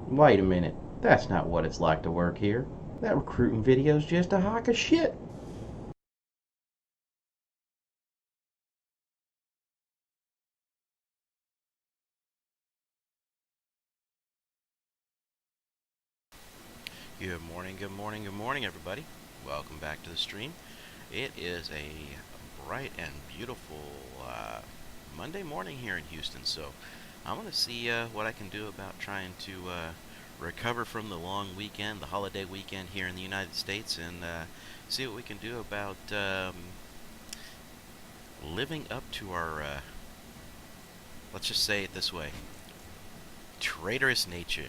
Wait a minute. That's not what it's like to work here. That recruiting video's just a hunk of shit. Good morning, good morning, good morning, everybody. Welcome back to the stream. It is a bright and beautiful Monday morning here in Houston, so I'm going to see what I can do about trying to recover from the long weekend, the holiday weekend here in the United States, and see what we can do about living up to our, let's just say it this way, traitorous nature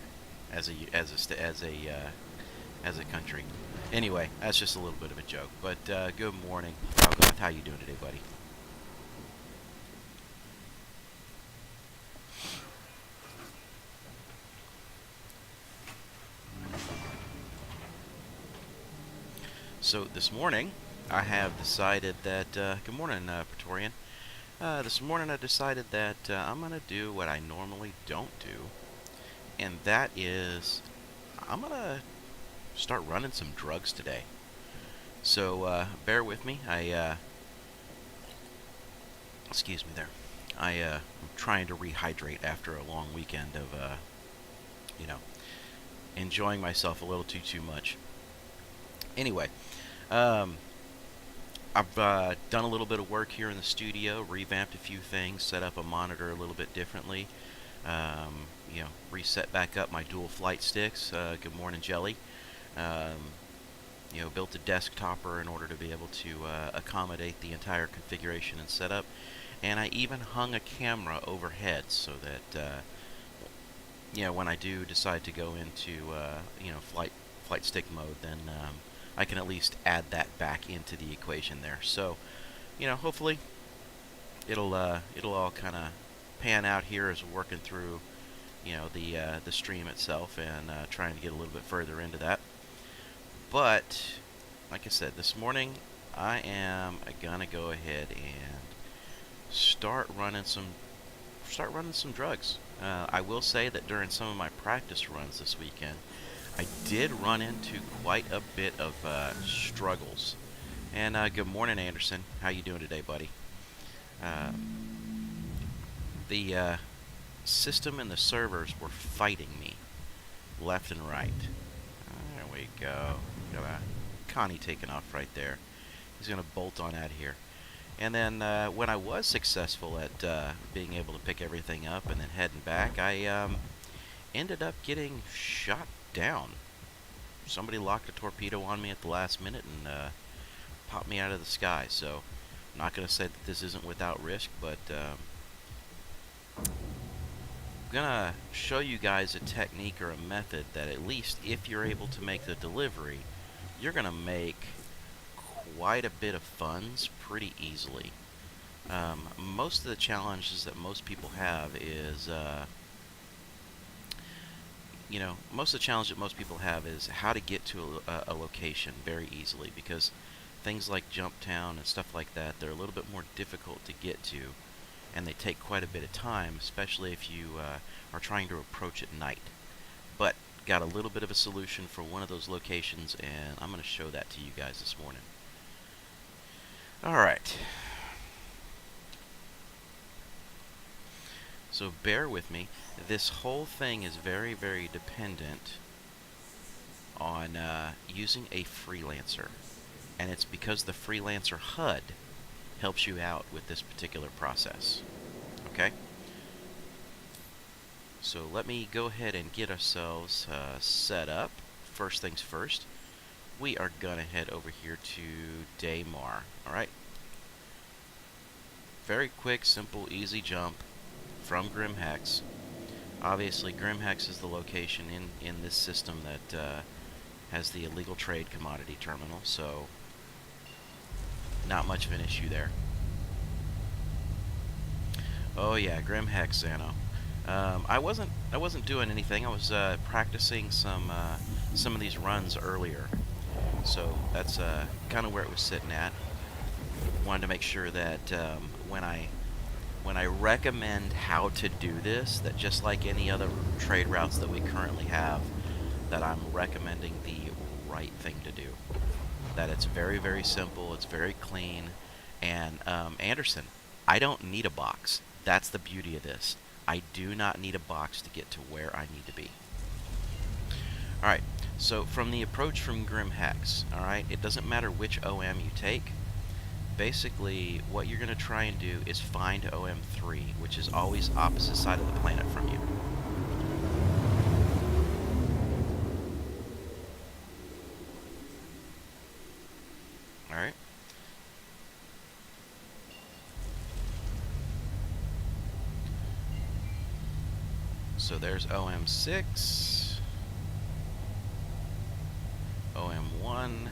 as a country. Anyway, that's just a little bit of a joke. But good morning, Algoth. How you doing today, buddy? So this morning, I have decided that. Good morning, Praetorian. This morning, I decided that I'm gonna do what I normally don't do, and that is I'm gonna start running some drugs today. So bear with me. Excuse me there. I'm trying to rehydrate after a long weekend of you know enjoying myself a little too much. Anyway, um, I've done a little bit of work here in the studio, revamped a few things, set up a monitor a little bit differently. Reset back up my dual flight sticks. Good morning, Jelly. Um, Built a desktopper in order to be able to accommodate the entire configuration and setup. And I even hung a camera overhead so that when I do decide to go into flight stick mode, then I can at least add that back into the equation there. So, hopefully it'll all kind of pan out here as we're working through the stream itself and trying to get a little bit further into that. But like I said, this morning I am gonna go ahead and start running some drugs. I will say that during some of my practice runs this weekend, I did run into quite a bit of struggles. And good morning, Anderson. How you doing today, buddy? Uh, the system and the servers were fighting me left and right. There we go. Got a Connie taking off right there. He's gonna bolt on out of here. And then when I was successful at being able to pick everything up and then heading back, I ended up getting shot down. Somebody locked a torpedo on me at the last minute and popped me out of the sky. So I'm not going to say that this isn't without risk, but I'm going to show you guys a technique or a method that at least if you're able to make the delivery, you're going to make quite a bit of funds pretty easily. Most of the challenges that most people have is, most of the challenge that most people have is how to get to a location very easily, because things like Jump Town and stuff like that, they're a little bit more difficult to get to, and they take quite a bit of time, especially if you are trying to approach at night. But got a little bit of a solution for one of those locations, and I'm going to show that to you guys this morning. Alright. So bear with me. This whole thing is very, very dependent on using a freelancer. And it's because the freelancer HUD helps you out with this particular process. Okay? So let me go ahead and get ourselves set up. First things first, we are going to head over here to Daymar. Alright? Very quick, simple, easy jump from Grimhex. Obviously, Grimhex is the location in this system that has the illegal trade commodity terminal, so not much of an issue there. Oh yeah, Grimhex, Xano. I wasn't doing anything. I was practicing some of these runs earlier, so that's kind of where it was sitting at. Wanted to make sure that when I when I recommend how to do this, that just like any other trade routes that we currently have, that I'm recommending the right thing to do. That it's very, very simple, it's very clean, and Anderson, I don't need a box. That's the beauty of this. I do not need a box to get to where I need to be. Alright, so from the approach from Grim Hex, alright, it doesn't matter which OM you take. Basically, what you're going to try and do is find OM3, which is always opposite side of the planet from you. Alright. So there's OM6, OM1,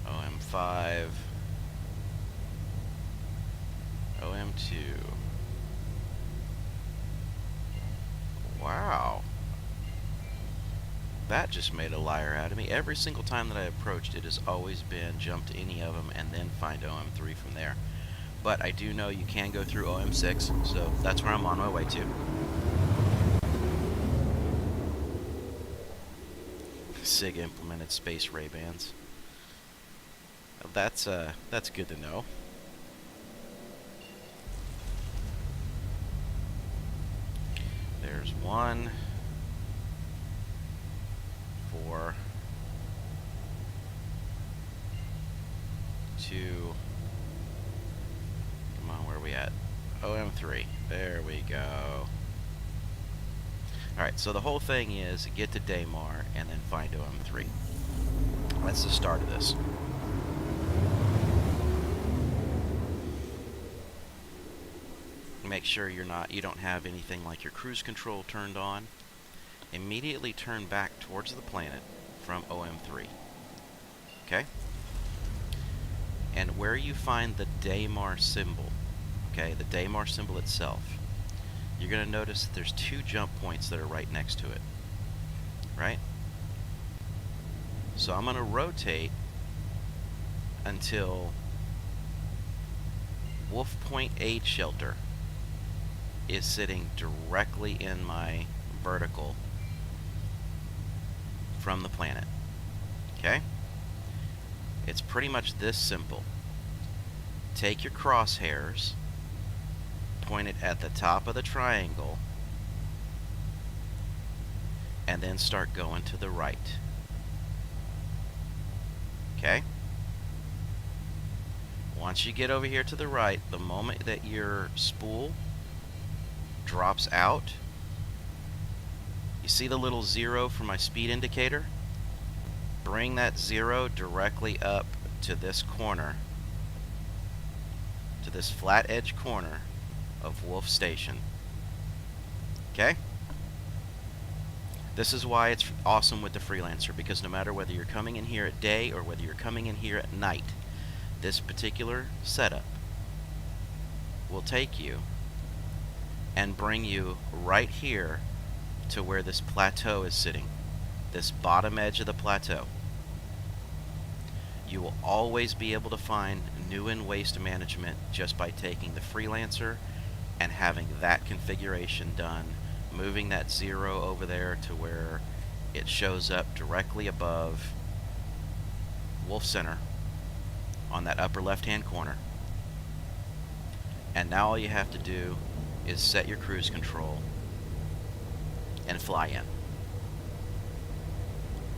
OM5, OM2. Wow. That just made a liar out of me. Every single time that I approached, it has always been jump to any of them and then find OM3 from there. But I do know you can go through OM6, so that's where I'm on my way to. SIG implemented space Ray-Bans. That's good to know. There's 1, 4, 2. Come on, where are we at? OM3. There we go. Alright, so the whole thing is get to Daymar and then find OM3. That's the start of this. Make sure you don't have anything like your cruise control turned on. Immediately turn back towards the planet from OM3. Okay? And where you find the Daymar symbol, okay, the Daymar symbol itself, you're going to notice that there's 2 jump points that are right next to it. Right? So I'm going to rotate until Wolf Point Aid Shelter is sitting directly in my vertical from the planet. Okay? It's pretty much this simple. Take your crosshairs, point it at the top of the triangle, and then start going to the right. Okay? Once you get over here to the right, the moment that your spool drops out, you see the little 0 for my speed indicator? Bring that 0 directly up to this corner, to this flat edge corner of Wolf Station. Okay? This is why it's awesome with the Freelancer, because no matter whether you're coming in here at day or whether you're coming in here at night, this particular setup will take you and bring you right here to where this plateau is sitting, this bottom edge of the plateau. You will always be able to find new and waste management just by taking the Freelancer and having that configuration done, moving that 0 over there to where it shows up directly above Wolf Center on that upper left hand corner. And now all you have to do is set your cruise control and fly in.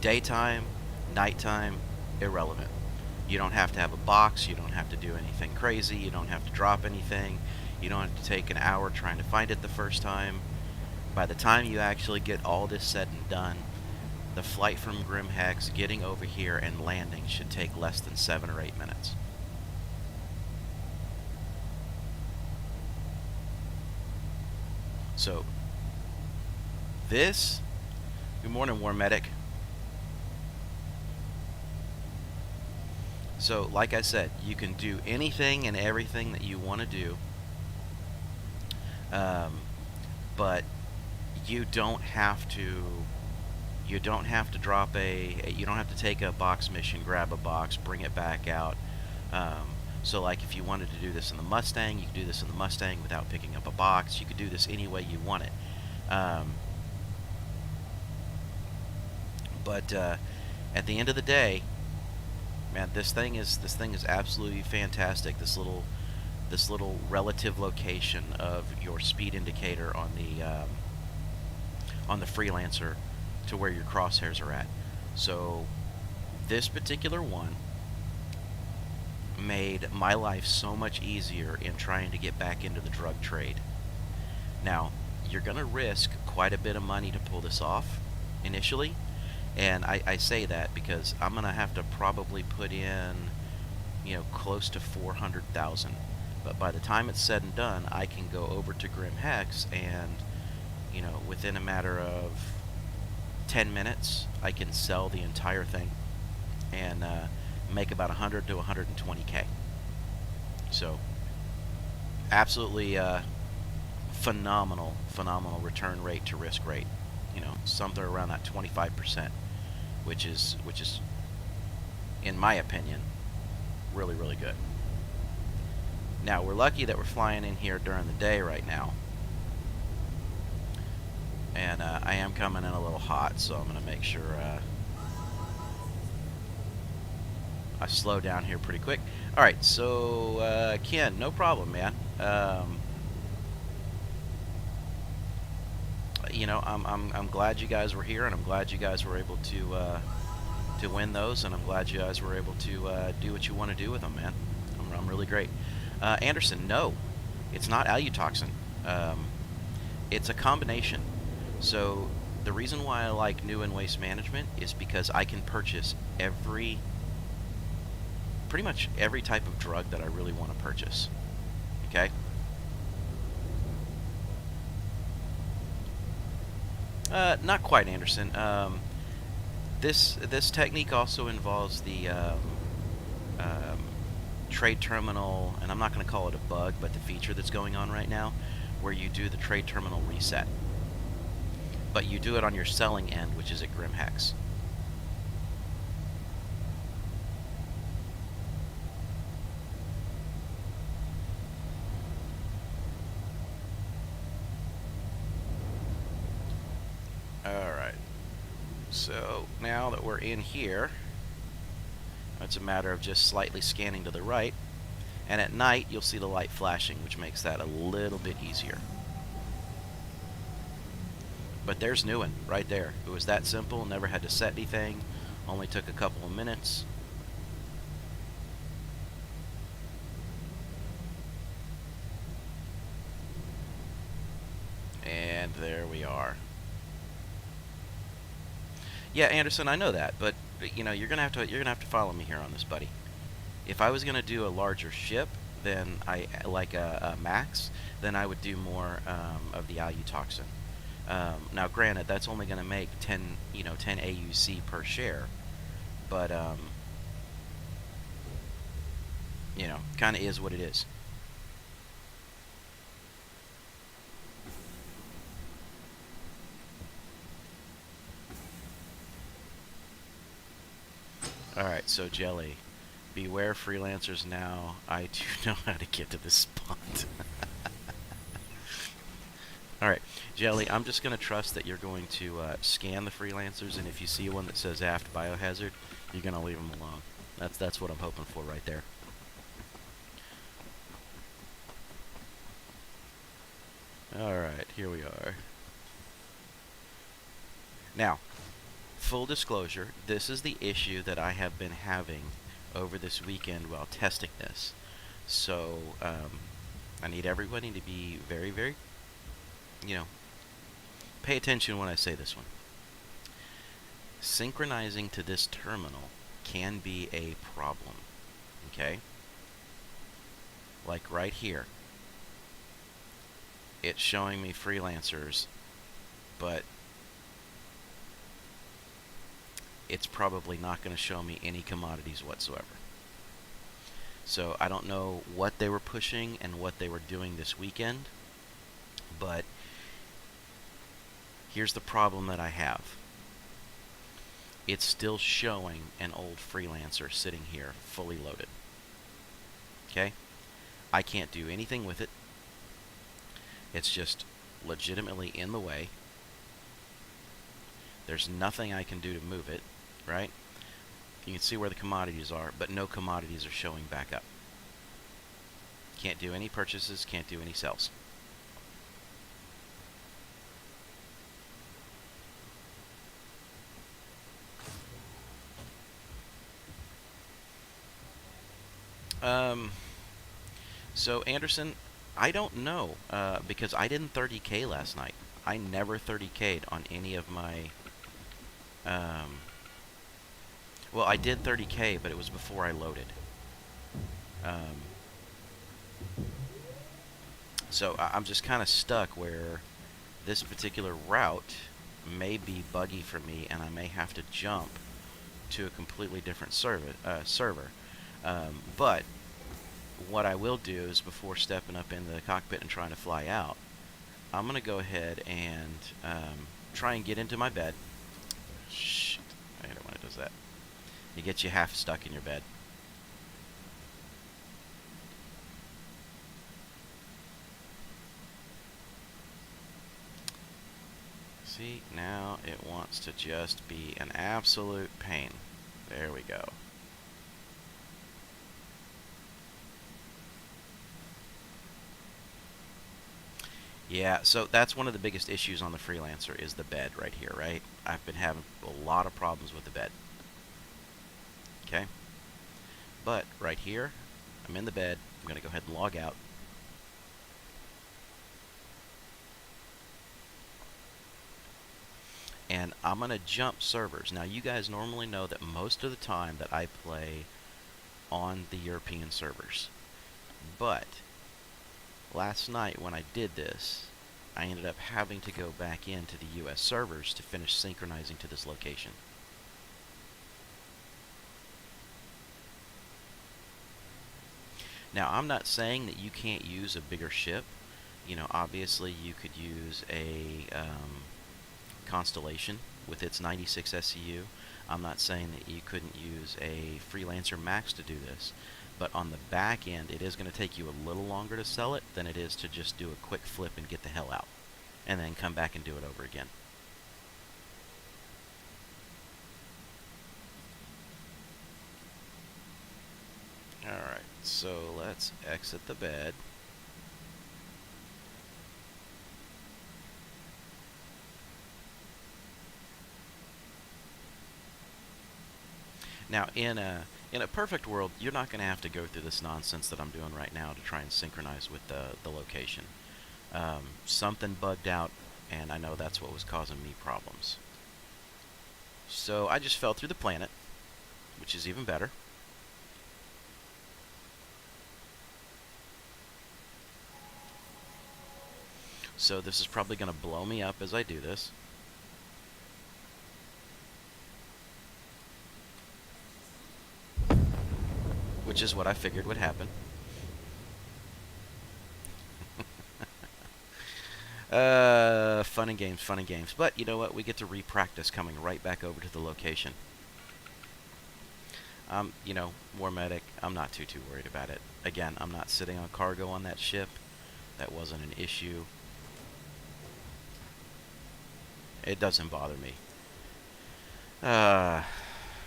Daytime, nighttime, irrelevant. You don't have to have a box, you don't have to do anything crazy, you don't have to drop anything, you don't have to take an hour trying to find it the first time. By the time you actually get all this said and done, the flight from Grim Hex getting over here and landing should take less than 7 or 8 minutes. So, this, good morning, War Medic. So, like I said, you can do anything and everything that you want to do, but you don't have to. You don't have to drop you don't have to take a box mission, grab a box, bring it back out. So like if you wanted to do this in the Mustang, you could do this in the Mustang without picking up a box. You could do this any way you want it. But at the end of the day, man, this thing is absolutely fantastic. This little relative location of your speed indicator on the Freelancer to where your crosshairs are at. So this particular one made my life so much easier in trying to get back into the drug trade. Now, you're going to risk quite a bit of money to pull this off initially, and I say that because I'm going to have to probably put in, close to 400,000. But by the time it's said and done, I can go over to Grim Hex and, within a matter of 10 minutes, I can sell the entire thing and make about 100 to 120K. So, absolutely phenomenal return rate to risk rate. Something around that 25%, which is, in my opinion, really, really good. Now, we're lucky that we're flying in here during the day right now. And I am coming in a little hot, so I'm going to make sure I slow down here pretty quick. Alright, so Ken, no problem, man. I'm glad you guys were here, and I'm glad you guys were able to win those, and I'm glad you guys were able to do what you want to do with them, man. I'm really great. Anderson, no, it's not alutoxin. It's a combination. So the reason why I like New and Waste Management is because I can purchase pretty much every type of drug that I really want to purchase. Okay? Not quite, Anderson. This technique also involves the trade terminal, and I'm not going to call it a bug, but the feature that's going on right now, where you do the trade terminal reset. But you do it on your selling end, which is at Grim Hex. Alright, so now that we're in here, it's a matter of just slightly scanning to the right, and at night you'll see the light flashing, which makes that a little bit easier. But there's Newen right there. It was that simple, never had to set anything, only took a couple of minutes. And there we are. Yeah, Anderson, I know that, but you're gonna have to follow me here on this, buddy. If I was gonna do a larger ship, then like a Max, then I would do more of the alutoxin. Now, granted, that's only gonna make 10 AUC per share, but kind of is what it is. Alright, so Jelly, beware freelancers now. I do know how to get to this spot. Alright, Jelly, I'm just going to trust that you're going to scan the freelancers, and if you see one that says AftBiohazard, you're going to leave them alone. That's what I'm hoping for right there. Alright, here we are. Now, full disclosure, this is the issue that I have been having over this weekend while testing this. So, I need everybody to be very, very, pay attention when I say this one. Synchronizing to this terminal can be a problem, okay? Like right here. It's showing me freelancers, but it's probably not going to show me any commodities whatsoever. So I don't know what they were pushing and what they were doing this weekend, but here's the problem that I have. It's still showing an old freelancer sitting here fully loaded. Okay? I can't do anything with it. It's just legitimately in the way. There's nothing I can do to move it, right? You can see where the commodities are, but no commodities are showing back up. Can't do any purchases, can't do any sales. So Anderson, I don't know, because I didn't 30K last night. I never 30K'd on any of my, well, I did 30K, but it was before I loaded. So I'm just kind of stuck where this particular route may be buggy for me, and I may have to jump to a completely different server. But what I will do is, before stepping up in the cockpit and trying to fly out, I'm going to go ahead and try and get into my bed. Shit, I hate it when it does that. It gets you half stuck in your bed. See, now it wants to just be an absolute pain. There we go. Yeah, so that's one of the biggest issues on the Freelancer is the bed right here, right? I've been having a lot of problems with the bed. Okay? But right here, I'm in the bed. I'm going to go ahead and log out. And I'm going to jump servers. Now, you guys normally know that most of the time that I play on the European servers. But last night when I did this, I ended up having to go back into the US servers to finish synchronizing to this location. Now, I'm not saying that you can't use a bigger ship. You know, obviously you could use a Constellation with its 96 SCU. I'm not saying that you couldn't use a Freelancer Max to do this. But on the back end, it is going to take you a little longer to sell it than it is to just do a quick flip and get the hell out. And then come back and do it over again. Alright, so let's exit the bed. Now, in a perfect world, you're not going to have to go through this nonsense that I'm doing right now to try and synchronize with the location. Something bugged out, and I know that's what was causing me problems. So I just fell through the planet, which is even better. So this is probably going to blow me up as I do this. Which is what I figured would happen. Fun and games, fun and games. But you know what? We get to re-practice coming right back over to the location. You know, War Medic, I'm not too worried about it. Again, I'm not sitting on cargo on that ship. That wasn't an issue. It doesn't bother me.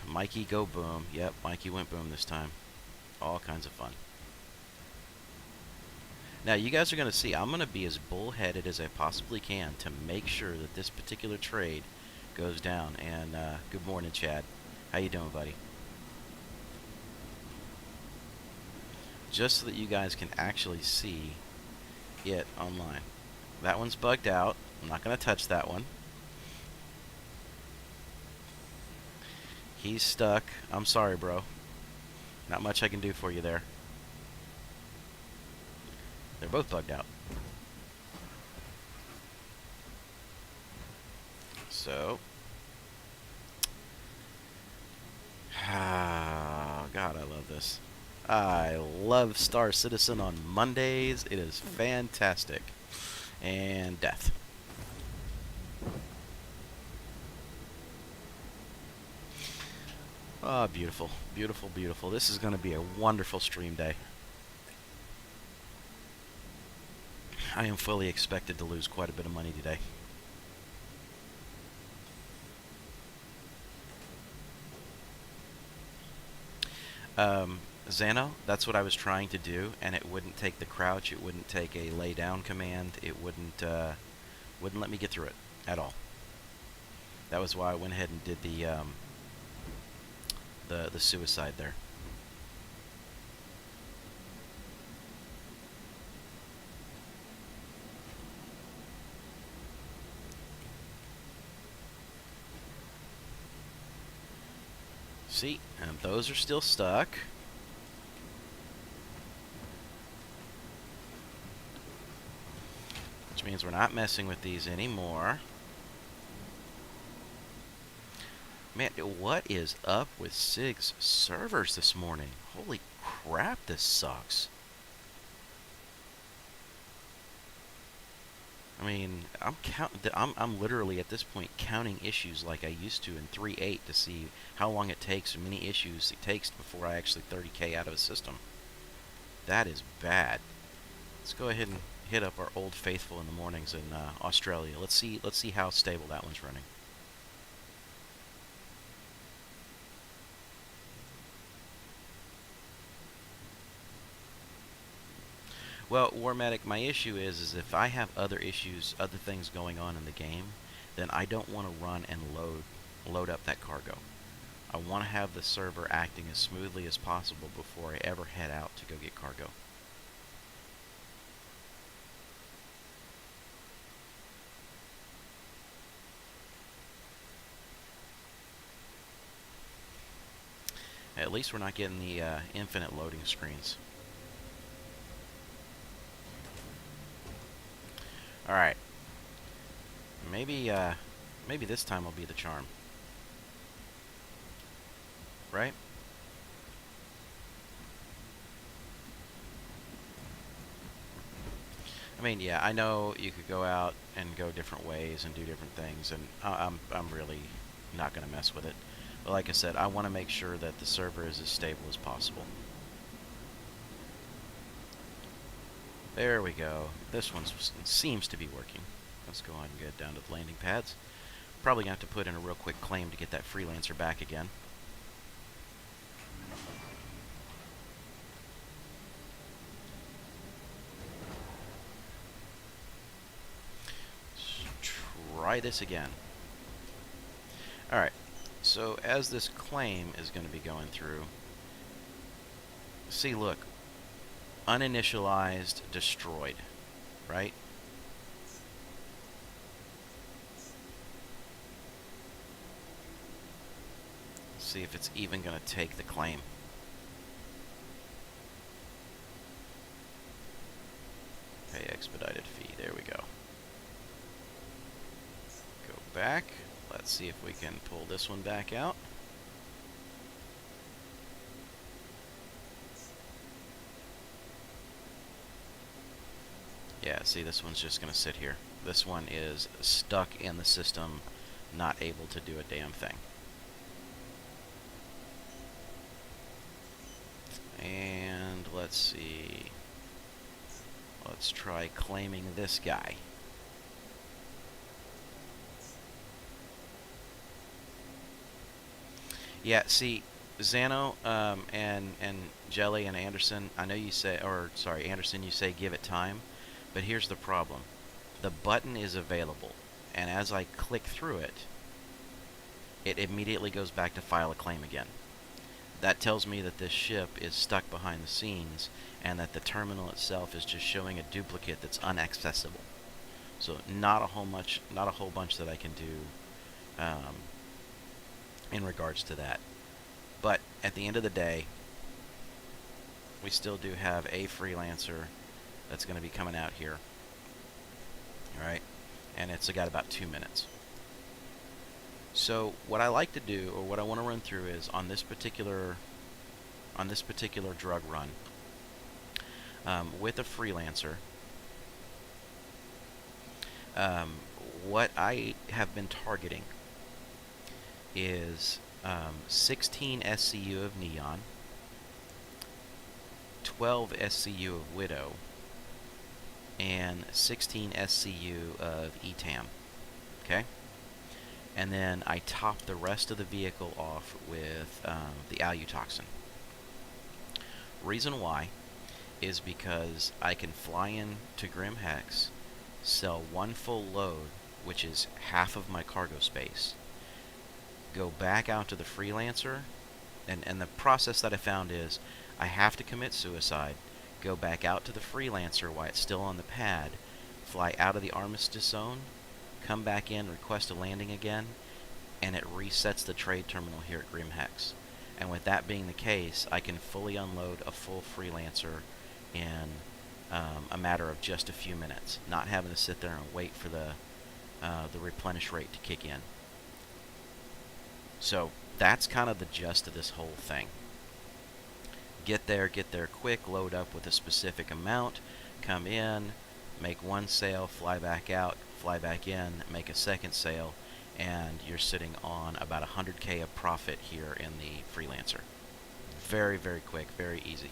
Mikey, go boom. Yep, Mikey went boom this time. All kinds of fun. Now, you guys are going to see, I'm going to be as bullheaded as I possibly can to make sure that this particular trade goes down. And good morning, Chad. How you doing, buddy? Just so that you guys can actually see it online. That one's bugged out. I'm not going to touch that one. He's stuck. I'm sorry, bro. Not much I can do for you there. They're both bugged out. So. God, I love this. I love Star Citizen on Mondays. It is fantastic. And death. Oh, beautiful. Beautiful, beautiful. This is going to be a wonderful stream day. I am fully expected to lose quite a bit of money today. Xano, that's what I was trying to do, and it wouldn't take the crouch, it wouldn't take a lay down command, it wouldn't let me get through it at all. That was why I went ahead and did the suicide there. See, and those are still stuck. Which means we're not messing with these anymore. Man, what is up with SIG's servers this morning? Holy crap, this sucks. I mean, I'm literally at this point counting issues like I used to in 3.8 to see how long it takes, and many issues it takes before I actually 30k out of a system. That is bad. Let's go ahead and hit up our old faithful in the mornings in Australia. Let's see how stable that one's running. Well, Warmatic, my issue is if I have other issues, other things going on in the game, then I don't want to run and load up that cargo. I want to have the server acting as smoothly as possible before I ever head out to go get cargo. At least we're not getting the infinite loading screens. Alright. Maybe this time will be the charm. Right? I mean, yeah, I know you could go out and go different ways and do different things, and I'm really not going to mess with it. But like I said, I want to make sure that the server is as stable as possible. There we go. This one seems to be working. Let's go on and get down to the landing pads. Probably going to have to put in a real quick claim to get that freelancer back again. Let's try this again. Alright, so as this claim is going to be going through, see, look, uninitialized, destroyed, right? Let's see if it's even going to take the claim. Pay expedited fee, there we go. Go back, let's see if we can pull this one back out. Yeah, see, this one's just going to sit here. This one is stuck in the system, not able to do a damn thing. And let's see. Let's try claiming this guy. Yeah, see, Xano and Jelly and Anderson, I know you say, or sorry, Anderson, you say give it time. But here's the problem. The button is available, and as I click through it, it immediately goes back to file a claim again. That tells me that this ship is stuck behind the scenes, and that the terminal itself is just showing a duplicate that's unaccessible. So not a whole bunch that I can do in regards to that. But at the end of the day, we still do have a freelancer that's going to be coming out here. Alright, and it's got about 2 minutes. So what I like to do, or what I want to run through, is on this particular drug run with a freelancer. What I have been targeting is 16 SCU of Neon, 12 SCU of Widow, and 16 SCU of ETAM. Okay? And then I top the rest of the vehicle off with the alu toxin. Reason why is because I can fly in to Grim Hex, sell one full load, which is half of my cargo space, go back out to the freelancer, and the process that I found is I have to commit suicide, go back out to the freelancer while it's still on the pad, fly out of the armistice zone, come back in, request a landing again, and it resets the trade terminal here at Grim Hex. And with that being the case, I can fully unload a full freelancer in a matter of just a few minutes, not having to sit there and wait for the replenish rate to kick in. So that's kind of the gist of this whole thing. Get there quick, load up with a specific amount, come in, make one sale, fly back out, fly back in, make a second sale, and you're sitting on about 100K of profit here in the freelancer. Very, very quick, very easy.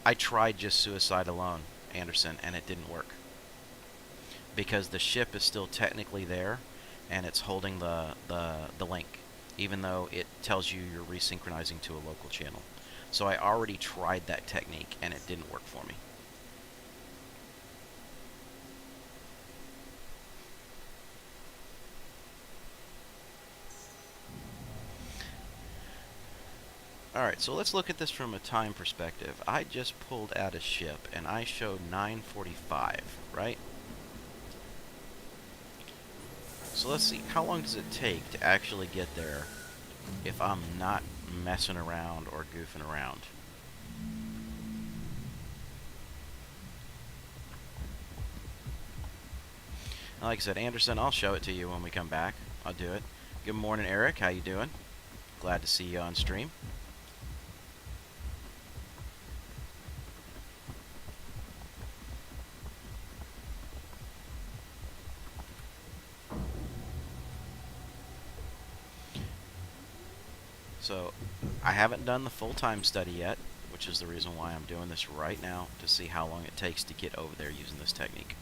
I tried just suicide alone, Anderson, and it didn't work. Because the ship is still technically there, and it's holding the link, even though it tells you you're resynchronizing to a local channel. So I already tried that technique, and it didn't work for me. Alright, so let's look at this from a time perspective. I just pulled out a ship, and I showed 9:45, right? So let's see, how long does it take to actually get there if I'm not messing around or goofing around? Like I said, Anderson, I'll show it to you when we come back. I'll do it. Good morning, Eric. How you doing? Glad to see you on stream. So, I haven't done the full-time study yet, which is the reason why I'm doing this right now, to see how long it takes to get over there using this technique.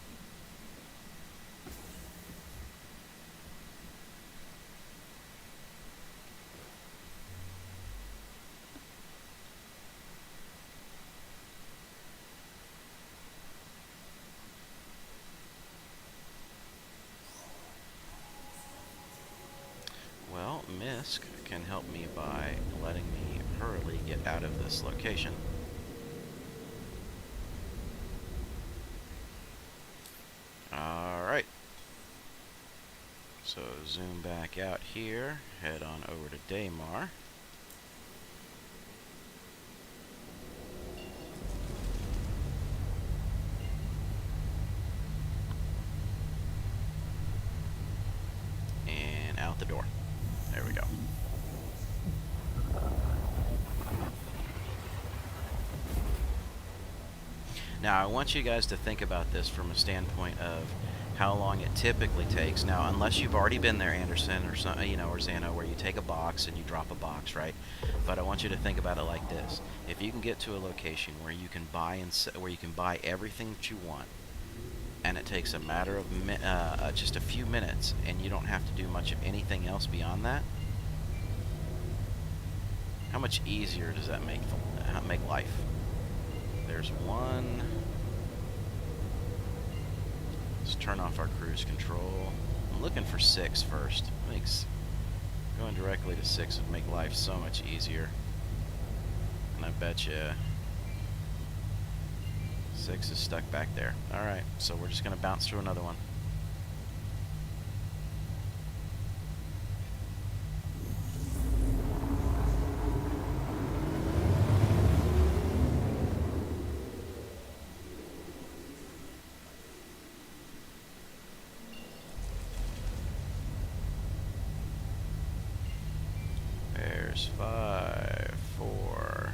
Well, Misk can help me by letting me hurriedly get out of this location. Alright. So zoom back out here, head on over to Daymar. And out the door. There we go. Now, I want you guys to think about this from a standpoint of how long it typically takes. Now, unless you've already been there, Anderson, or some, or Xano, where you take a box and you drop a box, right? But I want you to think about it like this: if you can get to a location where you can buy everything that you want, and it takes a matter of just a few minutes, and you don't have to do much of anything else beyond that, how much easier does that make life? There's one. Let's turn off our cruise control. I'm looking for 6 first. Going directly to 6 would make life so much easier. And I bet you 6 is stuck back there. Alright, so we're just going to bounce to another one. There's 5, 4.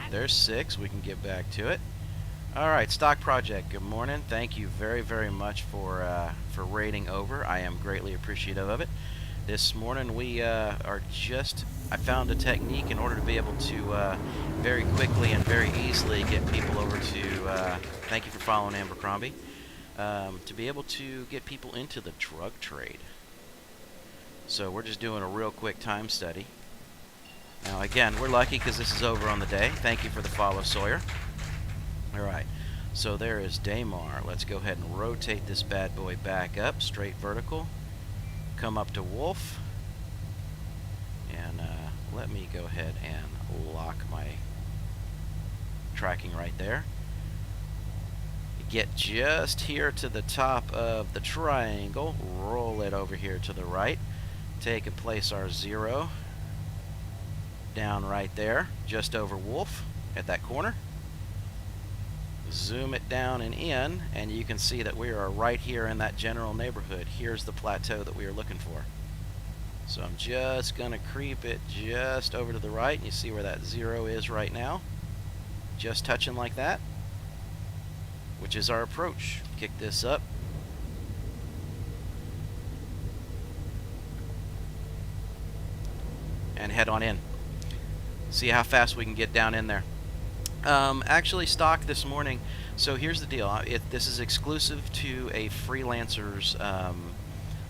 There's 6. We can get back to it. All right, Stock Project. Good morning. Thank you very, very much for raiding over. I am greatly appreciative of it. This morning we are just. I found a technique in order to be able to very quickly and very easily get people over to. Thank you for following Abercrombie. To be able to get people into the drug trade. So we're just doing a real quick time study. Now again, we're lucky because this is over on the day. Thank you for the follow, Sawyer. Alright, so there is Daymar. Let's go ahead and rotate this bad boy back up, straight vertical. Come up to Wolf. And let me go ahead and lock my tracking right there. Get just here to the top of the triangle, roll it over here to the right, take and place our 0 down right there, just over Wolf at that corner. Zoom it down and in, and you can see that we are right here in that general neighborhood. Here's the plateau that we are looking for. So I'm just going to creep it just over to the right, and you see where that 0 is right now. Just touching like that, which is our approach. Kick this up. And head on in. See how fast we can get down in there. Actually, stock this morning. So here's the deal. This is exclusive to a freelancer's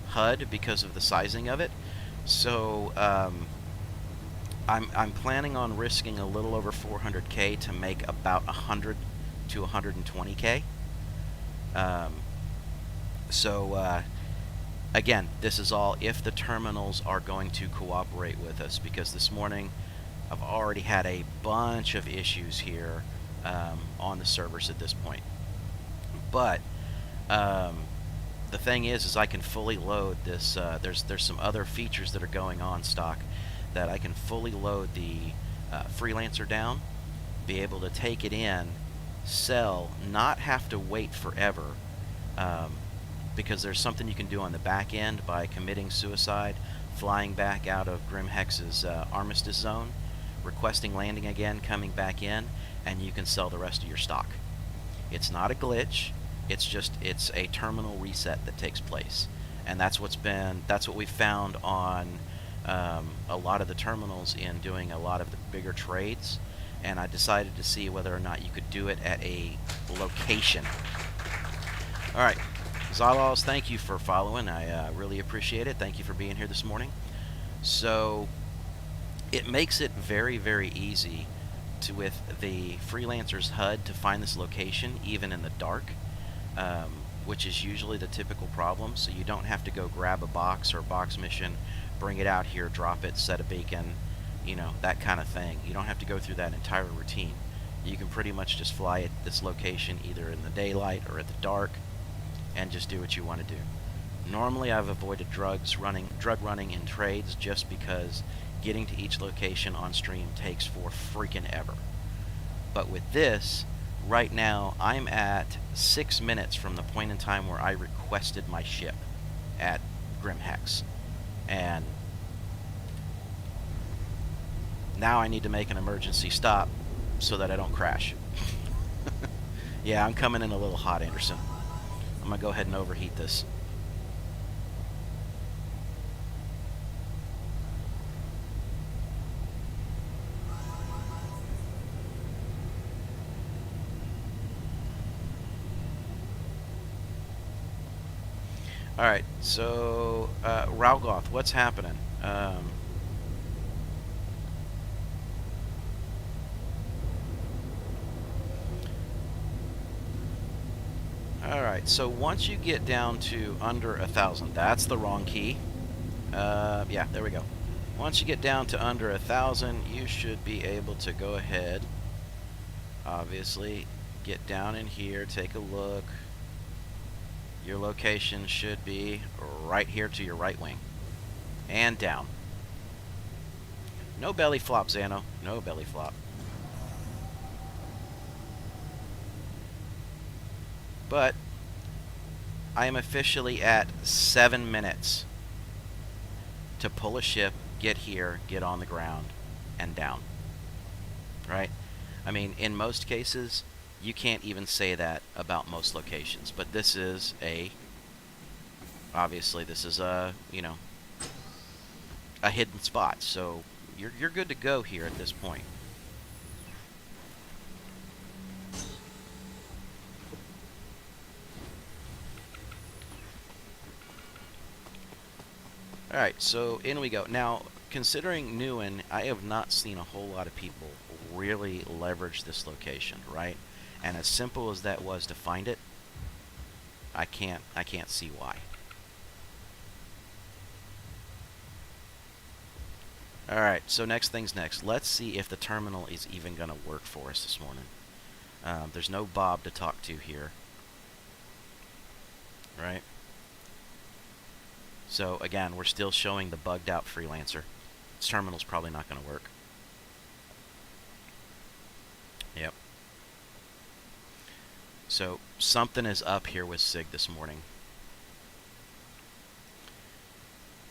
HUD because of the sizing of it. So I'm planning on risking a little over 400K to make about 100 to 120K. Again, this is all if the terminals are going to cooperate with us, because this morning I've already had a bunch of issues here on the servers at this point. But the thing is I can fully load this. There's some other features that are going on stock that I can fully load the freelancer down, be able to take it in, sell, not have to wait forever, because there's something you can do on the back end by committing suicide, flying back out of Grim Hex's armistice zone, requesting landing again, coming back in, and you can sell the rest of your stock. It's not a glitch, it's a terminal reset that takes place, and that's what we've found on a lot of the terminals in doing a lot of the bigger trades. And I decided to see whether or not you could do it at a location. All right, Zalos, thank you for following. I really appreciate it. Thank you for being here this morning. So it makes it very, very easy with the freelancer's HUD to find this location, even in the dark, which is usually the typical problem. So you don't have to go grab a box or a box mission, bring it out here, drop it, set a beacon, you know, that kind of thing. You don't have to go through that entire routine. You can pretty much just fly at this location either in the daylight or at the dark and just do what you want to do. Normally I've avoided drug running in trades just because getting to each location on stream takes for freaking ever. But with this, right now I'm at 6 minutes from the point in time where I requested my ship at Grim Hex. And now I need to make an emergency stop so that I don't crash. Yeah, I'm coming in a little hot, Anderson. I'm going to go ahead and overheat this. Alright, so Raugoth, what's happening? Alright, so once you get down to under 1,000, that's the wrong key. Yeah, there we go. Once you get down to under 1,000, you should be able to go ahead, obviously, get down in here, take a look. Your location should be right here to your right wing. And down. No belly flop, Xano. No belly flop. But I am officially at 7 minutes to pull a ship, get here, get on the ground, and down. Right? I mean, in most cases, You can't even say that about most locations, but this is obviously this is a, a hidden spot, so you're good to go here at this point. Alright, so in we go. Now, considering Newen, I have not seen a whole lot of people really leverage this location, right? And as simple as that was to find it, I can't see why. Alright, so next thing's next. Let's see if the terminal is even going to work for us this morning. There's no Bob to talk to here, right? So again, we're still showing the bugged out freelancer. This terminal's probably not going to work. Yep. So something is up here with SIG this morning.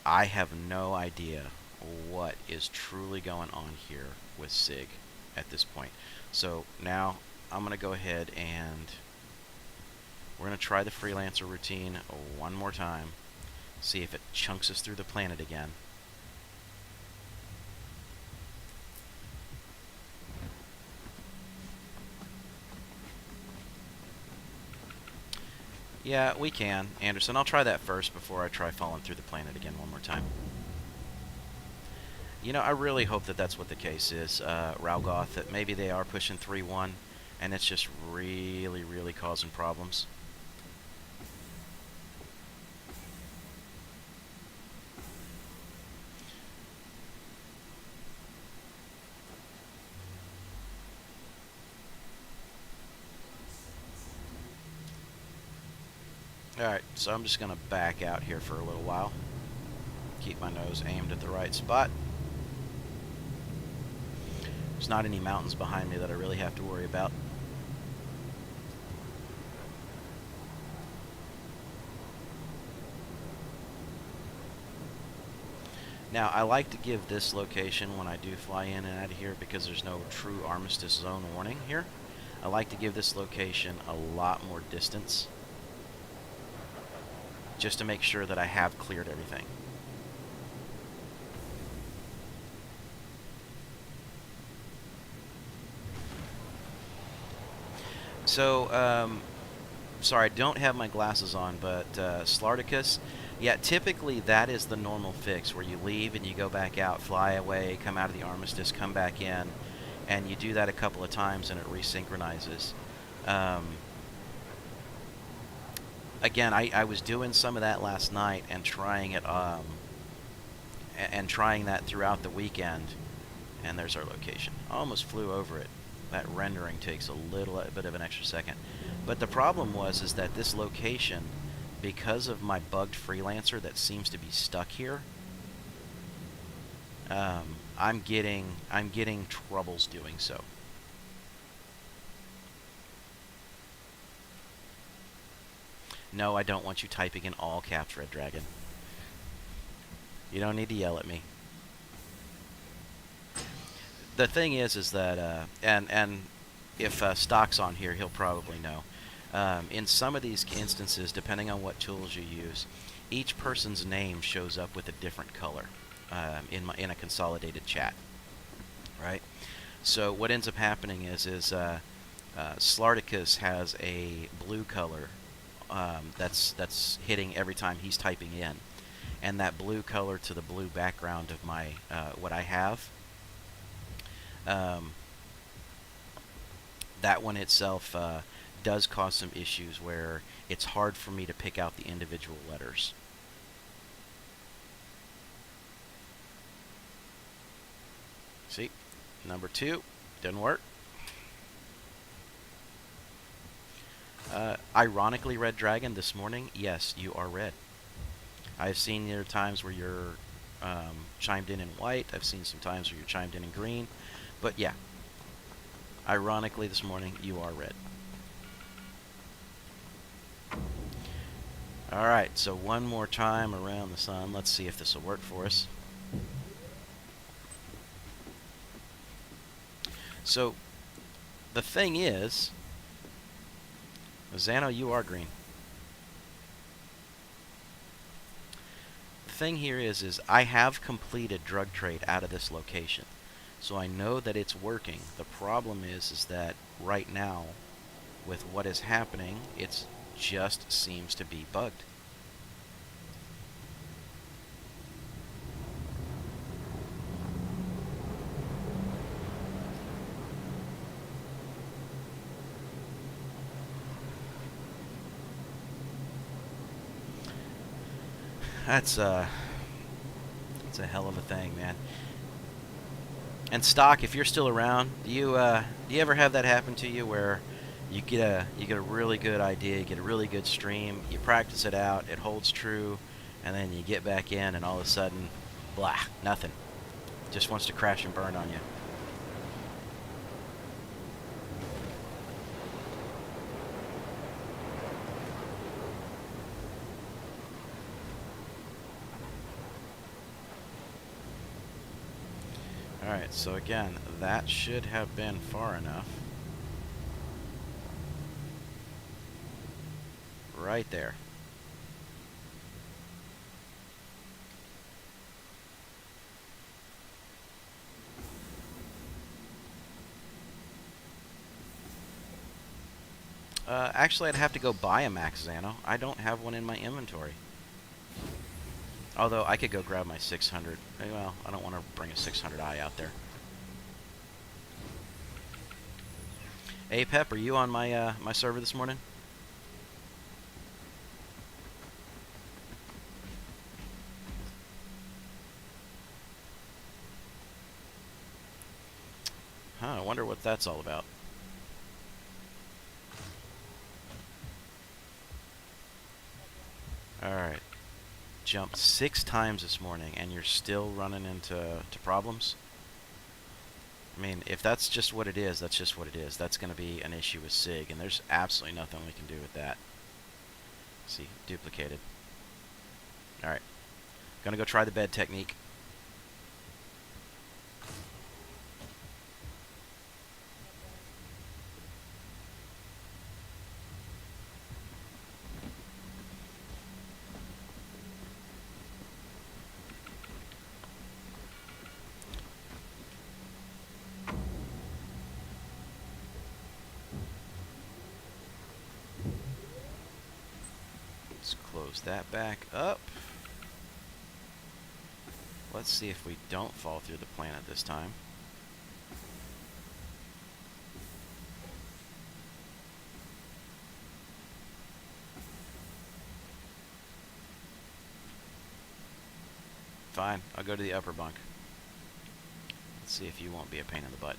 I have no idea what is truly going on here with SIG at this point. So now I'm going to go ahead and we're going to try the freelancer routine one more time. See if it chunks us through the planet again. Yeah, we can, Anderson. I'll try that first before I try falling through the planet again one more time. You know, I really hope that that's what the case is, Raugoth, that maybe they are pushing 3-1, and it's just really, really causing problems. Alright, so I'm just going to back out here for a little while. Keep my nose aimed at the right spot. There's not any mountains behind me that I really have to worry about. Now, I like to give this location when I do fly in and out of here because there's no true armistice zone warning here. I like to give this location a lot more distance just to make sure that I have cleared everything. So, sorry, I don't have my glasses on, but Slardicus, yeah, typically that is the normal fix, where you leave and you go back out, fly away, come out of the armistice, come back in, and you do that a couple of times and it resynchronizes. Again, I was doing some of that last night and trying it, and trying that throughout the weekend, and there's our location. I almost flew over it. That rendering takes a little bit of an extra second. But the problem is that this location, because of my bugged freelancer that seems to be stuck here, I'm getting troubles doing so. No, I don't want you typing in all caps, Red Dragon. You don't need to yell at me. The thing is that, and if Stock's on here, he'll probably know. In some of these instances, depending on what tools you use, each person's name shows up with a different color in a consolidated chat, right? So what ends up happening is Slardicus has a blue color that's hitting every time he's typing in, and that blue color to the blue background of my what I have. That one itself does cause some issues where it's hard for me to pick out the individual letters. See, number 2 didn't work. Ironically, Red Dragon, this morning, yes, you are red. I've seen there times where you're chimed in white. I've seen some times where you're chimed in green. But yeah, ironically this morning, you are red. Alright, so one more time around the sun. Let's see if this will work for us. So, the thing is, Xano, you are green. The thing here is I have completed drug trade out of this location. So I know that it's working. The problem is that right now, with what is happening, it just seems to be bugged. That's a hell of a thing, man. And Stock, if you're still around, do you ever have that happen to you where you get a really good idea, you get a really good stream, you practice it out, it holds true, and then you get back in and all of a sudden, blah, nothing. Just wants to crash and burn on you. Alright, so again, that should have been far enough. Right there. Actually, I'd have to go buy a Max Xano. I don't have one in my inventory. Although, I could go grab my 600. Well, I don't want to bring a 600i out there. Hey, Pep, are you on my my server this morning? Huh, I wonder what that's all about. Alright. Jumped 6 times this morning, and you're still running into problems? I mean, if that's just what it is, that's just what it is. That's going to be an issue with SIG, and there's absolutely nothing we can do with that. See, duplicated. Alright. Gonna go try the bed technique. Let's close that back up. Let's see if we don't fall through the planet this time. Fine, I'll go to the upper bunk. Let's see if you won't be a pain in the butt.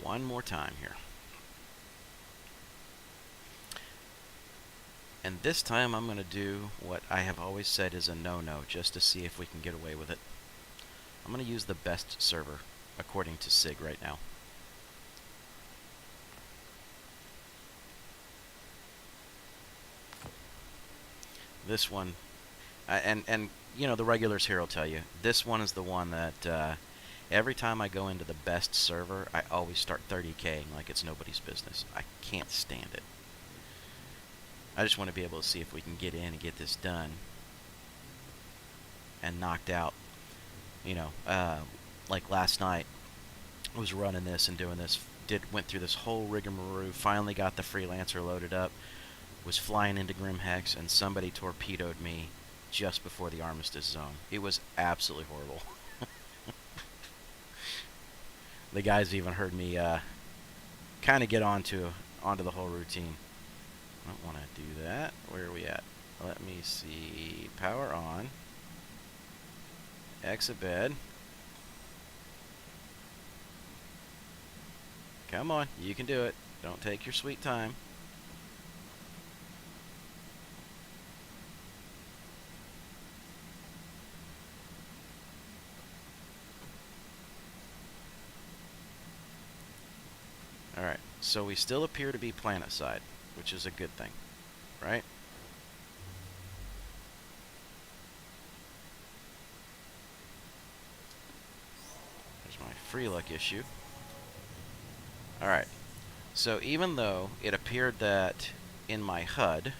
One more time here. And this time I'm going to do what I have always said is a no-no, just to see if we can get away with it. I'm going to use the best server, according to SIG right now. This one, and you know, the regulars here will tell you, this one is the one that every time I go into the best server, I always start 30K'ing like it's nobody's business. I can't stand it. I just want to be able to see if we can get in and get this done and knocked out. You know, like last night, I was running this and doing this, went through this whole rigmarole, finally got the freelancer loaded up, was flying into Grimhex, and somebody torpedoed me just before the armistice zone. It was absolutely horrible. The guys even heard me kind of get onto the whole routine. I don't want to do that. Where are we at? Let me see. Power on. Exit bed. Come on, you can do it. Don't take your sweet time. So we still appear to be planet side, which is a good thing, right? There's my free luck issue. Alright, so even though it appeared that in my HUD,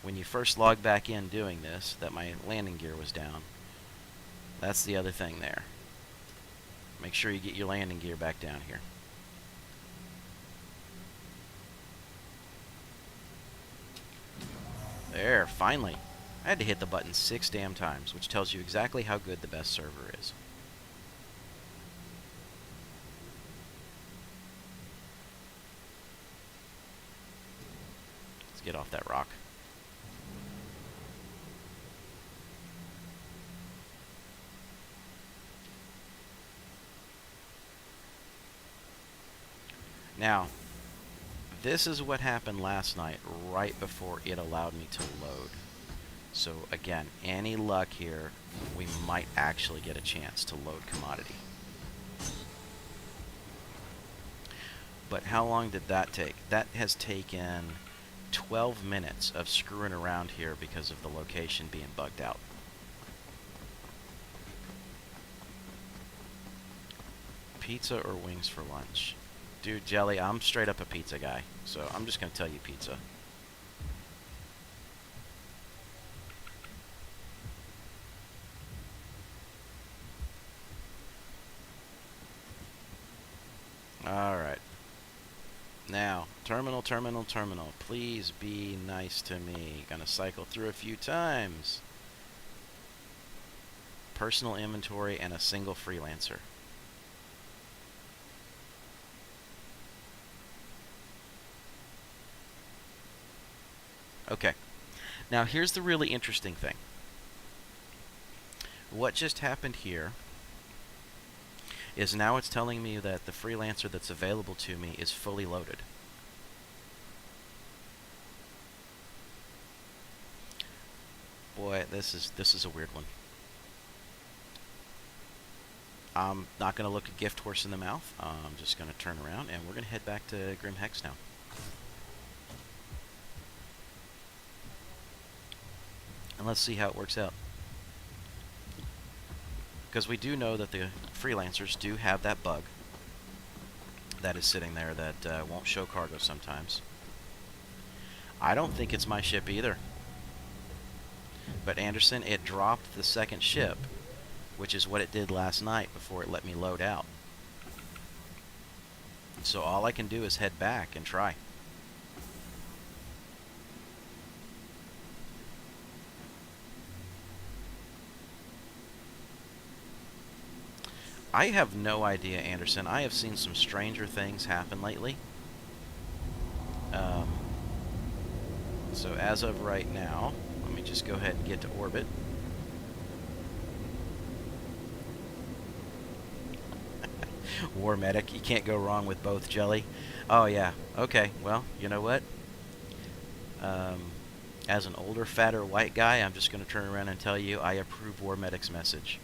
when you first log back in doing this, that my landing gear was down, that's the other thing there. Make sure you get your landing gear back down here. There, finally. I had to hit the button 6 damn times, which tells you exactly how good the best server is. Let's get off that rock. Now, this is what happened last night, right before it allowed me to load. So again, any luck here, we might actually get a chance to load commodity. But how long did that take? That has taken 12 minutes of screwing around here because of the location being bugged out. Pizza or wings for lunch? Dude, Jelly, I'm straight up a pizza guy, so I'm just going to tell you pizza. Alright. Now, terminal, terminal, terminal. Please be nice to me. Gonna cycle through a few times. Personal inventory and a single freelancer. Okay. Now, here's the really interesting thing. What just happened here is now it's telling me that the freelancer that's available to me is fully loaded. Boy, this is a weird one. I'm not going to look a gift horse in the mouth. I'm just going to turn around and we're going to head back to Grim Hex now. And let's see how it works out. Because we do know that the freelancers do have that bug that is sitting there that won't show cargo sometimes. I don't think it's my ship either. But Anderson, it dropped the second ship, which is what it did last night before it let me load out. So all I can do is head back and try. I have no idea, Anderson. I have seen some stranger things happen lately. So as of right now, let me just go ahead and get to orbit. War Medic, you can't go wrong with both, Jelly. Oh yeah, okay, well, you know what? As an older, fatter white guy, I'm just going to turn around and tell you I approve War Medic's message.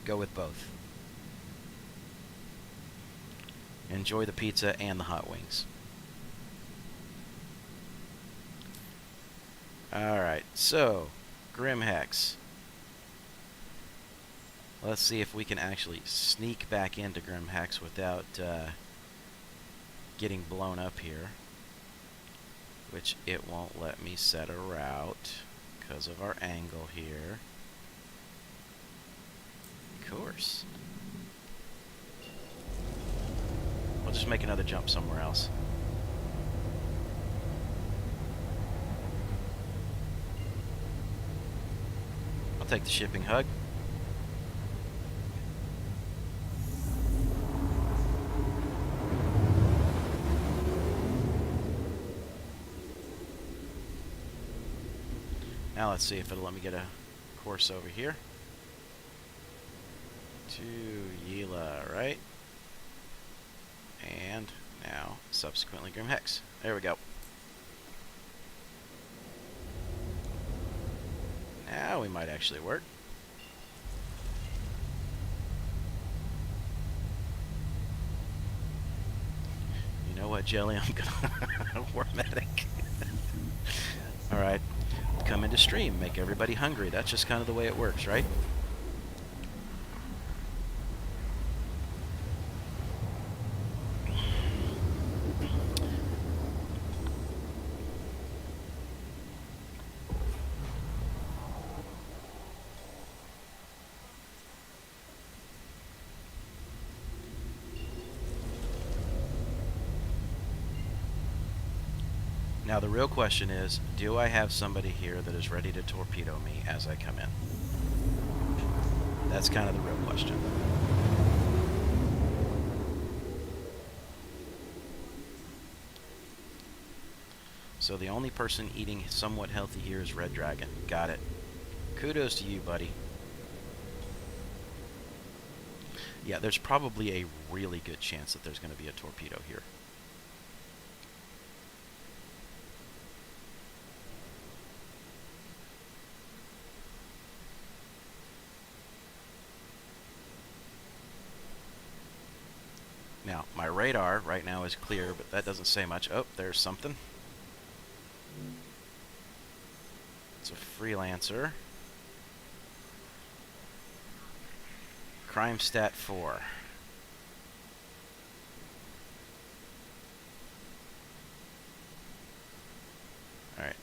Go with both. Enjoy the pizza and the hot wings. Alright, so, Grim Hex. Let's see if we can actually sneak back into Grim Hex without getting blown up here. Which it won't let me set a route because of our angle here. Of course. We'll just make another jump somewhere else. I'll take the shipping hug. Now let's see if it'll let me get a course over here. To Yila, right? And now, subsequently, Grim Hex. There we go. Now we might actually work. jelly, I'm gonna war medic. Alright. Come into stream, make everybody hungry. That's just kind of the way it works, right? Now the real question is, do I have somebody here that is ready to torpedo me as I come in? That's kind of the real question. So the only person eating somewhat healthy here is Red Dragon. Got it. Kudos to you, buddy. Yeah, there's probably a really good chance that there's going to be a torpedo here. Now, my radar right now is clear, but that doesn't say much. Oh, there's something. It's a freelancer. Crime stat 4. Alright.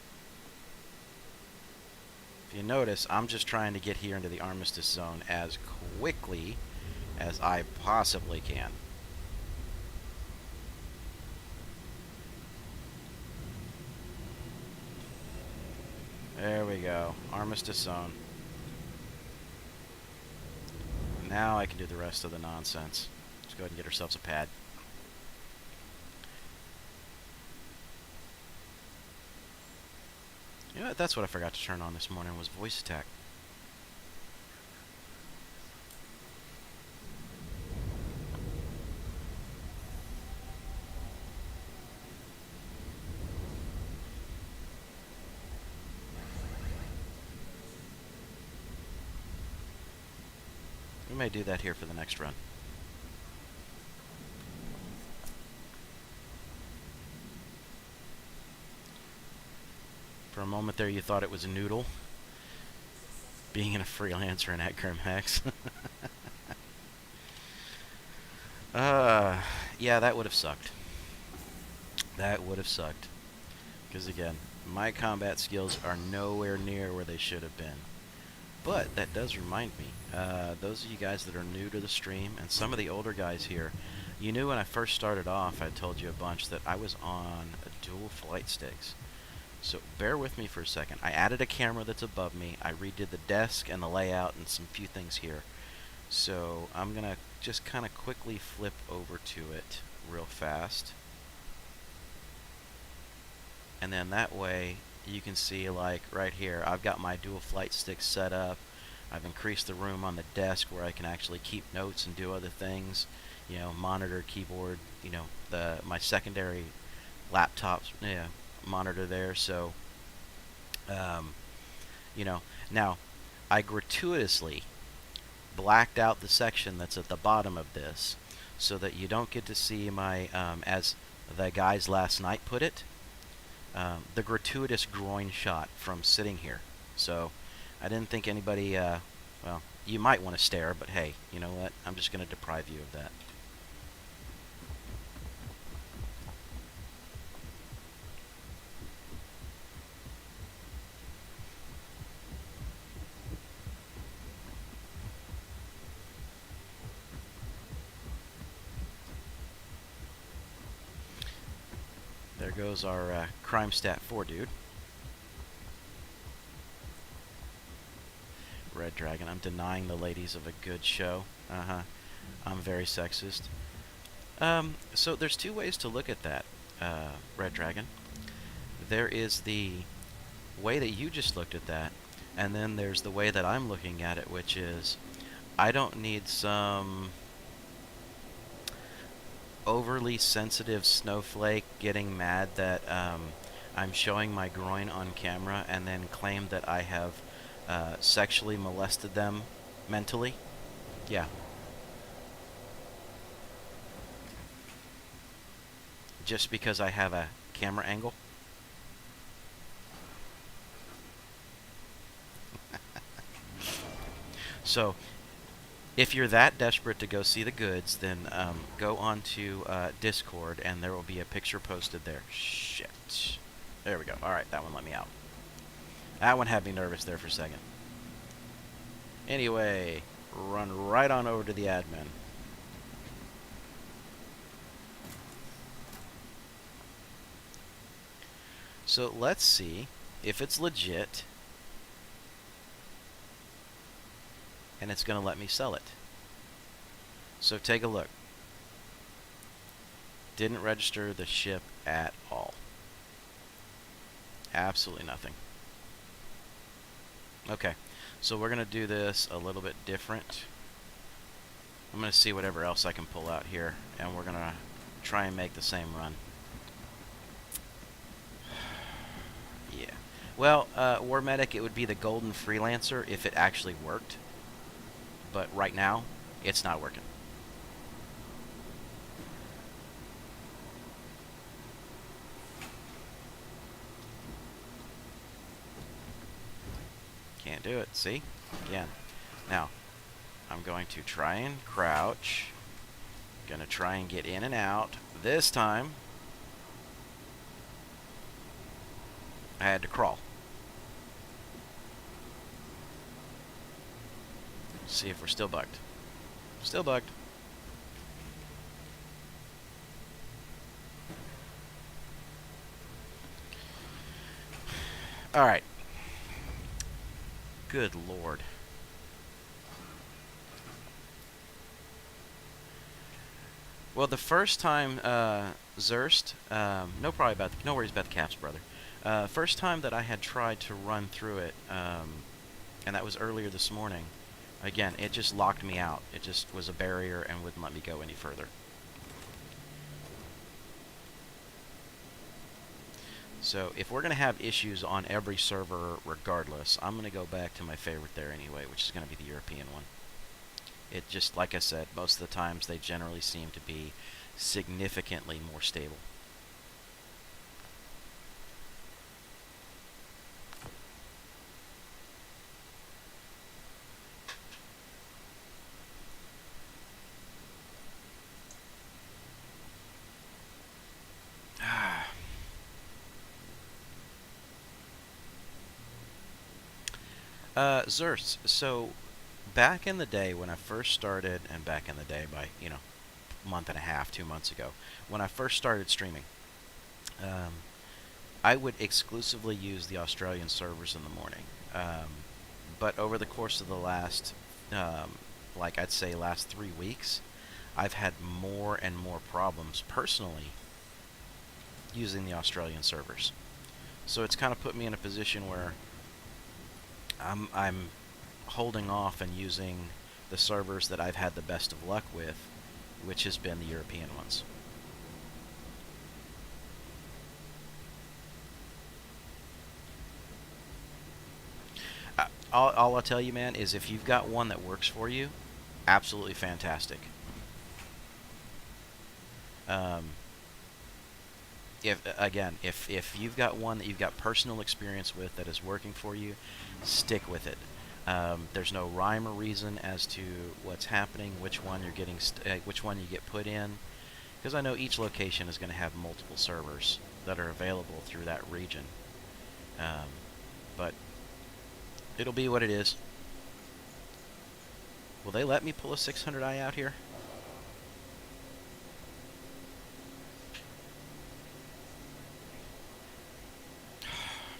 If you notice, I'm just trying to get here into the armistice zone as quickly as I possibly can. There we go. Armistice zone. Now I can do the rest of the nonsense. Let's go ahead and get ourselves a pad. You know what? That's what I forgot to turn on this morning was voice attack. We may do that here for the next run. For a moment there you thought it was a noodle. Being a freelancer in at Grim Hex. Yeah, that would have sucked. That would have sucked. Because again, my combat skills are nowhere near where they should have been. But that does remind me, those of you guys that are new to the stream, and some of the older guys here, you knew when I first started off, I told you a bunch that I was on dual flight sticks. So bear with me for a second. I added a camera that's above me. I redid the desk and the layout and some few things here. So I'm going to just kind of quickly flip over to it real fast. And then that way you can see, like right here, I've got my dual flight sticks set up. I've increased the room on the desk where I can actually keep notes and do other things. You know, monitor, keyboard, you know, my secondary laptop monitor there. So, you know, now I gratuitously blacked out the section that's at the bottom of this so that you don't get to see my, as the guys last night put it, the gratuitous groin shot from sitting here. So I didn't think anybody, well, you might want to stare, but hey, you know what? I'm just going to deprive you of that. There goes our crime stat 4 dude. Red Dragon. I'm denying the ladies of a good show. I'm very sexist. So there's two ways to look at that, Red Dragon. There is the way that you just looked at that, and then there's the way that I'm looking at it, which is I don't need some overly sensitive snowflake getting mad that I'm showing my groin on camera and then claim that I have sexually molested them mentally. Yeah. just because I have a camera angle. So if you're that desperate to go see the goods, then go on to Discord, and there will be a picture posted there. Shit. There we go. All right, that one let me out. That one had me nervous there for a second. Anyway, run right on over to the admin. So let's see if it's legit, and it's going to let me sell it. So take a look. Didn't register the ship at all. Absolutely nothing. Okay, so we're going to do this a little bit different. I'm going to see whatever else I can pull out here, and we're going to try and make the same run. Yeah. Well, War Medic, it would be the Golden Freelancer if it actually worked. But right now, it's not working. Can't do it. See? Again. Now, I'm going to try and crouch. Gonna try and get in and out. This time, I had to crawl. See if we're still bugged. Still bugged. Alright. Good Lord. Well, the first time, Zurst, no worries about the caps, brother. First time that I had tried to run through it, and that was earlier this morning. Again, it just locked me out. It just was a barrier and wouldn't let me go any further. So if we're going to have issues on every server regardless, I'm going to go back to my favorite there anyway, which is going to be the European one. It just, like I said, most of the times they generally seem to be significantly more stable. Zerst, so back in the day when I first started, and back in the day by, month and a half, 2 months ago, when I first started streaming, I would exclusively use the Australian servers in the morning. But over the course of the last, like I'd say last 3 weeks, I've had more and more problems personally using the Australian servers. So it's kind of put me in a position where I'm holding off and using the servers that I've had the best of luck with, which has been the European ones. All I'll tell you, man, is if you've got one that works for you, absolutely fantastic. If you've got one that you've got personal experience with that is working for you, stick with it. There's no rhyme or reason as to what's happening, which one you're getting, which one you get put in, because I know each location is going to have multiple servers that are available through that region. But it'll be what it is. Will they let me pull a 600i out here?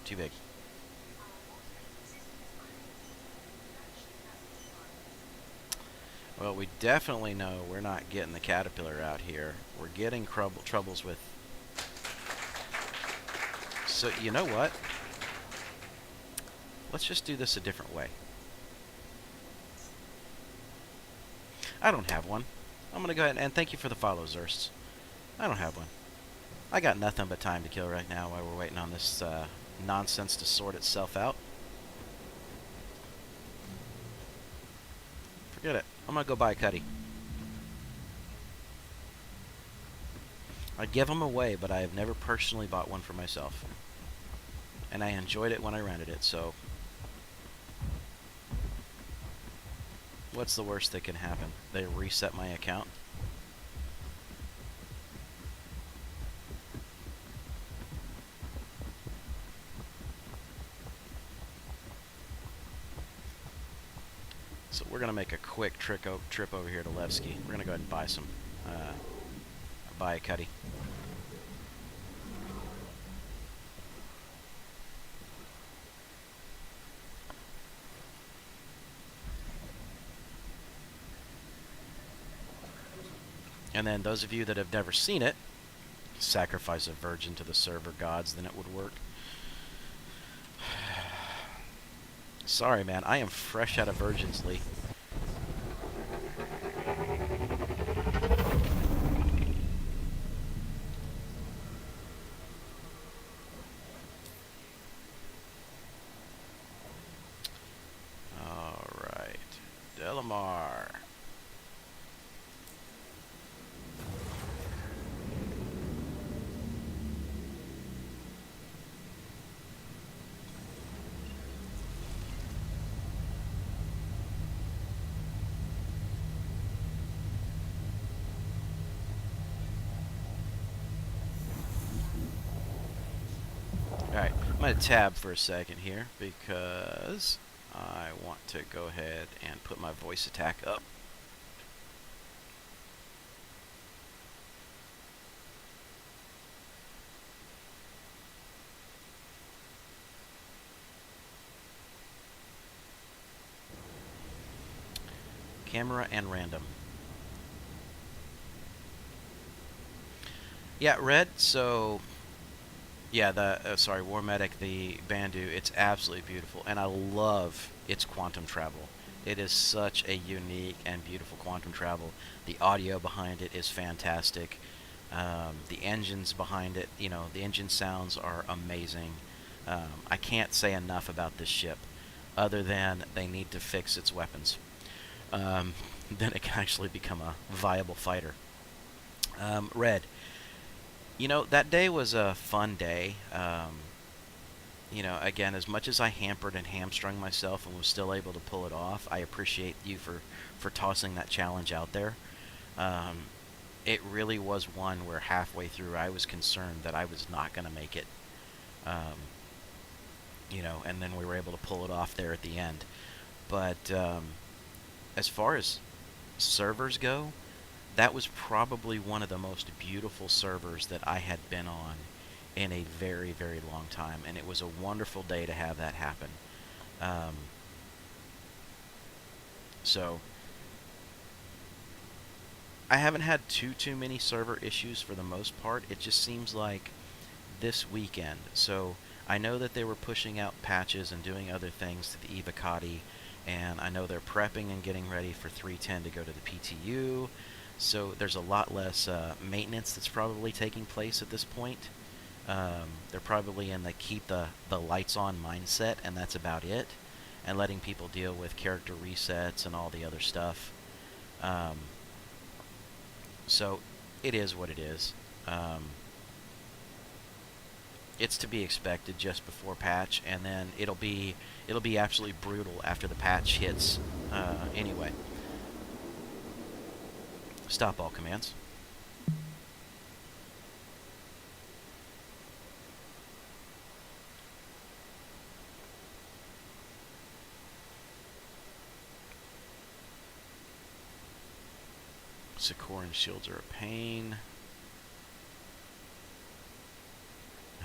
Too big. Well, we definitely know we're not getting the Caterpillar out here. We're getting troubles with... So, you know what? Let's just do this a different way. I don't have one. I'm going to go ahead and thank you for the follow, Zurst. I don't have one. I got nothing but time to kill right now while we're waiting on this nonsense to sort itself out. Forget it. I'm going to go buy a Cuddy. I'd give them away, but I have never personally bought one for myself. And I enjoyed it when I rented it, so what's the worst that can happen? They reset my account? So we're going to make a quick trip over here to Levski. We're going to go ahead and buy some, buy a cutty. And then those of you that have never seen it, sacrifice a virgin to the server gods, then it would work. Sorry, man. I am fresh out of virgins, Lee. Alright. Delamar. Alright, I'm going to tab for a second here because I want to go ahead and put my voice attack up. Camera and random. Yeah, Red, so yeah, the War Medic, the Bandu, it's absolutely beautiful, and I love its quantum travel. It is such a unique and beautiful quantum travel. The audio behind it is fantastic. The engines behind it, you know, the engine sounds are amazing. I can't say enough about this ship, other than they need to fix its weapons. Then it can actually become a viable fighter. Red. You know, that day was a fun day. You know, again, as much as I hampered and hamstrung myself and was still able to pull it off, I appreciate you for tossing that challenge out there. It really was one where halfway through I was concerned that I was not going to make it. You know, and then we were able to pull it off there at the end. But as far as servers go, that was probably one of the most beautiful servers that I had been on in a very, very long time, and it was a wonderful day to have that happen. So I haven't had too many server issues for the most part. It just seems like this weekend. So I know that they were pushing out patches and doing other things to the aUEC, and I know they're prepping and getting ready for 3.10 to go to the PTU. So there's a lot less maintenance that's probably taking place at this point. They're probably in the keep the lights on mindset, and that's about it. And letting people deal with character resets and all the other stuff. So it is what it is. It's to be expected just before patch, and then it'll be absolutely brutal after the patch hits. Anyway. Stop all commands. Sikoran shields are a pain.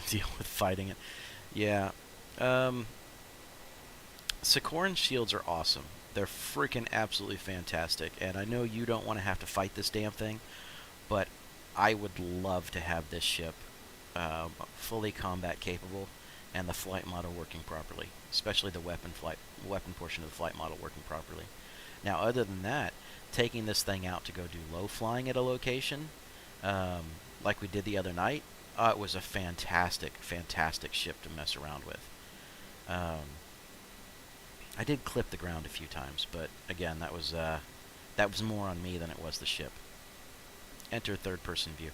Deal with fighting it. Yeah. Sikoran shields are awesome. They're freaking absolutely fantastic, and I know you don't want to have to fight this damn thing, but I would love to have this ship fully combat capable and the flight model working properly, especially the weapon portion of the flight model working properly. Now, other than that, taking this thing out to go do low flying at a location, like we did the other night, it was a fantastic ship to mess around with. I did clip the ground a few times, but again, that was more on me than it was the ship. Enter third-person view.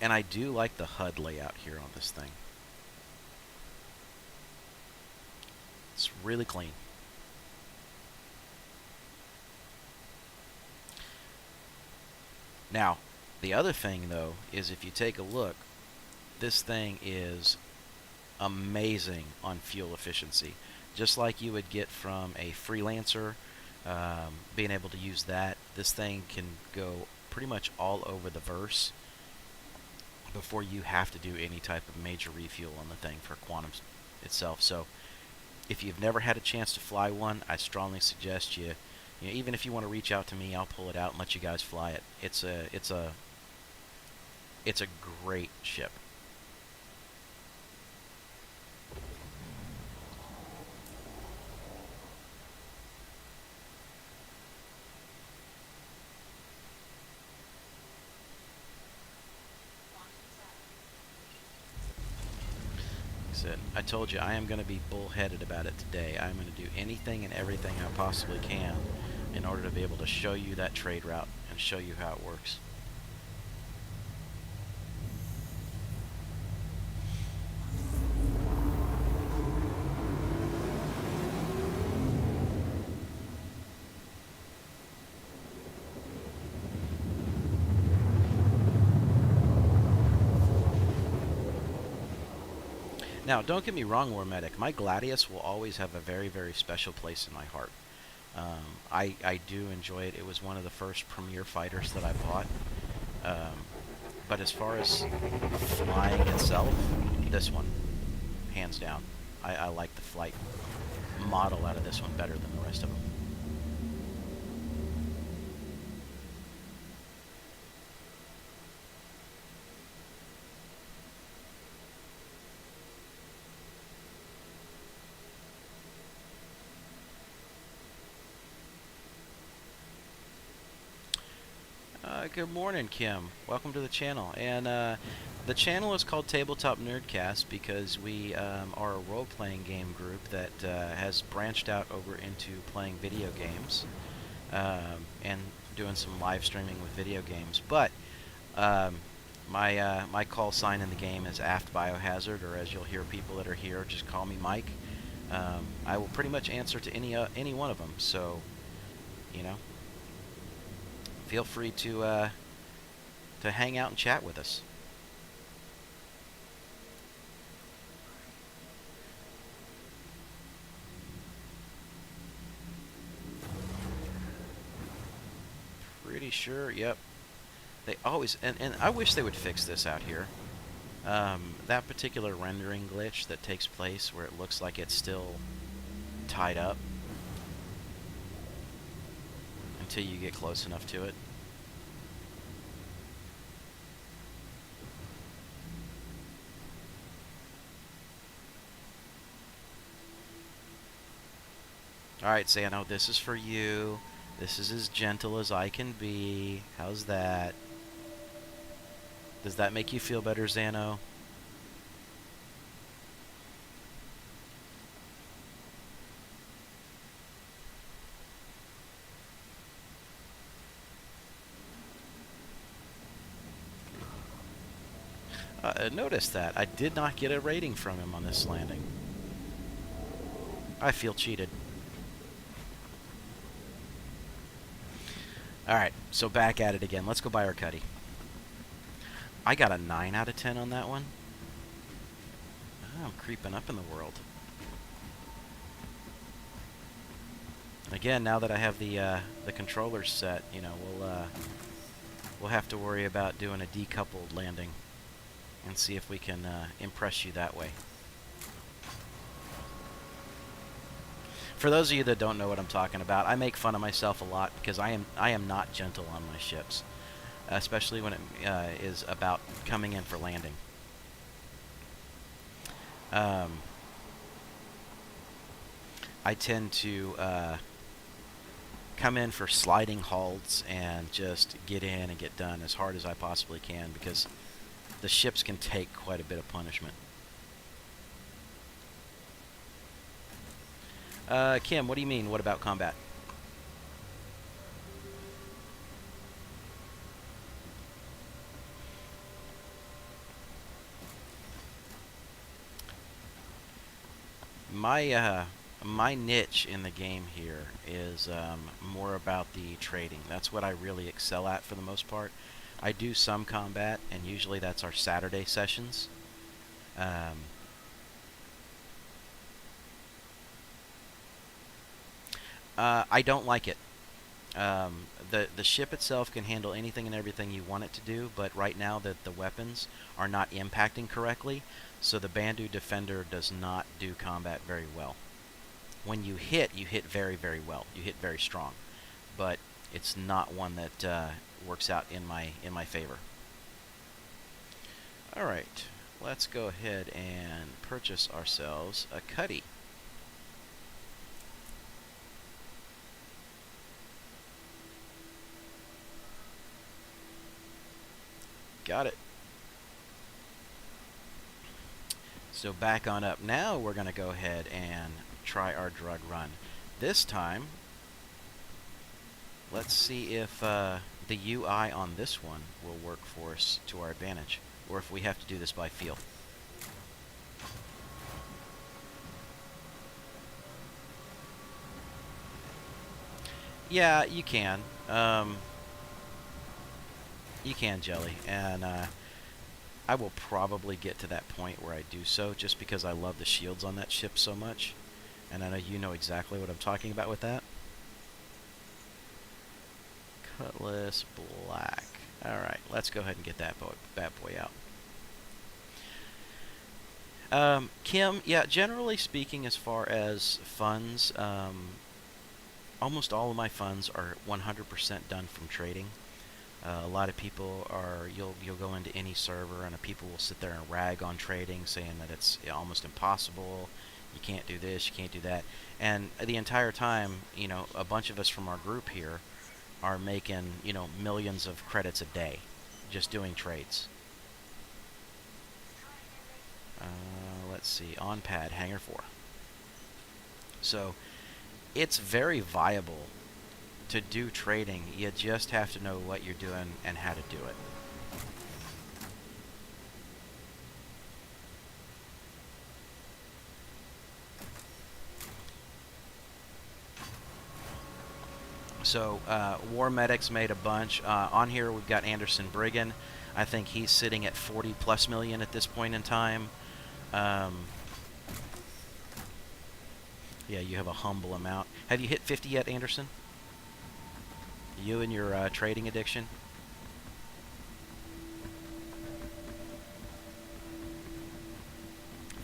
And I do like the HUD layout here on this thing. It's really clean. Now, the other thing, though, is if you take a look, this thing is amazing on fuel efficiency. Just like you would get from a freelancer, being able to use that, this thing can go pretty much all over the verse before you have to do any type of major refuel on the thing for quantum itself. So if you've never had a chance to fly one, I strongly suggest you know, even if you want to reach out to me, I'll pull it out and let you guys fly it. It's a great ship. I told you I am going to be bullheaded about it today. I'm going to do anything and everything I possibly can in order to be able to show you that trade route and show you how it works. Now, don't get me wrong, War Medic. My Gladius will always have a very, very special place in my heart. I do enjoy it. It was one of the first premier fighters that I bought. But as far as flying itself, this one, hands down. I like the flight model out of this one better than the rest of them. Good morning, Kim. Welcome to the channel. And the channel is called Tabletop Nerdcast because we are a role-playing game group that has branched out over into playing video games and doing some live streaming with video games. But my call sign in the game is AftBiohazard, or as you'll hear people that are here just call me Mike. I will pretty much answer to any one of them. So, you know, feel free to hang out and chat with us. Pretty sure, yep. They always, and I wish they would fix this out here. That particular rendering glitch that takes place where it looks like it's still tied up until you get close enough to it. Alright, Xano, this is for you. This is as gentle as I can be. How's that? Does that make you feel better, Xano? Notice that. I did not get a rating from him on this landing. I feel cheated. Alright, so back at it again. Let's go buy our Cuddy. I got a 9 out of 10 on that one. Oh, I'm creeping up in the world. Again, now that I have the controllers set, you know, we'll have to worry about doing a decoupled landing and see if we can impress you that way. For those of you that don't know what I'm talking about, I make fun of myself a lot because I am not gentle on my ships, especially when it is about coming in for landing. I tend to come in for sliding halts and just get in and get done as hard as I possibly can because the ships can take quite a bit of punishment. Kim, what do you mean? What about combat? my niche in the game here is more about the trading. That's what I really excel at for the most part. I do some combat, and usually that's our Saturday sessions. Um, I don't like it. The ship itself can handle anything and everything you want it to do, but right now the weapons are not impacting correctly, so the Bandu Defender does not do combat very well. When you hit very, very well. You hit very strong, but it's not one that works out in my favor. All right, let's go ahead and purchase ourselves a Cuddy. Got it. So back on up. Now we're going to go ahead and try our drug run. This time, let's see if the UI on this one will work for us to our advantage, or if we have to do this by feel. Yeah, you can. You can, Jelly, and I will probably get to that point where I do so, just because I love the shields on that ship so much, and I know you know exactly what I'm talking about with that. Cutlass Black. Alright, let's go ahead and get that bad boy out. Kim, yeah, generally speaking, as far as funds, almost all of my funds are 100% done from trading. A lot of people are, you'll go into any server and people will sit there and rag on trading, saying that it's almost impossible, you can't do this, you can't do that. And the entire time, you know, a bunch of us from our group here are making, you know, millions of credits a day just doing trades. Let's see, on pad, Hangar 4. So it's very viable to do trading. You just have to know what you're doing and how to do it. So War Medics made a bunch. On here we've got Anderson Briggan. I think he's sitting at 40 plus million at this point in time. Yeah, you have a humble amount. Have you hit 50 yet, Anderson? You and your trading addiction?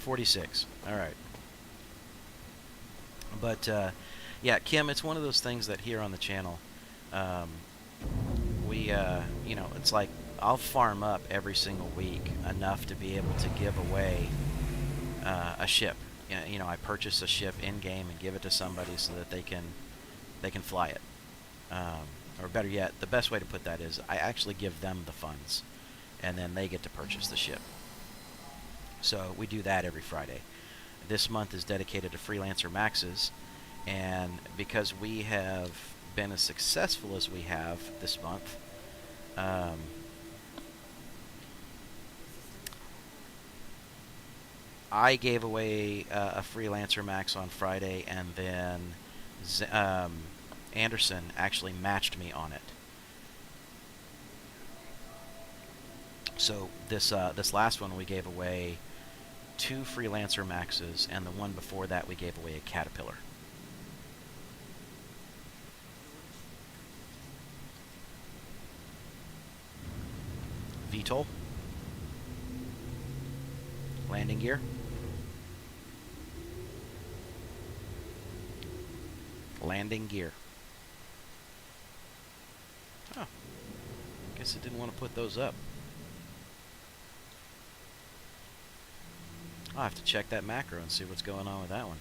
$46. All right. But yeah, Kim, it's one of those things that here on the channel, we you know, it's like I'll farm up every single week enough to be able to give away a ship. You know, I purchase a ship in game and give it to somebody so that they can fly it. Or better yet, the best way to put that is I actually give them the funds, and then they get to purchase the ship. So we do that every Friday. This month is dedicated to Freelancer Maxes, and because we have been as successful as we have this month, I gave away a Freelancer Max on Friday, and then Anderson actually matched me on it. So this last one we gave away 2 Freelancer Maxes, and the one before that we gave away a Caterpillar. VTOL. Landing gear. Landing gear. Oh, guess it didn't want to put those up. I'll have to check that macro and see what's going on with that one.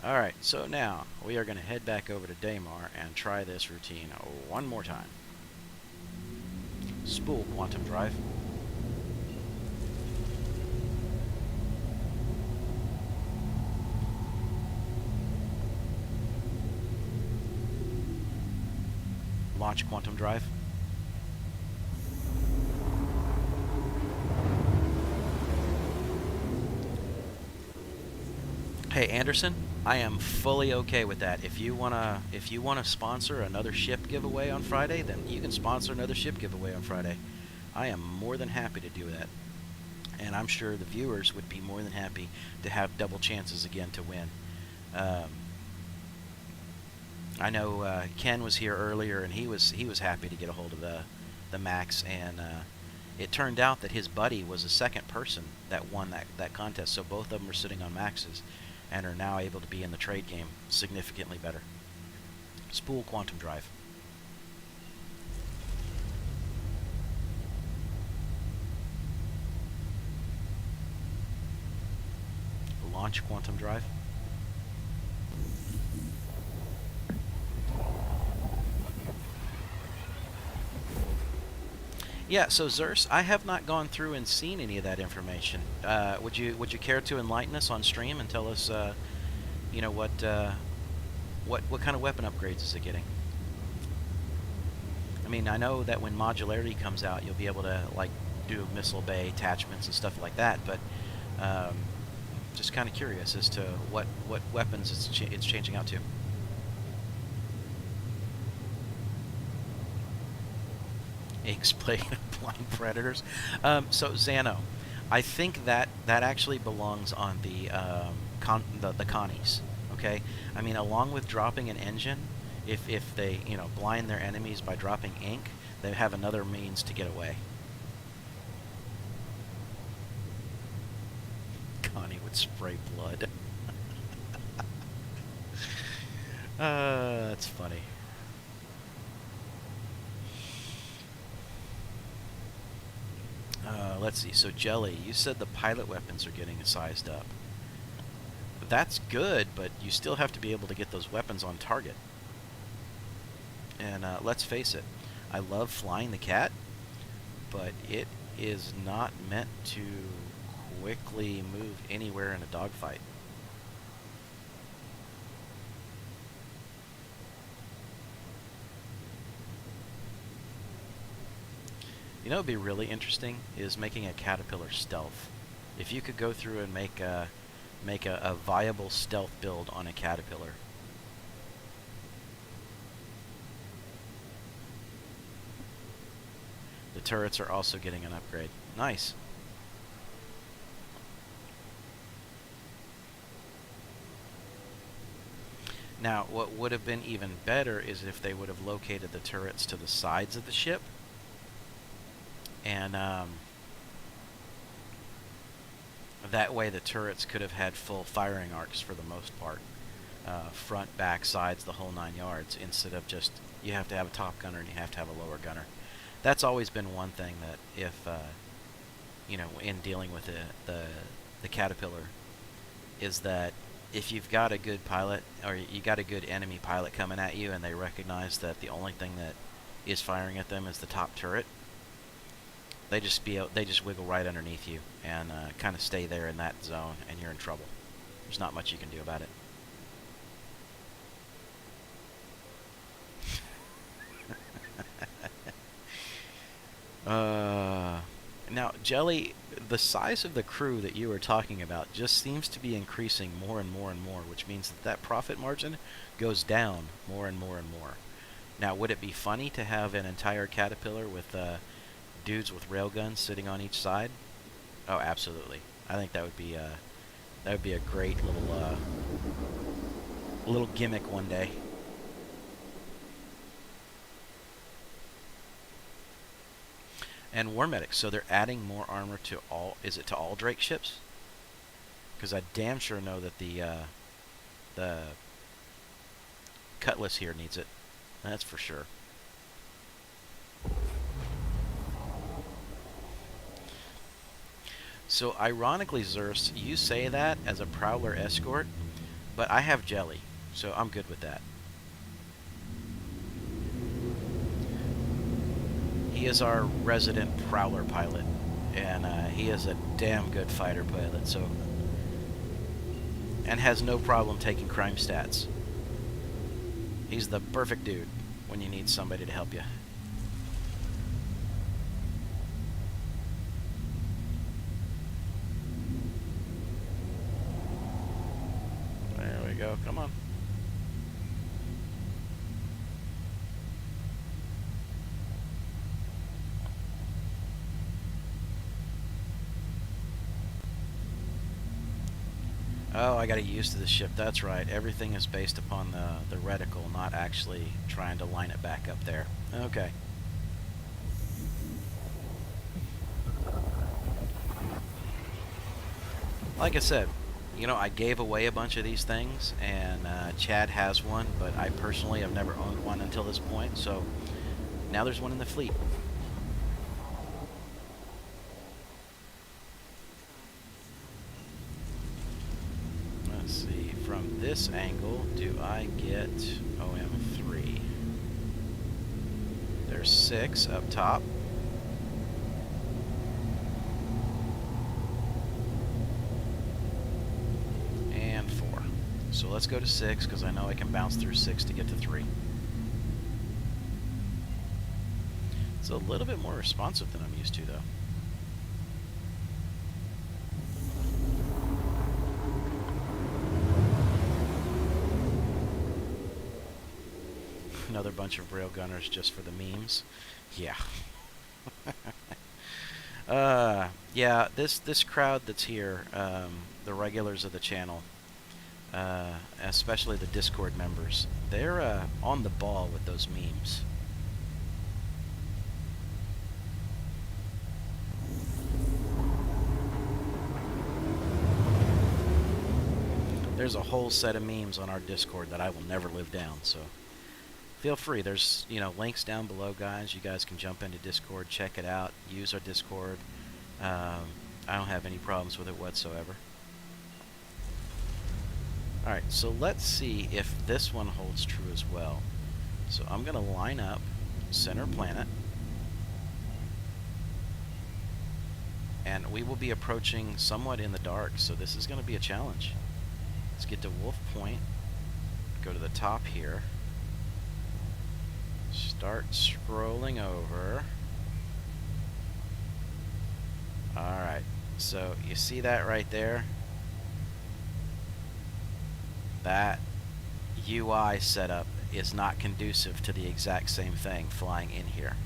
Alright, so now we are going to head back over to Daymar and try this routine one more time. Spool quantum drive. Launch quantum drive. Hey Anderson, I am fully okay with that. If you wanna sponsor another ship giveaway on Friday, then you can sponsor another ship giveaway on Friday. I am more than happy to do that, and I'm sure the viewers would be more than happy to have double chances again to win. Um, I know Ken was here earlier, and he was happy to get a hold of the Max, and it turned out that his buddy was the second person that won that contest. So both of them are sitting on Maxes, and are now able to be in the trade game significantly better. Spool quantum drive. Launch quantum drive. Yeah, so Zers, I have not gone through and seen any of that information. Would you care to enlighten us on stream and tell us, you know, what kind of weapon upgrades is it getting? I mean, I know that when modularity comes out, you'll be able to like do missile bay attachments and stuff like that, but um, just kind of curious as to what weapons it's changing out to. Explain blind predators. So Xano, I think that actually belongs on the the Connies. Okay, I mean, along with dropping an engine, if they blind their enemies by dropping ink, they have another means to get away. Connie would spray blood. That's funny. Let's see. So Jelly, you said the pilot weapons are getting sized up. That's good, but you still have to be able to get those weapons on target. And let's face it, I love flying the cat, but it is not meant to quickly move anywhere in a dogfight. You know what would be really interesting is making a caterpillar stealth. If you could go through and make a viable stealth build on a caterpillar. The turrets are also getting an upgrade. Nice. Now, what would have been even better is if they would have located the turrets to the sides of the ship. And that way the turrets could have had full firing arcs for the most part. Front, back, sides, the whole 9 yards, instead of just, you have to have a top gunner and you have to have a lower gunner. That's always been one thing that if, in dealing with the Caterpillar, is that if you've got a good pilot, or you got a good enemy pilot coming at you and they recognize that the only thing that is firing at them is the top turret, they just wiggle right underneath you and kind of stay there in that zone, and you're in trouble. There's not much you can do about it. Now, Jelly, the size of the crew that you were talking about just seems to be increasing more and more and more, which means that profit margin goes down more and more and more. Now, would it be funny to have an entire Caterpillar with dudes with railguns sitting on each side? Oh, absolutely. I think that would be a great little gimmick one day. And War Medics, so they're adding more armor to all. Is it to all Drake ships? Because I damn sure know that the Cutlass here needs it. That's for sure. So ironically, Zerst, you say that as a Prowler escort, but I have Jelly, so I'm good with that. He is our resident Prowler pilot, and he is a damn good fighter pilot, so, and has no problem taking crime stats. He's the perfect dude when you need somebody to help you. go. Come on. Oh, I got to get used to this ship. That's right. Everything is based upon the reticle, not actually trying to line it back up there. Okay. Like I said, you know, I gave away a bunch of these things, and Chad has one, but I personally have never owned one until this point, so now there's one in the fleet. Let's see, from this angle, do I get OM3? There's 6 up top. And 4. So let's go to 6, because I know I can bounce through 6 to get to 3. It's a little bit more responsive than I'm used to, though. Another bunch of railgunners just for the memes. Yeah. Yeah, this crowd that's here, the regulars of the channel, especially the Discord members, they're on the ball with those memes. There's a whole set of memes on our Discord that I will never live down, so feel free. There's, you know, links down below, guys. You guys can jump into Discord, check it out, use our Discord. I don't have any problems with it whatsoever. Alright, so let's see if this one holds true as well. So I'm going to line up center planet. And we will be approaching somewhat in the dark, so this is going to be a challenge. Let's get to Wolf Point. Go to the top here. Start scrolling over. Alright, so you see that right there? That UI setup is not conducive to the exact same thing flying in here.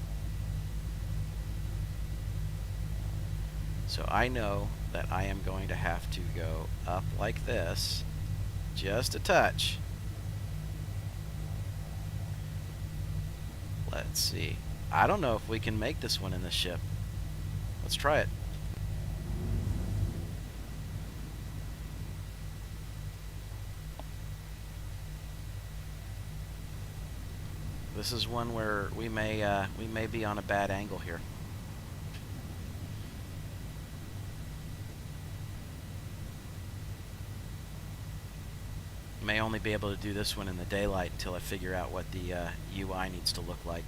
So I know that I am going to have to go up like this, just a touch. Let's see. I don't know if we can make this one in this ship. Let's try it. This is one where we may be on a bad angle here. May only be able to do this one in the daylight until I figure out what the UI needs to look like.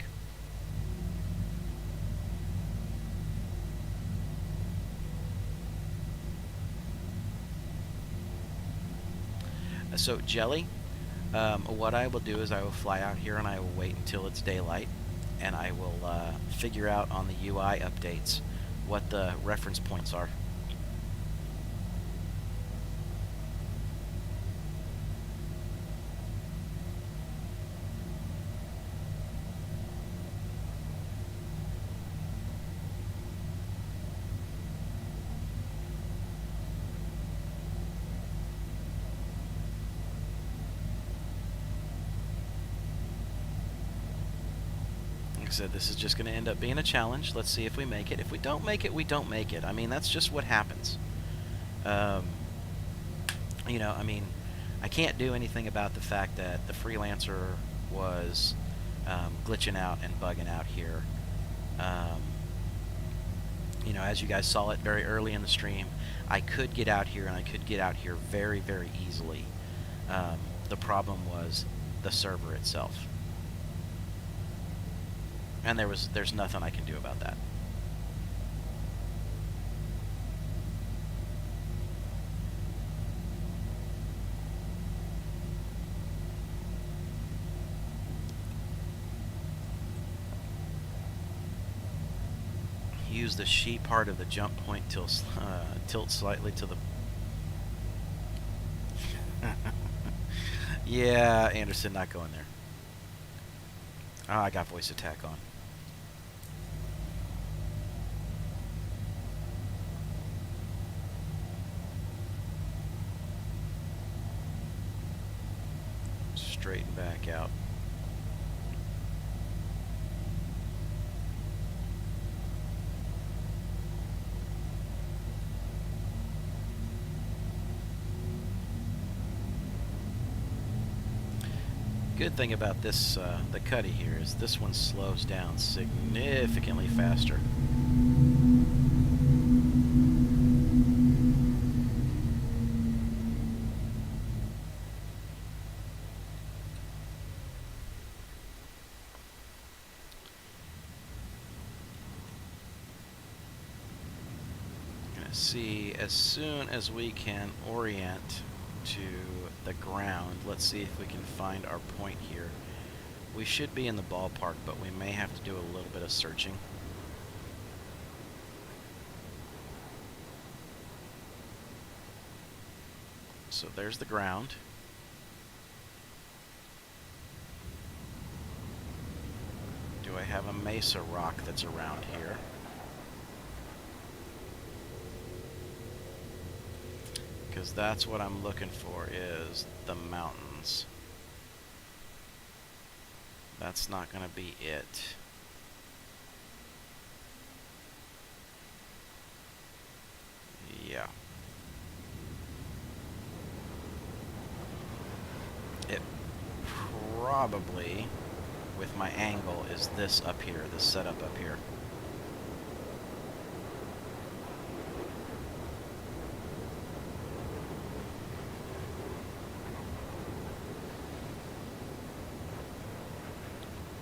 So Jelly, what I will do is I will fly out here and I will wait until it's daylight, and I will figure out on the UI updates what the reference points are. Like I said, this is just going to end up being a challenge. Let's see if we make it. If we don't make it, we don't make it. I mean, that's just what happens. You know, I mean, I can't do anything about the fact that the freelancer was glitching out and bugging out here. You know, as you guys saw it very early in the stream, I could get out here, and I could get out here very, very easily. The problem was the server itself. And there's nothing I can do about that. Use the sheet part of the jump point tilt slightly to the Yeah, Anderson, not going there. Oh, I got voice attack on. Straighten back out. Good thing about this, the Cuddy here, is this one slows down significantly faster. See, as soon as we can orient to the ground, let's see if we can find our point here. We should be in the ballpark, but we may have to do a little bit of searching. So there's the ground. Do I have a mesa rock that's around here? Because that's what I'm looking for, is the mountains. That's not going to be it. Yeah. It probably, with my angle, is this up here, this setup up here.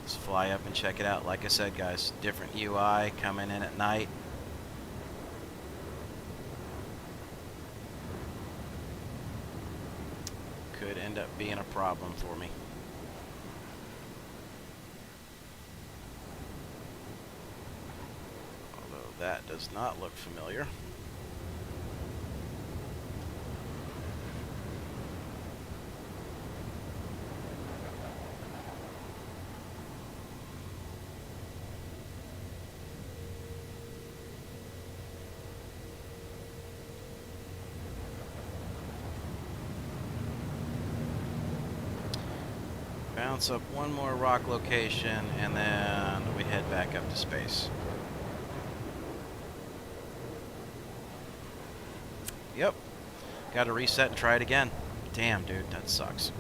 Let's fly up and check it out. Like I said, guys, different UI coming in at night. Could end up being a problem for me. Although that does not look familiar. Bounce up one more rock location, and then we head back up to space. Yep. Got to reset and try it again. Damn, dude, that sucks.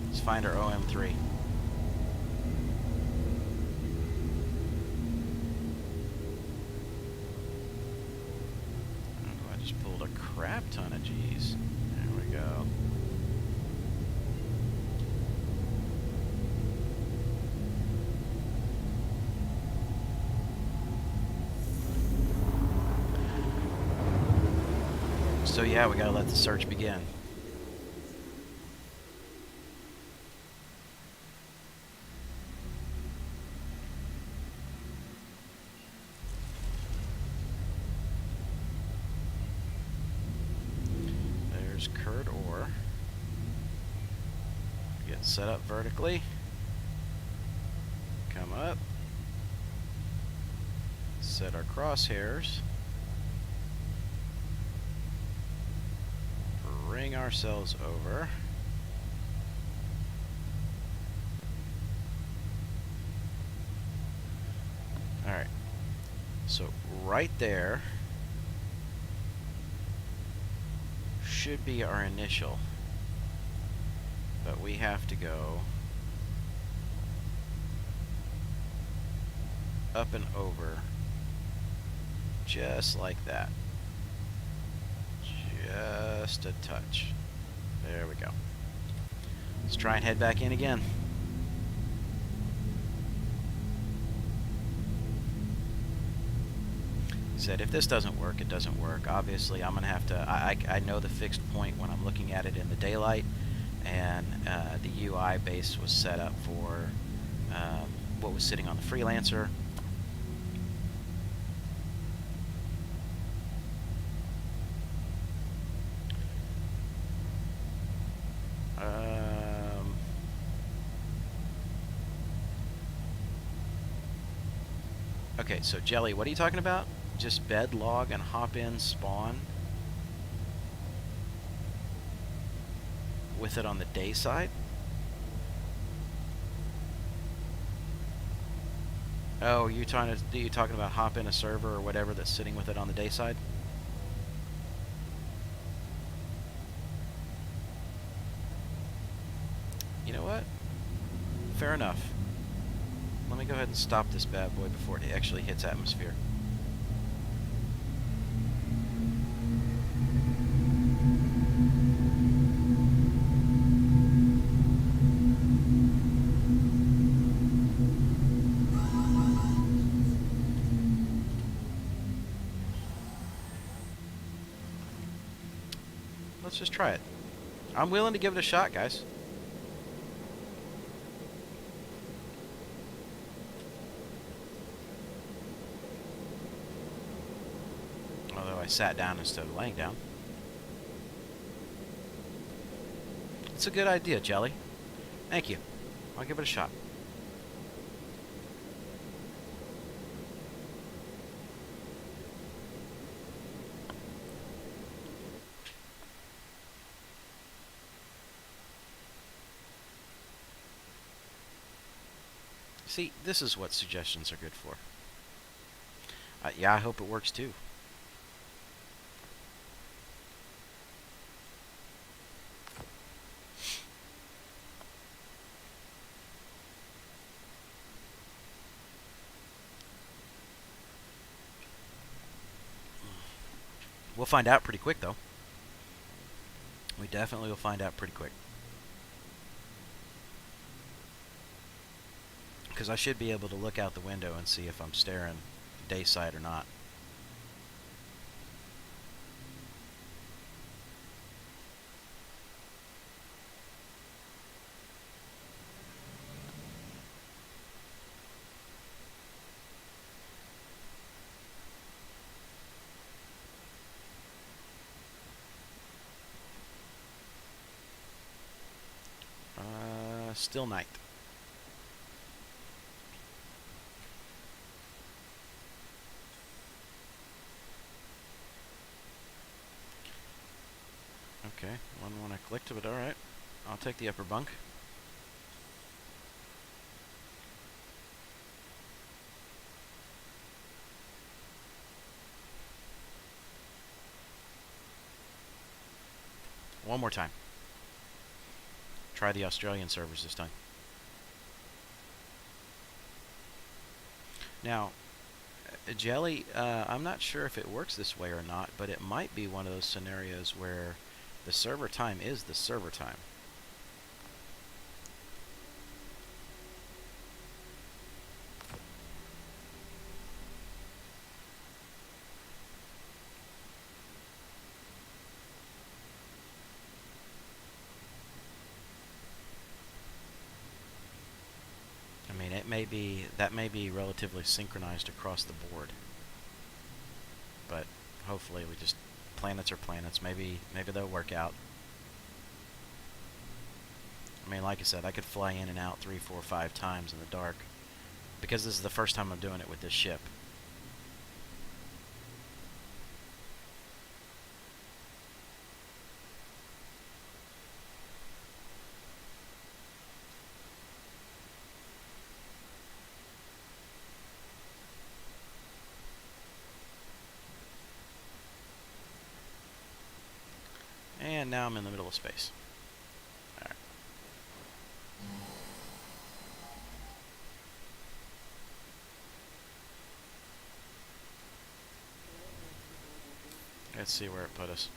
Let's find our OM3. Crap ton of G's. There we go. So yeah, we gotta let the search begin. Curd ore. Get set up vertically. Come up. Set our crosshairs. Bring ourselves over. Alright. So right there should be our initial, but we have to go up and over just like that, just a touch. There we go. Let's try and head back in again. Said if this doesn't work, it doesn't work. Obviously, I'm gonna have to. I know the fixed point when I'm looking at it in the daylight, and the UI base was set up for what was sitting on the freelancer. Okay, so Jelly, what are you talking about? Just bed, log, and hop in, spawn with it on the day side? Oh, you talking about hop in a server or whatever that's sitting with it on the day side? You know what? Fair enough. Let me go ahead and stop this bad boy before it actually hits atmosphere. Let's just try it. I'm willing to give it a shot, guys. Although I sat down instead of laying down. It's a good idea, Jelly. Thank you. I'll give it a shot. See, this is what suggestions are good for. Yeah, I hope it works too. We'll find out pretty quick, though. We definitely will find out pretty quick. Because I should be able to look out the window and see if I'm staring day side or not. Still night. Okay, one when I clicked, but alright. I'll take the upper bunk. One more time. Try the Australian servers this time. Now, Jelly, I'm not sure if it works this way or not, but it might be one of those scenarios where the server time is the server time. I mean, that may be relatively synchronized across the board, but hopefully we just planets are planets. Maybe they'll work out. I mean, like I said, I could fly in and out 3, 4, 5 times in the dark because this is the first time I'm doing it with this ship. And now I'm in the middle of space. All right. Let's see where it put us.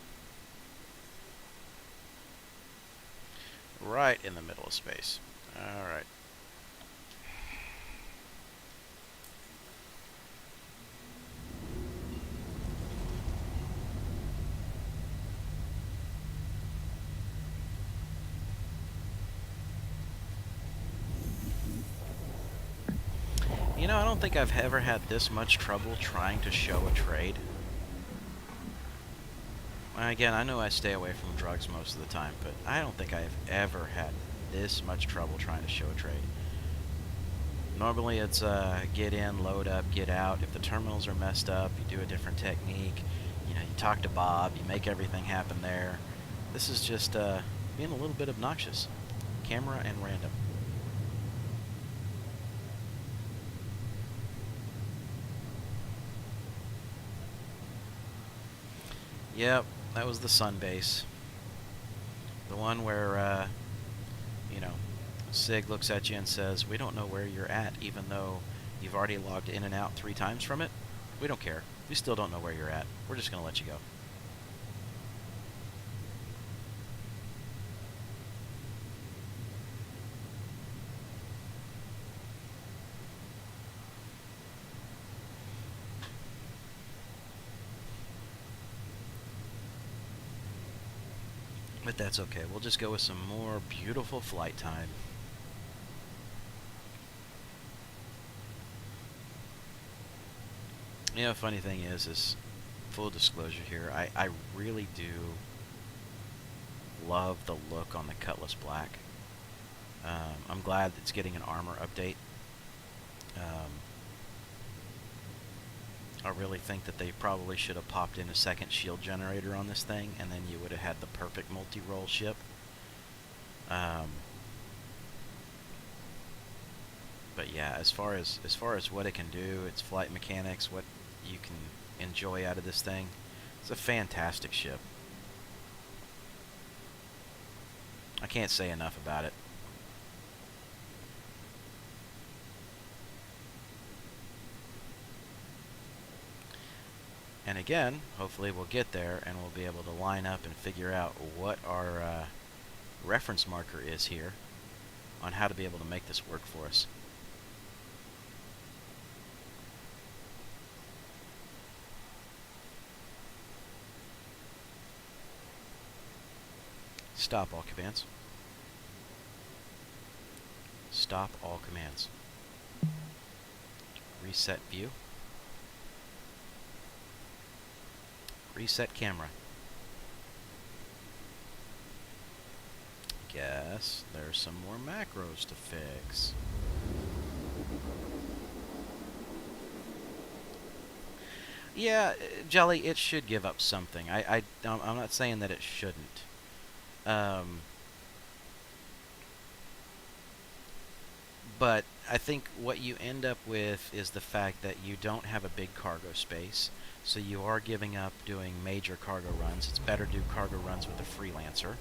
Right in the middle of space. All right. You know, I don't think I've ever had this much trouble trying to show a trade. Again, I know I stay away from drugs most of the time, but I don't think I've ever had this much trouble trying to show a trade. Normally it's get in, load up, get out. If the terminals are messed up, you do a different technique. You know, you talk to Bob, you make everything happen there. This is just being a little bit obnoxious. Camera and random. Yep, that was the sun base. The one where, you know, SIG looks at you and says, we don't know where you're at, even though you've already logged in and out 3 times from it. We don't care. We still don't know where you're at. We're just going to let you go. But that's okay. We'll just go with some more beautiful flight time. You know, funny thing is full disclosure here, I really do love the look on the Cutlass Black. I'm glad it's getting an armor update. I really think that they probably should have popped in a second shield generator on this thing, and then you would have had the perfect multi-role ship. But yeah, as far as what it can do, its flight mechanics, what you can enjoy out of this thing, it's a fantastic ship. I can't say enough about it. And again, hopefully we'll get there and we'll be able to line up and figure out what our reference marker is here on how to be able to make this work for us. Stop all commands. Stop all commands. Reset view. Reset camera. Guess there's some more macros to fix. Yeah, Jelly, it should give up something. I'm not saying that it shouldn't. But I think what you end up with is the fact that you don't have a big cargo space, so you are giving up doing major cargo runs. It's better to do cargo runs with a freelancer.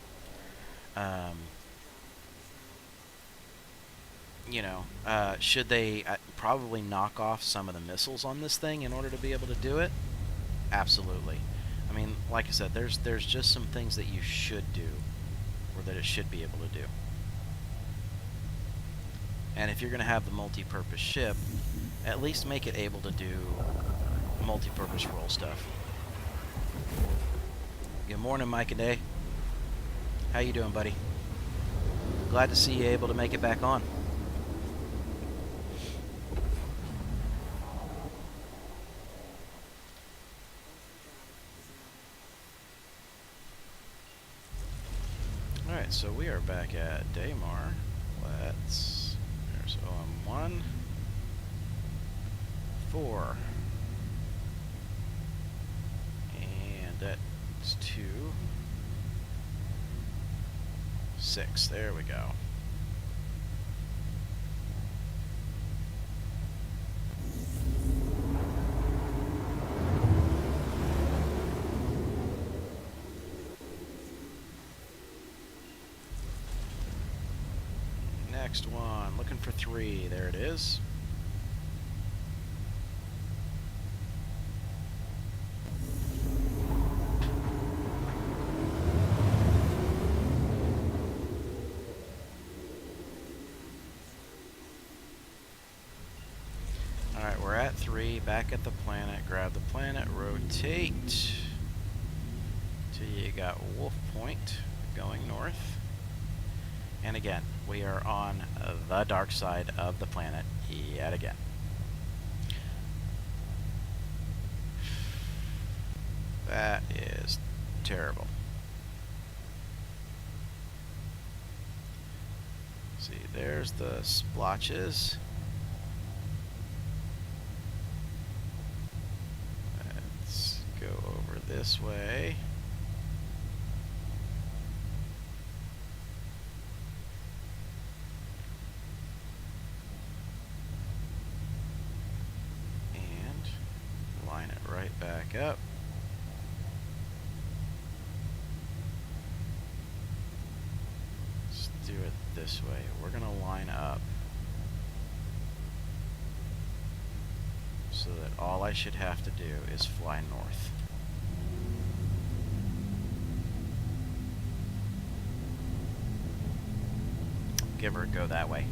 You know, should they probably knock off some of the missiles on this thing in order to be able to do it? Absolutely. I mean, like I said, there's just some things that you should do, or that it should be able to do. And if you're going to have the multi-purpose ship, at least make it able to do multi-purpose role stuff. Good morning, Mike and Day. How you doing, buddy? Glad to see you able to make it back on. Alright, so we are back at Daymar. There's OM1. 4. And that's 2. 6. There we go. Next one, looking for 3. There it is. Alright, we're at 3, back at the planet. Grab the planet, rotate till you got Wolf Point going north. And again, we are on the dark side of the planet yet again. That is terrible. See, there's the splotches. this way. And line it right back up. Let's do it this way. We're going to line up so that all I should have to do is fly north. Give her a go that way.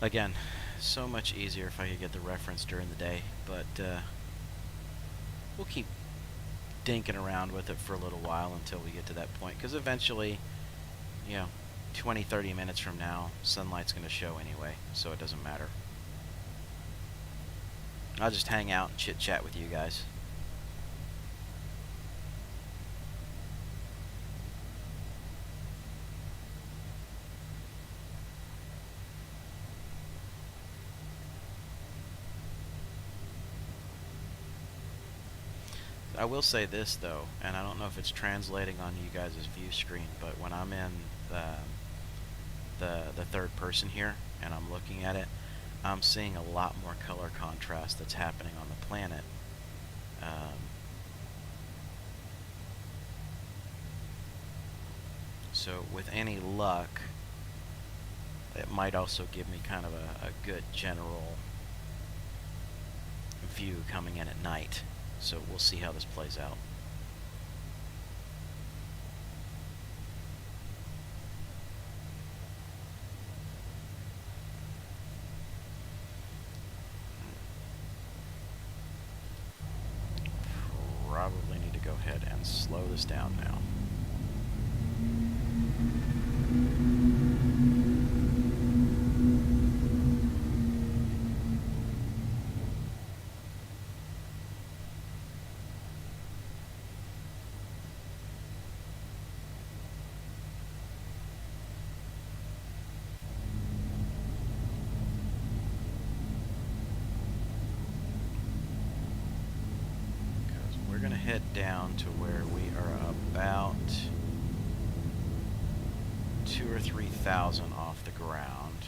Again, so much easier if I could get the reference during the day, but we'll keep dinking around with it for a little while until we get to that point, because eventually, you know, 20-30 minutes from now, sunlight's going to show anyway, so it doesn't matter. I'll just hang out and chit-chat with you guys. I will say this though, and I don't know if it's translating on you guys' view screen, but when I'm in the third person here and I'm looking at it, I'm seeing a lot more color contrast that's happening on the planet. So with any luck, it might also give me kind of a good general view coming in at night. So we'll see how this plays out. Probably need to go ahead and slow this down now. Head down to where we are about 2,000 or 3,000 off the ground.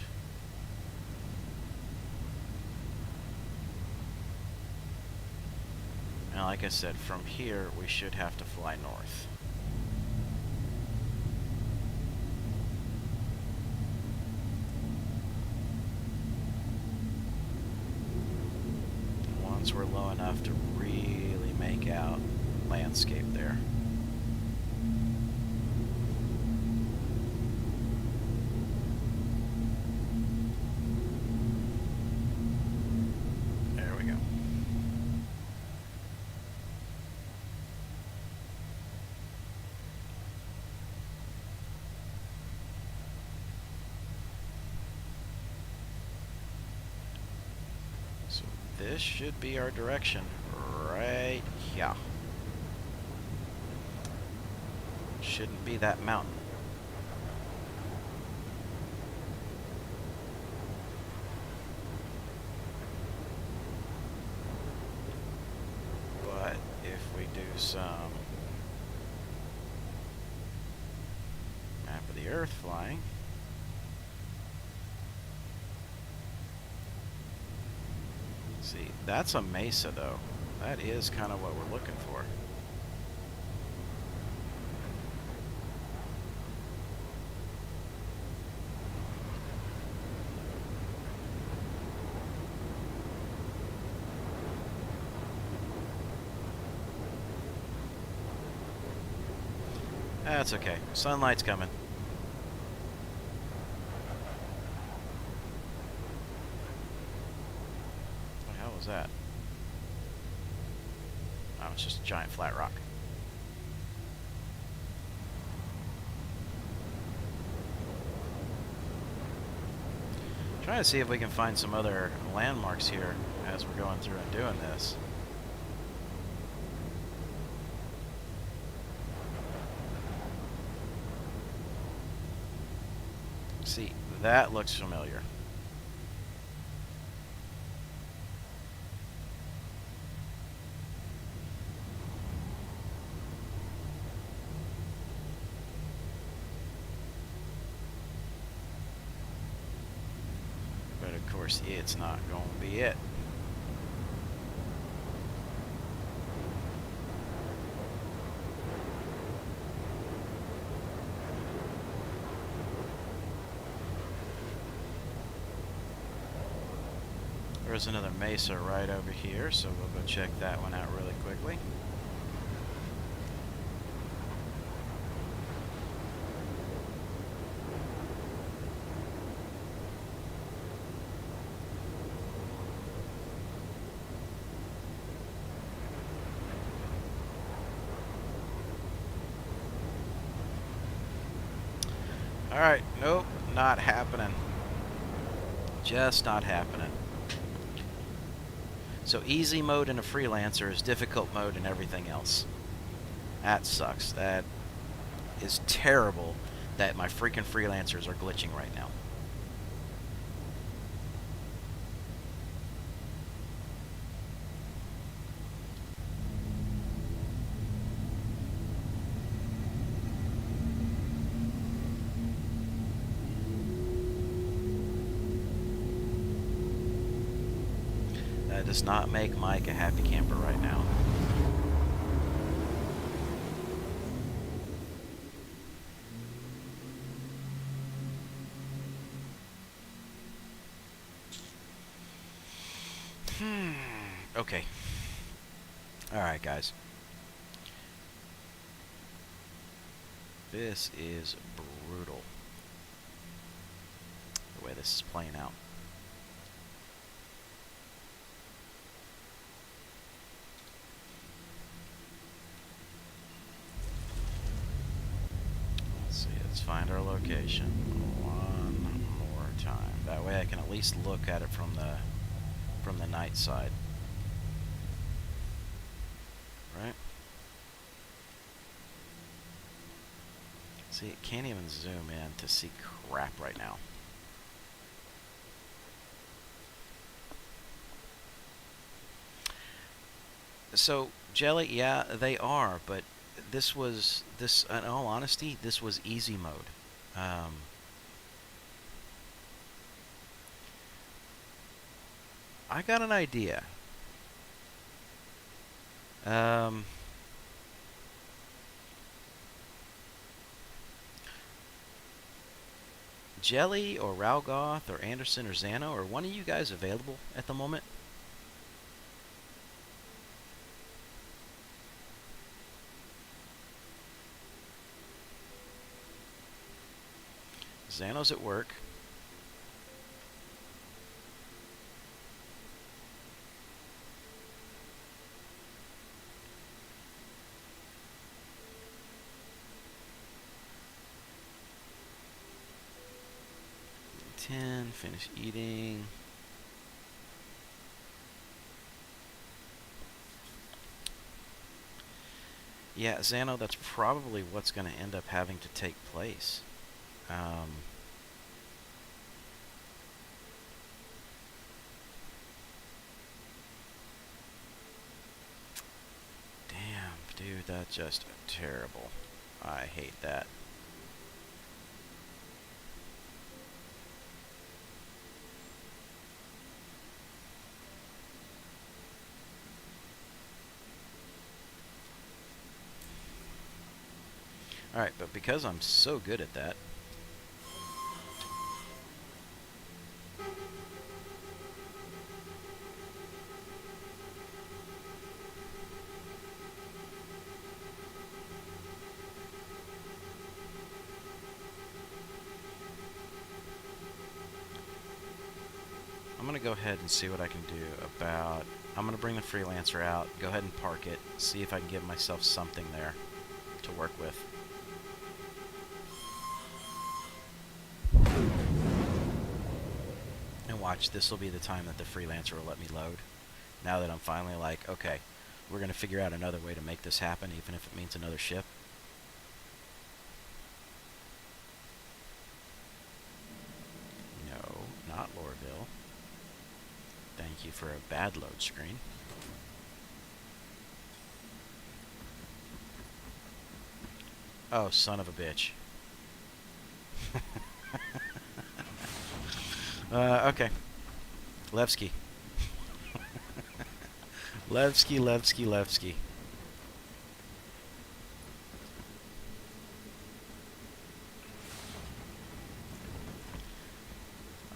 And like I said, from here we should have to fly north. Once we're low enough to really make out landscape there. There we go. So this should be our direction right here. Shouldn't be that mountain. But if we do some map of the Earth flying, see, that's a mesa though. That is kind of what we're looking for. That's okay. Sunlight's coming. What the hell was that? Oh, it's just a giant flat rock. Trying to see if we can find some other landmarks here as we're going through and doing this. See, that looks familiar. But of course, it's not going to be it. There's another mesa right over here, so we'll go check that one out really quickly. Alright, nope, not happening. Just not happening. So easy mode in a freelancer is difficult mode in everything else. That sucks. That is terrible that my freaking freelancers are glitching right now. That does not make Mike a happy camper right now. Okay. Alright, guys. This is brutal, the way this is playing out. Let's see, let's find our location one more time. That way I can at least look at it from the night side. Right? See, it can't even zoom in to see crap right now. So, Jelly, yeah, they are, but this, in all honesty, this was easy mode. I got an idea. Jelly or Ralgoth or Anderson or Xano, are one of you guys available at the moment? Xano's at work. Finish eating. Yeah, Xano, that's probably what's going to end up having to take place. Damn, dude, that's just terrible. I hate that. Alright, but because I'm so good at that, I'm going to go ahead and see what I can do about... I'm going to bring the freelancer out, go ahead and park it, see if I can give myself something there to work with. watch, this will be the time that the freelancer will let me load. Now that I'm finally like, okay, we're going to figure out another way to make this happen, even if it means another ship. No, not Lorville. Thank you for a bad load screen. Oh, son of a bitch. Okay. Levski. Levski.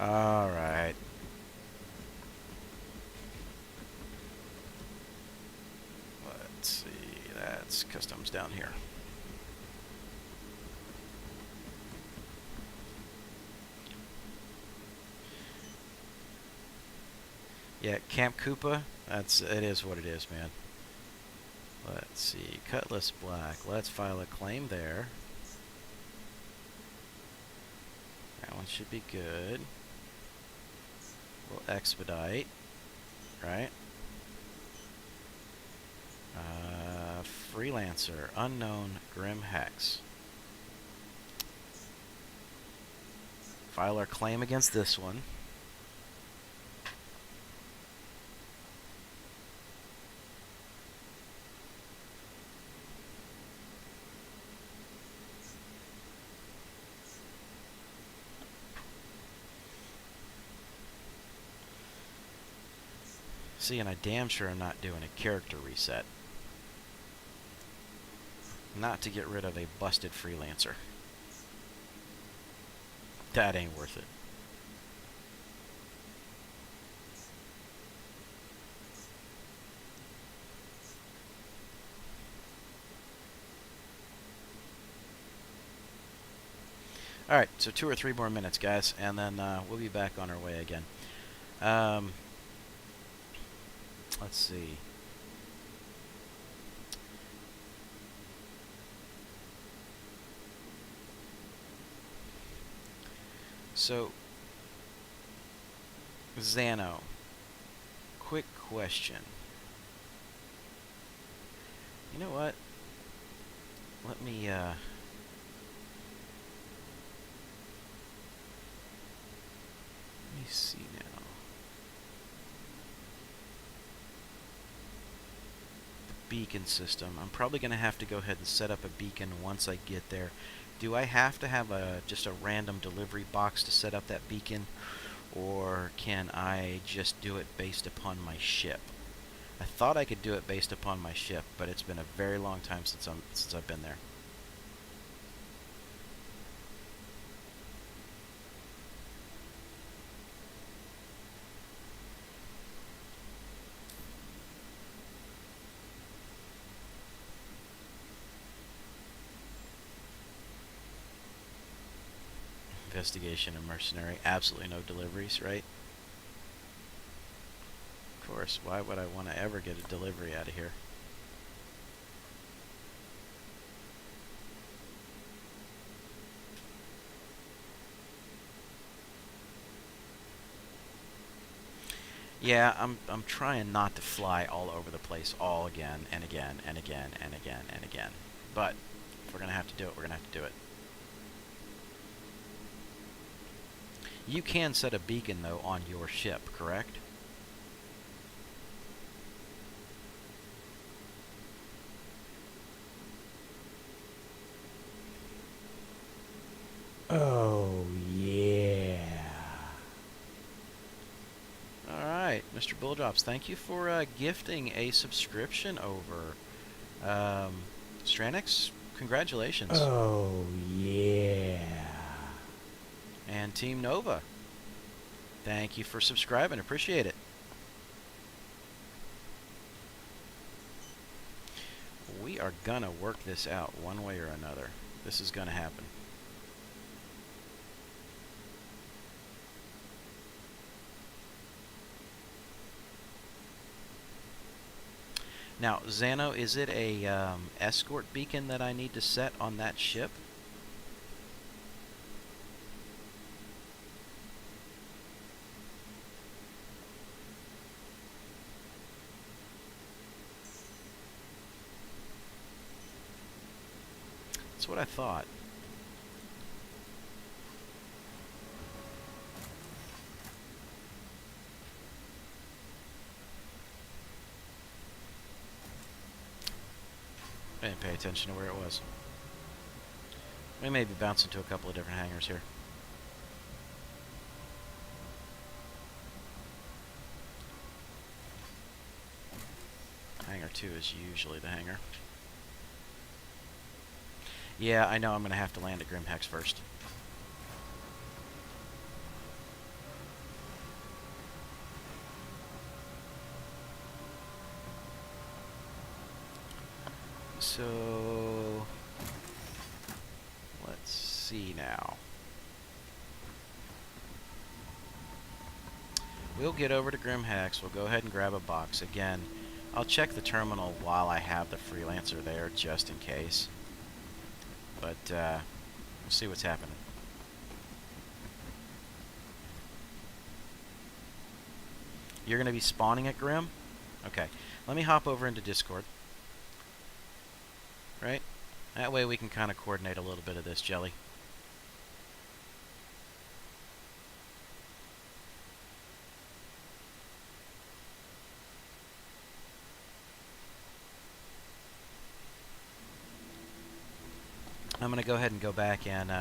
Alright. Let's see. That's customs down here. Yeah, Camp Koopa, it is what it is, man. Let's see, Cutlass Black. Let's file a claim there. That one should be good. We'll expedite, right? Freelancer, unknown Grim Hex. File our claim against this one. See, and I damn sure am not doing a character reset. Not to get rid of a busted freelancer. That ain't worth it. Alright, so 2 or 3 more minutes, guys, and then we'll be back on our way again. Let's see. So, Xano, quick question. You know what? Let me see now. The beacon system. I'm probably going to have to go ahead and set up a beacon once I get there. Do I have to have just a random delivery box to set up that beacon, or can I just do it based upon my ship? I thought I could do it based upon my ship, but it's been a very long time since I've been there. Investigation and mercenary. Absolutely no deliveries, right? Of course. Why would I want to ever get a delivery out of here? Yeah, I'm trying not to fly all over the place all again and again and again and again and again. But if we're gonna have to do it, we're gonna have to do it. You can set a beacon, though, on your ship, correct? Oh, yeah. Alright, Mr. Bulldrops, thank you for gifting a subscription over. Stranix, congratulations. Oh, yeah. And Team Nova, thank you for subscribing. Appreciate it. We are gonna work this out one way or another. This is gonna happen. Now, Xano, is it a escort beacon that I need to set on that ship? That's what I thought. I didn't pay attention to where it was. We may be bouncing to a couple of different hangars here. Hangar 2 is usually the hangar. Yeah, I know I'm going to have to land at Grimhex first. So, let's see now. We'll get over to Grimhex. We'll go ahead and grab a box. Again, I'll check the terminal while I have the freelancer there, just in case. But, we'll see what's happening. You're going to be spawning at Grim? Okay. Let me hop over into Discord. Right? That way we can kind of coordinate a little bit of this, Jelly. I'm going to go ahead and go back and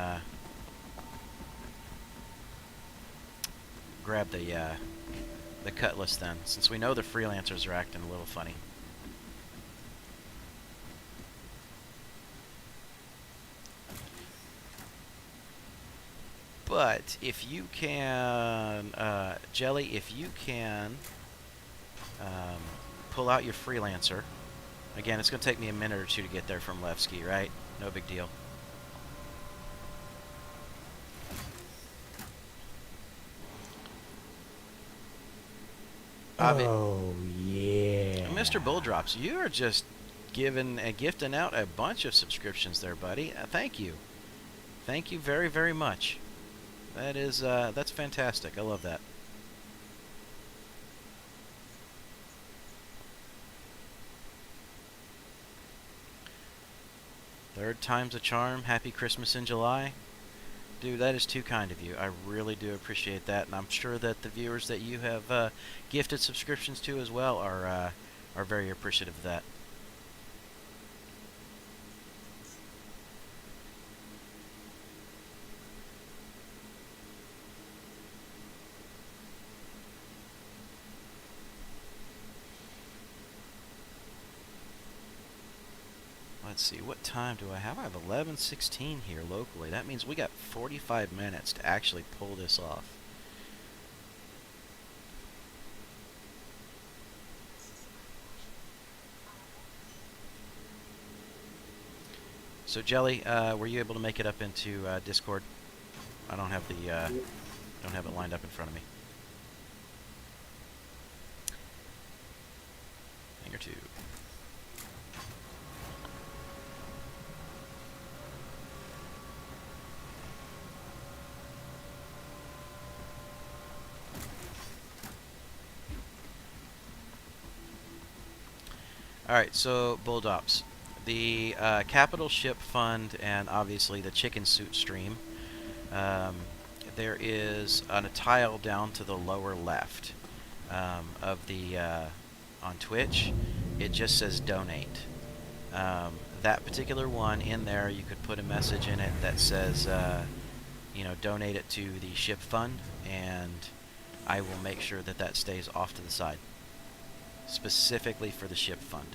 grab the Cutlass then, since we know the freelancers are acting a little funny. But if you can, Jelly, if you can pull out your freelancer, again, it's going to take me a minute or two to get there from Levski, right? No big deal. Oh, yeah. Mr. Bulldrops, you are just gifting out a bunch of subscriptions there, buddy. Thank you. Thank you very, very much. That is, that's fantastic. I love that. Third time's a charm. Happy Christmas in July. Dude, that is too kind of you. I really do appreciate that, and I'm sure that the viewers that you have gifted subscriptions to as well are very appreciative of that. Let's see, what time do I have? I have 11:16 here locally. That means we got 45 minutes to actually pull this off. So Jelly, were you able to make it up into Discord? I don't have the don't have it lined up in front of me. Hangar 2. Alright, so Bulldops. The Capital Ship Fund and obviously the Chicken Suit stream, there is a tile down to the lower left of the on Twitch. It just says donate. That particular one in there, you could put a message in it that says, you know, donate it to the ship fund, and I will make sure that that stays off to the side, specifically for the ship fund.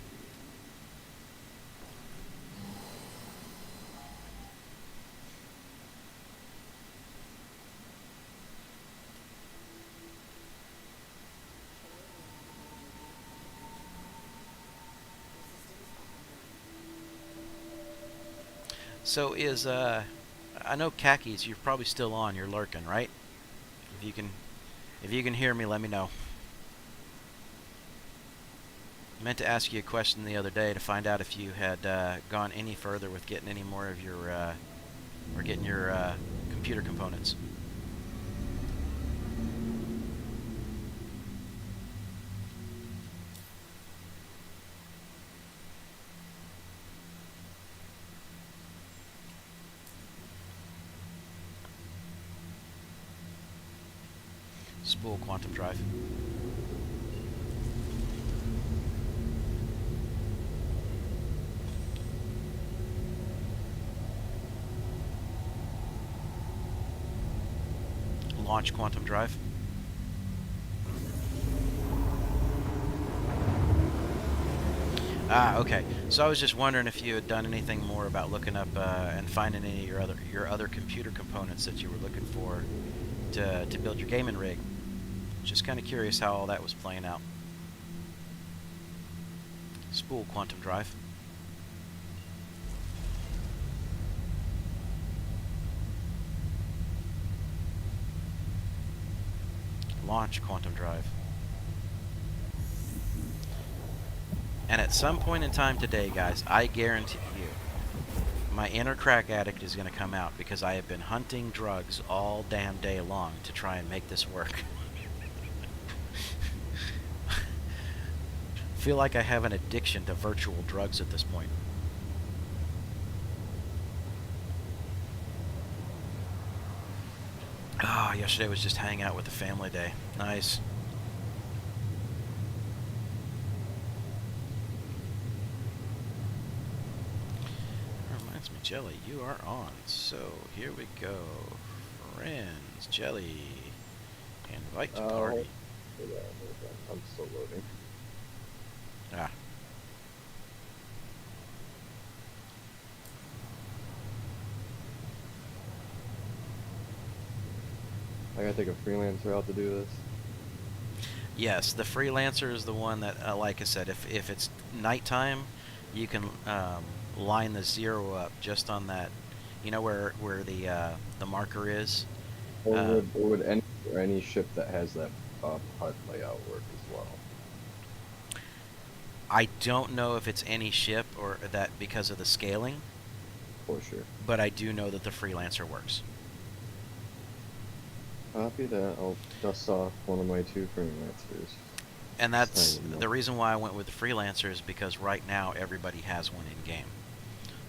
So is I know Khakis, you're probably still on, you're lurking, right? If you can hear me, let me know. I meant to ask you a question the other day to find out if you had gone any further with getting any more of your or getting your computer components. Spool quantum drive. Launch quantum drive. Ah, okay. So I was just wondering if you had done anything more about looking up and finding any of your other computer components that you were looking for to build your gaming rig. Just kind of curious how all that was playing out. Spool quantum drive. Launch quantum drive. And at some point in time today, guys, I guarantee you, my inner crack addict is going to come out because I have been hunting drugs all damn day long to try and make this work. Feel like I have an addiction to virtual drugs at this point. Ah, yesterday was just hang out with the family day. Nice. Reminds me, Jelly, you are on. So here we go. Friends, Jelly. Invite to party. I'm still loading. Ah. I gotta take a freelancer out to do this. Yes, the freelancer is the one that, like I said, if it's nighttime, you can line the 0 up just on that, you know where the marker is. Or would any ship that has that HUD layout work as well? I don't know if it's any ship or that because of the scaling, For sure. but I do know that the freelancer works. Copy that. I'll dust off one of my 2 freelancers. And that's the reason why I went with the freelancer is because right now everybody has one in game.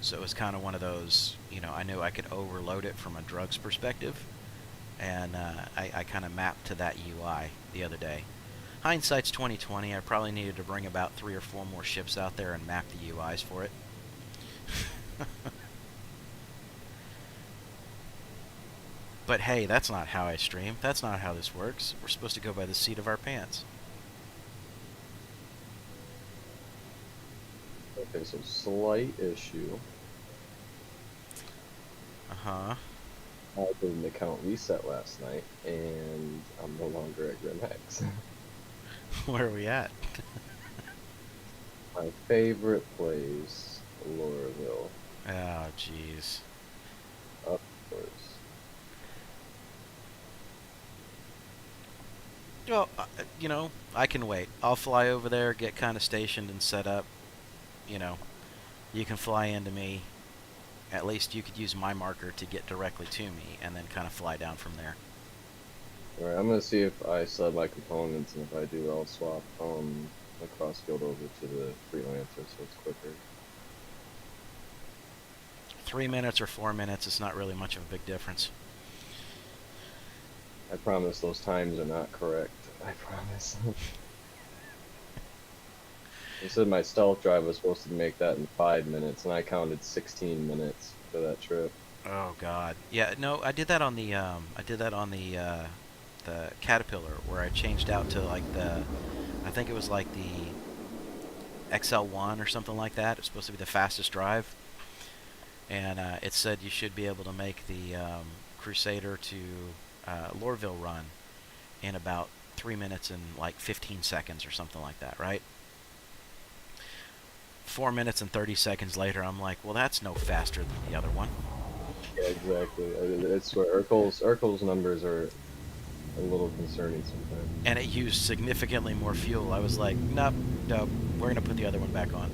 So it was kind of one of those, you know, I knew I could overload it from a drugs perspective, and I kind of mapped to that UI the other day. Hindsight's 20/20. I probably needed to bring about 3 or 4 more ships out there and map the UIs for it. But hey, that's not how I stream. That's not how this works. We're supposed to go by the seat of our pants. Okay, so slight issue. Uh-huh. I did an account reset last night, and I'm no longer at Grimhex. Where are we at? My favorite place, Lorville. Oh, jeez. Of course. Well, you know, I can wait. I'll fly over there, get kind of stationed and set up. You know, you can fly into me. At least you could use my marker to get directly to me and then kind of fly down from there. Alright, I'm gonna see if I sell my components, and if I do, I'll swap the cross guild over to the freelancer so it's quicker. 3 minutes or 4 minutes, it's not really much of a big difference. I promise those times are not correct. I promise. They said my stealth drive was supposed to make that in 5 minutes, and I counted 16 minutes for that trip. Oh God, yeah, no, I did that on the the Caterpillar where I changed out to like I think it was like the XL1 or something like that. It's supposed to be the fastest drive, and it said you should be able to make the Crusader to Lorville run in about 3 minutes and like 15 seconds or something like that, right? 4 minutes and 30 seconds later, I'm like, well, that's no faster than the other one. Yeah, exactly. It's where Urkel's numbers are a little concerning sometimes. And it used significantly more fuel. I was like, nope, nope, we're going to put the other one back on.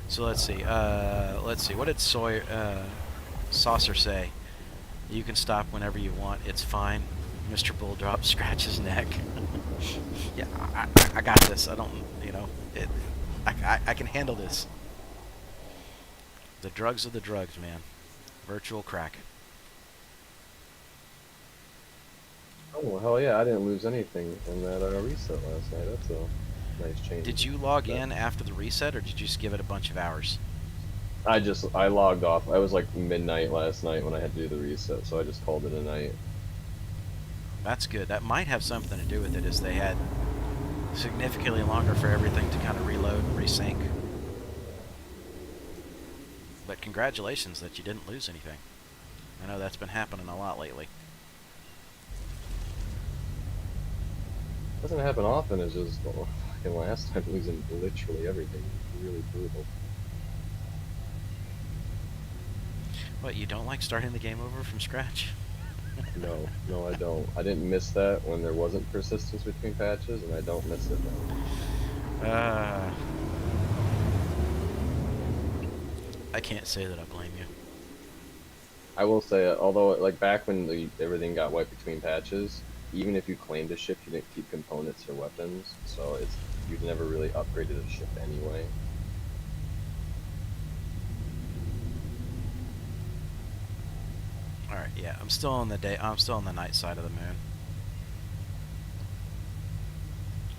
So let's see. What did Saucer say? You can stop whenever you want. It's fine. Mr. Bulldrop, scratch his neck. Yeah, I got this. I don't, you know, I can handle this. The drugs are the drugs, man. Virtual crack. Oh, well, hell yeah, I didn't lose anything in that reset last night. That's a nice change. Did you log in after the reset, or did you just give it a bunch of hours? I logged off. I was like midnight last night when I had to do the reset, so I just called it a night. That's good. That might have something to do with it, as they had significantly longer for everything to kind of reload and resync. But congratulations that you didn't lose anything. I know that's been happening a lot lately. Doesn't happen often. It's just fucking last time losing literally everything. Really brutal. What, you don't like starting the game over from scratch? No, no, I don't. I didn't miss that when there wasn't persistence between patches, and I don't miss it now. I can't say that I blame you. I will say, although like back when everything got wiped between patches, even if you claimed a ship, you didn't keep components or weapons, so you'd never really upgraded a ship anyway. All right, yeah, I'm still on the night side of the moon.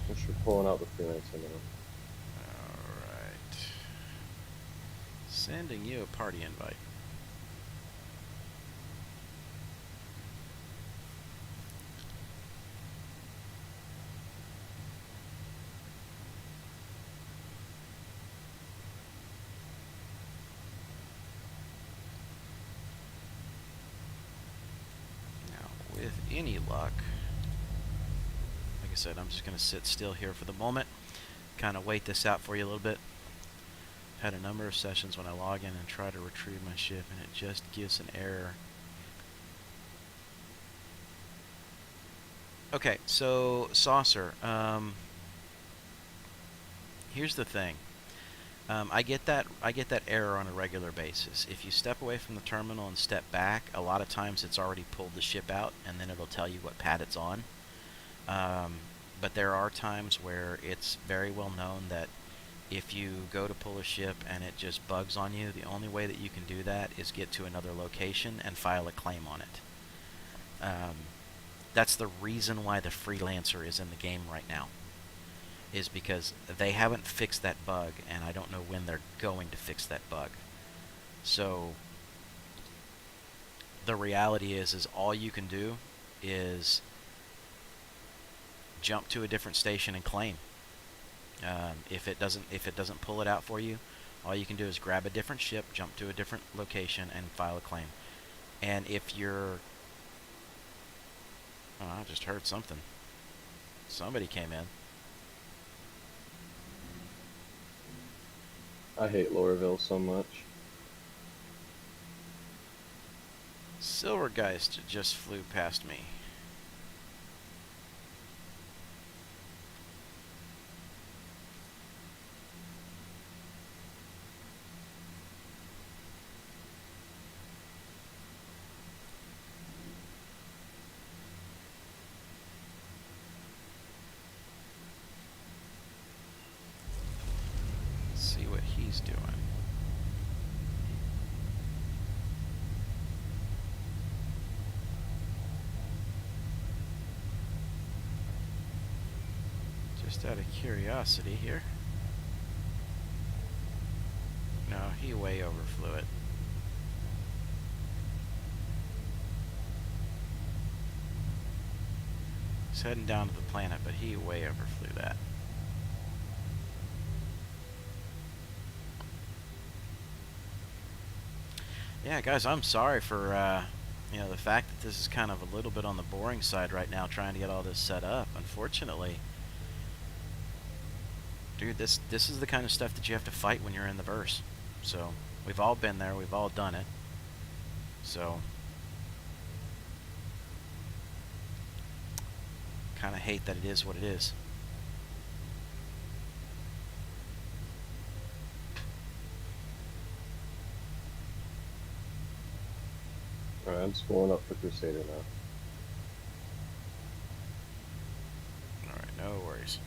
I'm sure pulling out the freelancer now. All right. Sending you a party invite. With any luck, like I said, I'm just going to sit still here for the moment, kind of wait this out for you a little bit. Had a number of sessions when I log in and try to retrieve my ship, and it just gives an error. Okay, so Saucer, here's the thing. I get that error on a regular basis. If you step away from the terminal and step back, a lot of times it's already pulled the ship out, and then it'll tell you what pad it's on. But there are times where it's very well known that if you go to pull a ship and it just bugs on you, the only way that you can do that is get to another location and file a claim on it. That's the reason why the Freelancer is in the game right now, is because they haven't fixed that bug, and I don't know when they're going to fix that bug. So the reality is all you can do is jump to a different station and claim. If it doesn't pull it out for you, all you can do is grab a different ship, jump to a different location, and file a claim. And if you're... Oh, I just heard something. Somebody came in. I hate Lorville so much. Silvergeist just flew past me. Let's see what he's doing. Just out of curiosity here. No, he way overflew it. He's heading down to the planet, but he way overflew that. Yeah, guys, I'm sorry for the fact that this is kind of a little bit on the boring side right now, trying to get all this set up. Unfortunately, dude, this is the kind of stuff that you have to fight when you're in the verse. So we've all been there, we've all done it. So kind of hate that it is what it is. Alright, I'm spooling up for Crusader now. Alright, no worries.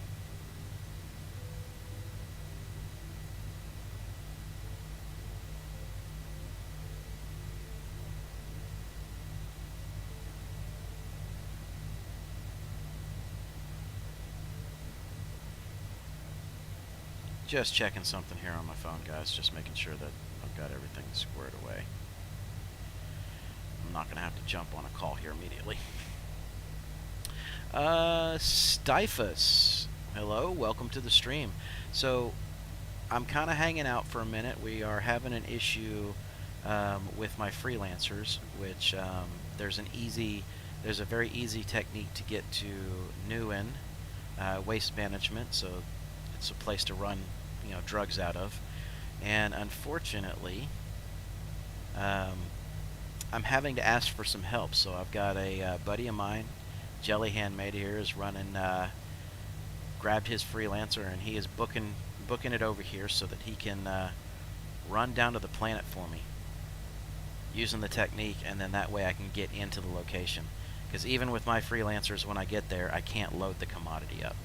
Just checking something here on my phone, guys. Just making sure that I've got everything squared away. I'm not going to have to jump on a call here immediately. Stifus. Hello, welcome to the stream. So, I'm kind of hanging out for a minute. We are having an issue with my freelancers, which there's a very easy technique to get to Newen, waste management. So, it's a place to run, drugs out of. And unfortunately, I'm having to ask for some help. So I've got a buddy of mine, Jelly Handmade here, is running, grabbed his freelancer, and he is booking it over here so that he can run down to the planet for me using the technique, and then that way I can get into the location. Because even with my freelancers, when I get there, I can't load the commodity up.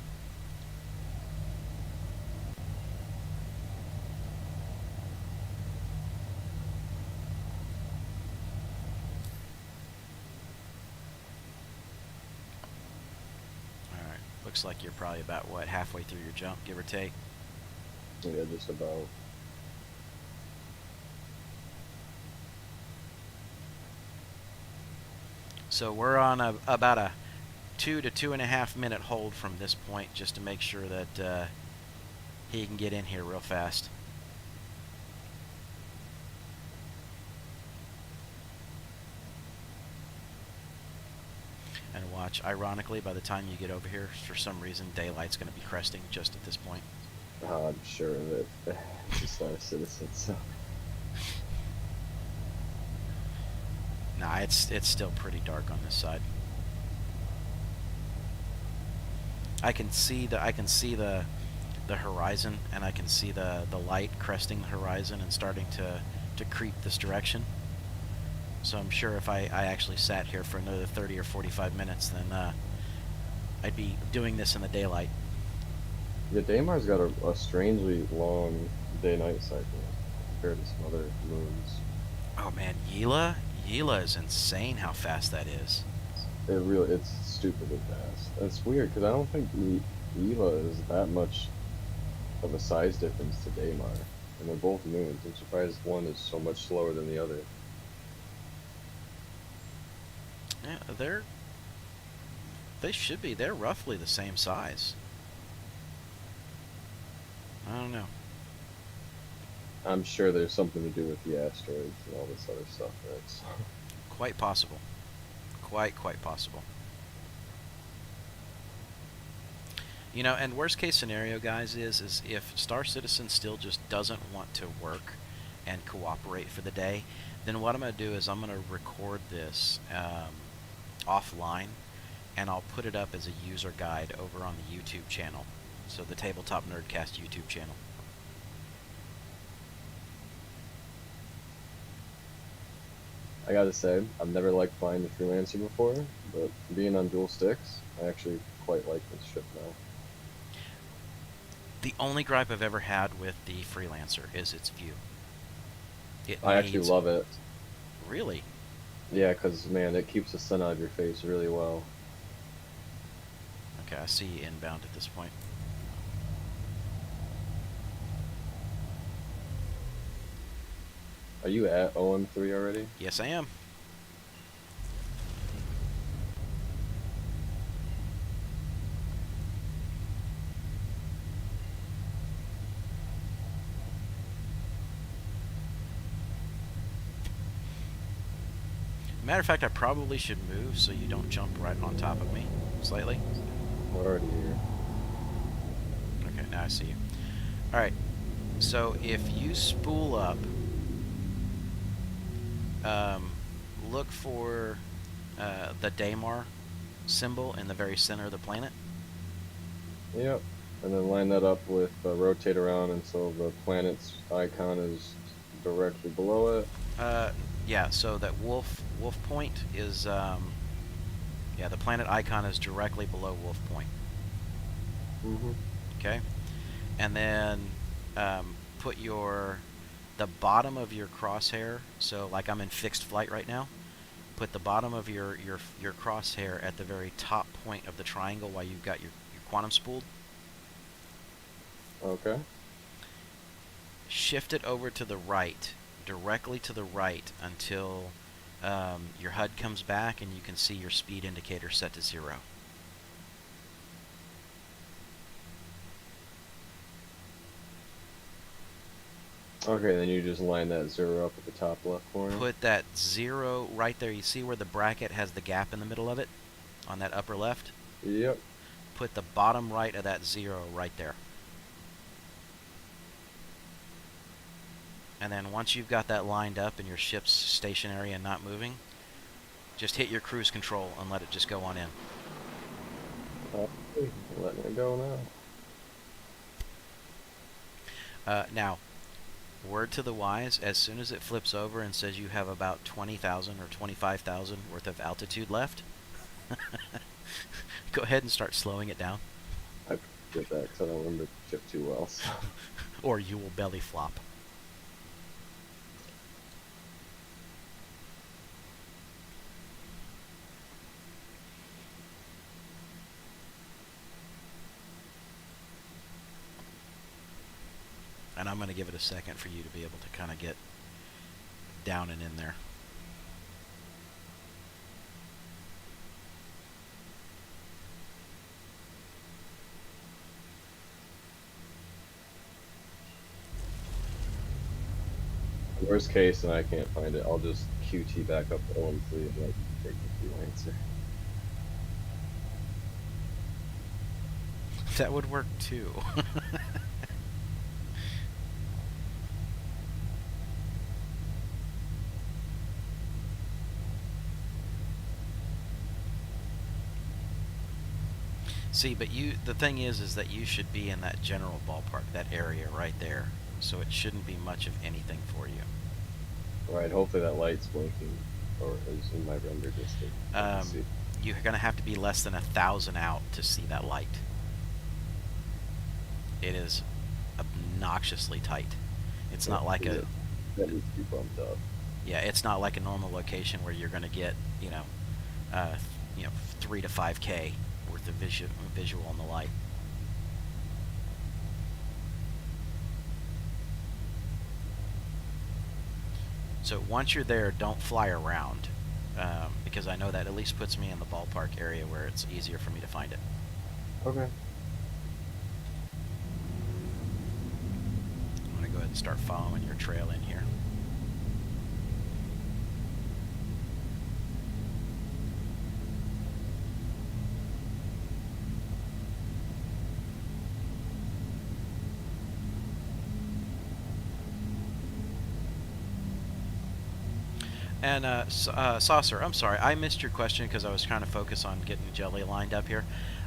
Looks like you're probably about, what, halfway through your jump, give or take? Yeah, just about. So we're on about a 2 to 2.5 minute hold from this point, just to make sure that he can get in here real fast. And watch, ironically, by the time you get over here, for some reason, daylight's going to be cresting just at this point. I'm sure of it. He's not a citizen, so. Nah, it's still pretty dark on this side. I can see the horizon, and I can see the light cresting the horizon and starting to creep this direction. So I'm sure if I actually sat here for another 30 or 45 minutes, then I'd be doing this in the daylight. Yeah, Daymar's got a strangely long day-night cycle compared to some other moons. Oh man, Yila is insane how fast that is. It's stupidly fast. And it's weird because I don't think Yila is that much of a size difference to Daymar, and they're both moons. I'm surprised one is so much slower than the other. Yeah, they're roughly the same size. I don't know. I'm sure there's something to do with the asteroids and all this other stuff, right? So. Quite possible. Quite possible. And worst case scenario, guys, is if Star Citizen still just doesn't want to work and cooperate for the day, then what I'm going to do is I'm going to record this offline, and I'll put it up as a user guide over on the YouTube channel. So the Tabletop Nerdcast YouTube channel. I gotta say, I've never liked flying the Freelancer before, but being on dual sticks, I actually quite like this ship now. The only gripe I've ever had with the Freelancer is its view. I actually love it. Really? Yeah, because, man, it keeps the sun out of your face really well. Okay, I see you inbound at this point. Are you at OM3 already? Yes, I am. Matter of fact, I probably should move so you don't jump right on top of me, slightly. We're already here. Okay, now I see you. Alright, so if you spool up, look for the Daymar symbol in the very center of the planet. Yep, and then line that up with rotate around until the planet's icon is directly below it. Yeah, so that wolf Wolf Point is, yeah, the planet icon is directly below Wolf Point. Mm-hmm. Okay? And then put the bottom of your crosshair, so like I'm in fixed flight right now, put the bottom of your crosshair at the very top point of the triangle while you've got your quantum spooled. Okay. Shift it over to the right, directly to the right, until your HUD comes back and you can see your speed indicator set to 0. Okay, then you just line that 0 up at the top left corner. Put that 0 right there. You see where the bracket has the gap in the middle of it? On that upper left? Yep. Put the bottom right of that 0 right there. And then once you've got that lined up and your ship's stationary and not moving, just hit your cruise control and let it just go on in. Okay, letting it go now. Now, word to the wise, as soon as it flips over and says you have about 20,000 or 25,000 worth of altitude left, go ahead and start slowing it down. I get that because I don't remember the ship too well. So. Or you will belly flop. And I'm going to give it a second for you to be able to kind of get down and in there. Worst case, and I can't find it, I'll just QT back up to OM3 and like take the freelancer. That would work too. See, but the thing is that you should be in that general ballpark, that area right there. So it shouldn't be much of anything for you. Alright, hopefully that light's blinking, or is in my render distance. You're going to have to be less than 1,000 out to see that light. It is obnoxiously tight. It's not like a... That needs to be bumped up. Yeah, it's not like a normal location where you're going to get, 3 to 5K worth of visual on the light. So once you're there, don't fly around, because I know that at least puts me in the ballpark area where it's easier for me to find it. Okay. I'm going to go ahead and start following your trail in here. And Saucer, I'm sorry, I missed your question because I was trying to focus on getting Jelly lined up here.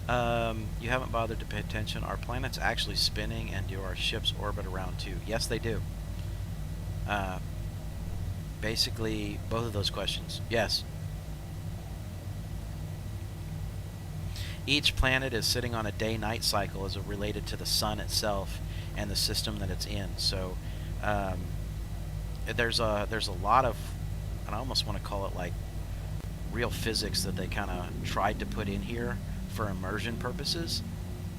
You haven't bothered to pay attention. Are planets actually spinning, and do our ships orbit around too? Yes, they do. Basically, both of those questions. Yes. Each planet is sitting on a day-night cycle as related to the sun itself and the system that it's in. So there's a lot of, and I almost want to call it like real physics that they kind of tried to put in here for immersion purposes,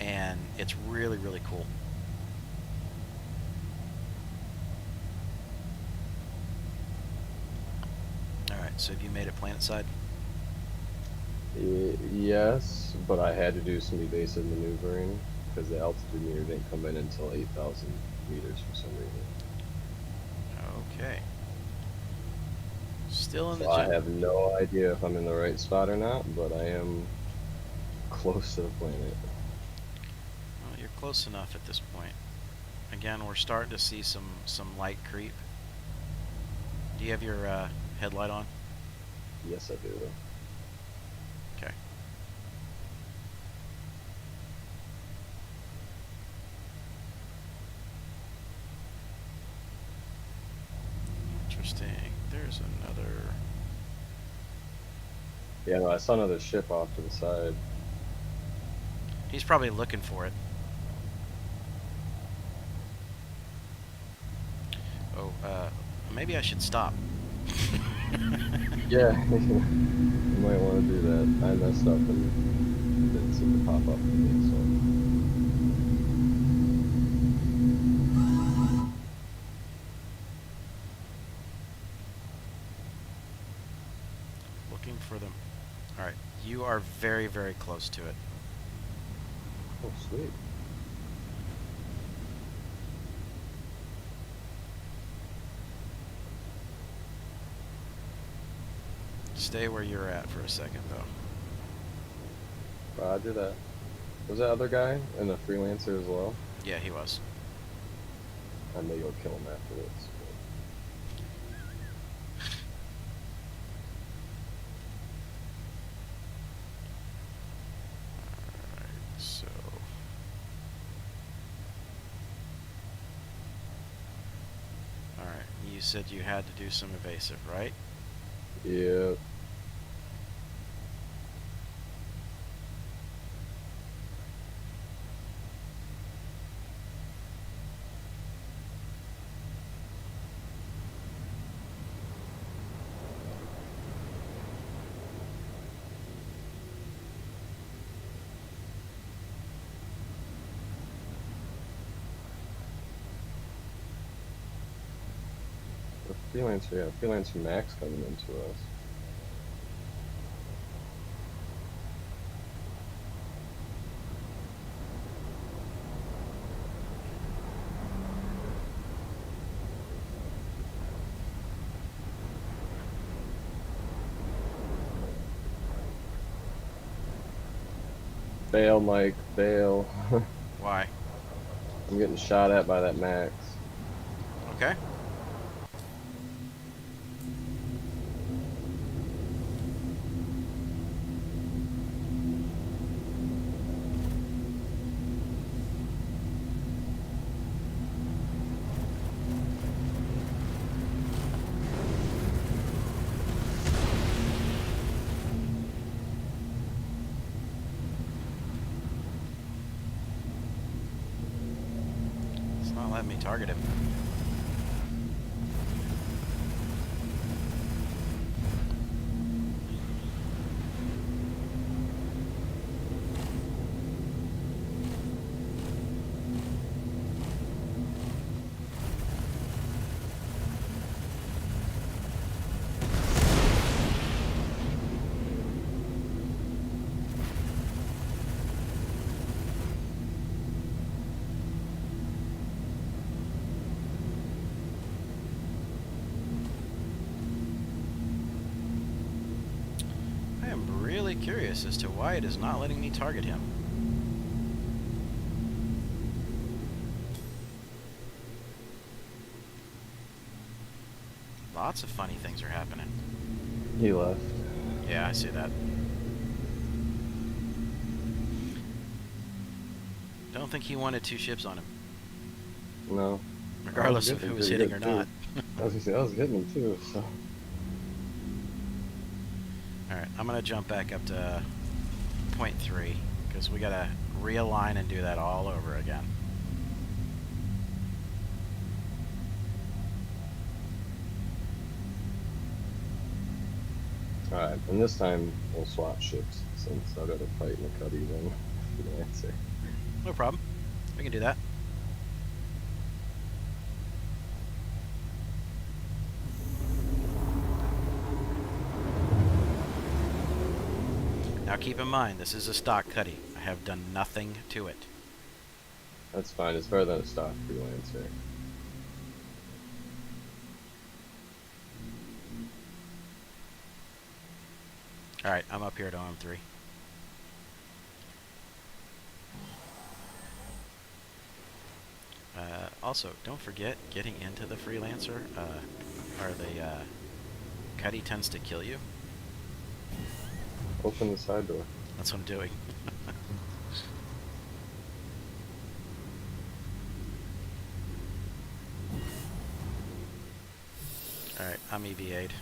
and it's really, really cool. Alright, so have you made it planet side? Yes, but I had to do some evasive maneuvering because the altitude meter didn't come in until 8,000 meters for some reason. Okay. Still in the So I have no idea if I'm in the right spot or not, but I am close to the planet. Well, you're close enough at this point. Again, we're starting to see some light creep. Do you have your headlight on? Yes, I do. Okay. Interesting. There's another Yeah, no, I saw another ship off to the side. He's probably looking for it. Oh, maybe I should stop. Yeah, you might want to do that. I messed up and it didn't seem to pop up for me, so. Looking for them. Alright, you are very, very close to it. Oh, sweet. Stay where you're at for a second, though. Roger that. Was that other guy and a freelancer as well? Yeah, he was. I know you'll kill him afterwards. Alright, so... Alright, you said you had to do some evasive, right? Yeah. The freelancer, yeah, freelancer Max coming into us. Bail, Mike, bail. Why? I'm getting shot at by that Max. Okay. It's not letting me target him. I am really curious as to why it is not letting me target him. Lots of funny things are happening. He left. Yeah, I see that. Don't think he wanted two ships on him, No. regardless of who was hitting or not. I was gonna say, I was hitting him too, so. Alright, I'm gonna jump back up to point 3, because we gotta realign and do that all over again. Alright, and this time we'll swap ships since I've got to fight in the Cuddy then. Freelancer. No problem. We can do that. Now keep in mind, this is a stock cuddy. I have done nothing to it. That's fine, it's better than a stock freelancer. Alright, I'm up here at OM3. Also, don't forget, getting into the freelancer, or the cuddy tends to kill you. Open the side door. That's what I'm doing. Alright, I'm EVA'd.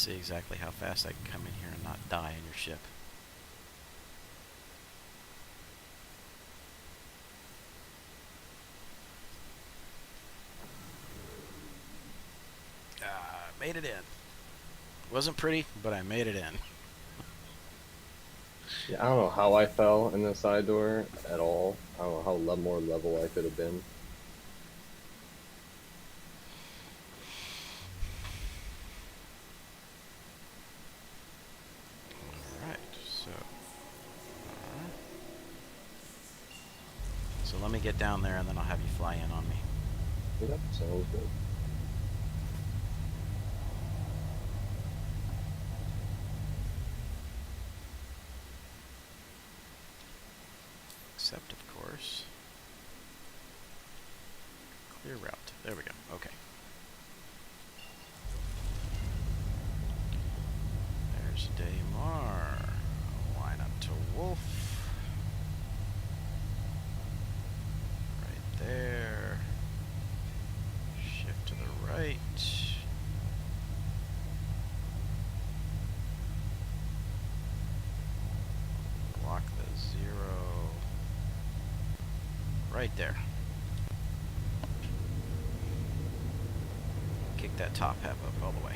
see exactly how fast I can come in here and not die in your ship. Made it in. Wasn't pretty, but I made it in. Yeah, I don't know how I fell in the side door at all. I don't know how more level I could have been. Alright, so let me get down there and then I'll have you fly in on me. Yep, sounds good. Except, of course, clear route. There we go. Okay. There's Daymar. Line up to Wolf. Right there. Shift to the right. Block the 0. Right there. Kick that top half up all the way.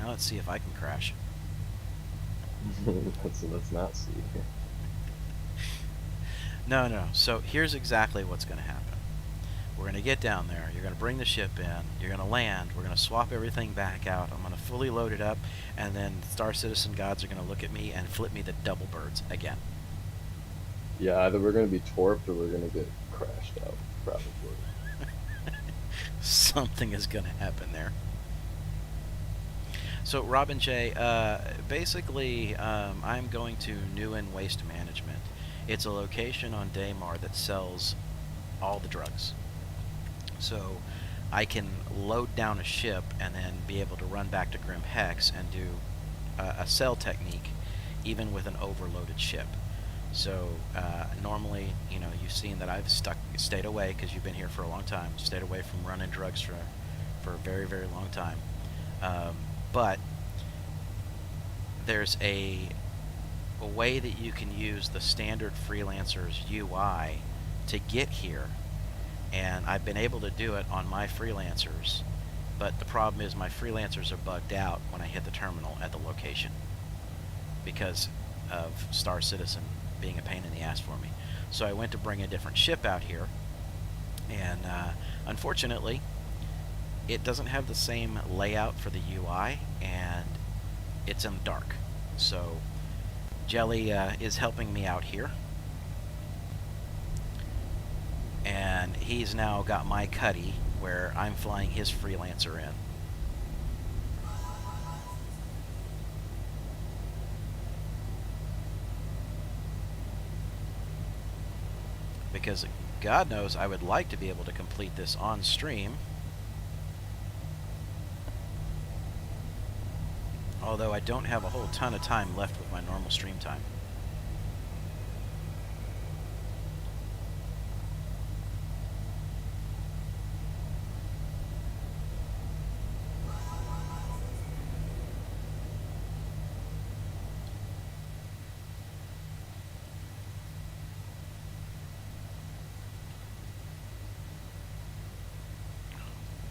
Now let's see if I can crash. Let's not see. No. So here's exactly what's going to happen. We're going to get down there. You're going to bring the ship in. You're going to land. We're going to swap everything back out. I'm going to fully load it up. And then Star Citizen gods are going to look at me and flip me the double birds again. Yeah, either we're going to be torped or we're going to get crashed out, probably. Something is going to happen there. So, Robin J, basically, I'm going to Newen Waste Management. It's a location on Daymar that sells all the drugs. So, I can load down a ship and then be able to run back to Grim Hex and do a sell technique, even with an overloaded ship. So, normally, you know, you've seen that I've stayed away, because you've been here for a long time, stayed away from running drugs for a very, very long time. But there's a way that you can use the standard freelancer's UI to get here, and I've been able to do it on my freelancers, but the problem is my freelancers are bugged out when I hit the terminal at the location because of Star Citizen being a pain in the ass for me. So I went to bring a different ship out here, and unfortunately it doesn't have the same layout for the UI, and it's in the dark. So Jelly is helping me out here, and he's now got my cuddy where I'm flying his freelancer in. Because God knows I would like to be able to complete this on stream. Although I don't have a whole ton of time left with my normal stream time.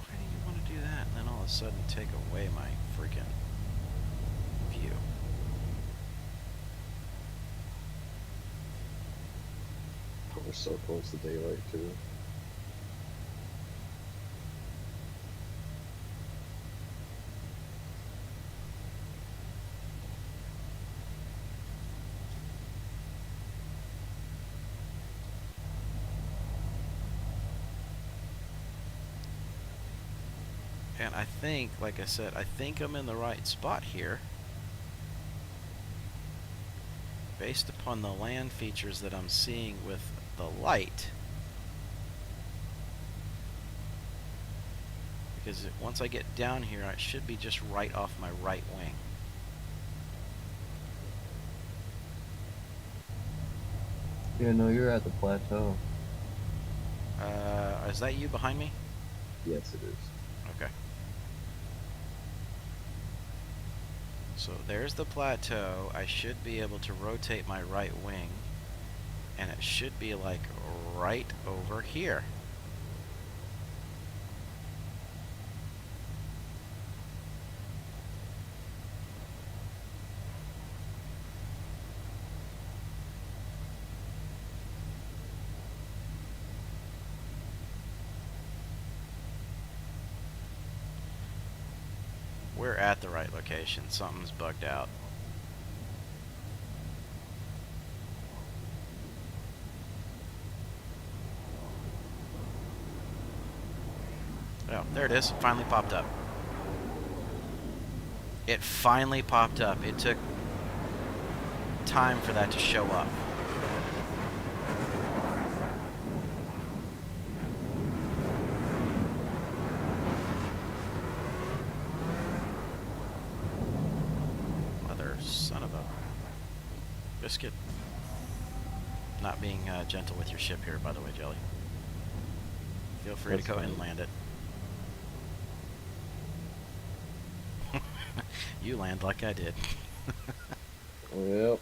Why do you want to do that and then all of a sudden take away my freaking view? We're so close to daylight, too. And I think, like I said, I think I'm in the right spot here. Based upon the land features that I'm seeing with the light, Because once I get down here, I should be just right off my right wing. Yeah, no, you're at the plateau. Is that you behind me? Yes, it is. Okay. So there's the plateau. I should be able to rotate my right wing, and it should be like right over here. We're at the right location. Something's bugged out. Oh, there it is. Finally popped up. It finally popped up. It took time for that to show up. Mother son of a biscuit. Not being gentle with your ship here, by the way, Jelly. Feel free That's to go fine. and land it. You land like I did. Yep.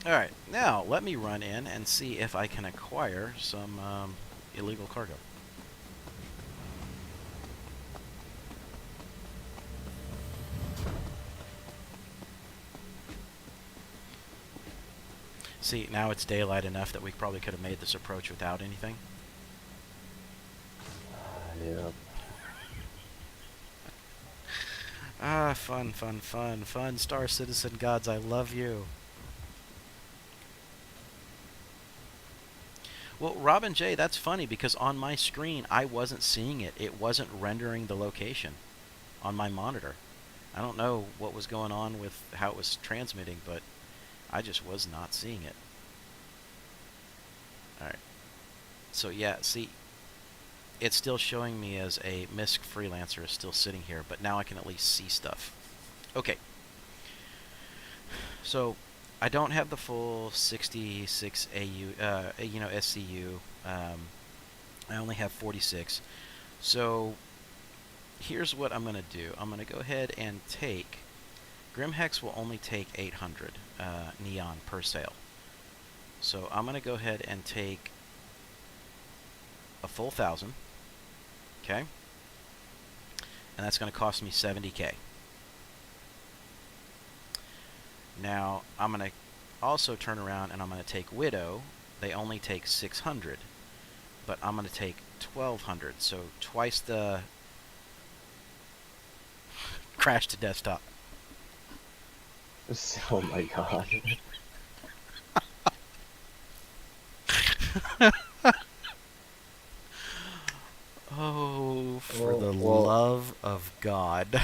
Alright, now let me run in and see if I can acquire some illegal cargo. See, now it's daylight enough that we probably could have made this approach without anything. Yeah. Ah, fun, fun, fun, fun. Star Citizen gods, I love you. Well, Robin J, that's funny because on my screen I wasn't seeing it. It wasn't rendering the location on my monitor. I don't know what was going on with how it was transmitting, but I just was not seeing it. Alright. So yeah, see, it's still showing me as a MISC freelancer is still sitting here, but now I can at least see stuff. Okay. So I don't have the full 66 SCU. I only have 46. So here's what I'm going to do. I'm going to go ahead and take... Grimhex will only take 800 neon per sale. So I'm going to go ahead and take a full 1,000. Okay? And that's going to cost me 70k. Now, I'm going to also turn around and I'm going to take Widow. They only take 600. But I'm going to take 1,200. So twice the... Crash to desktop. Oh my god. Oh, for Well, the well- love of God.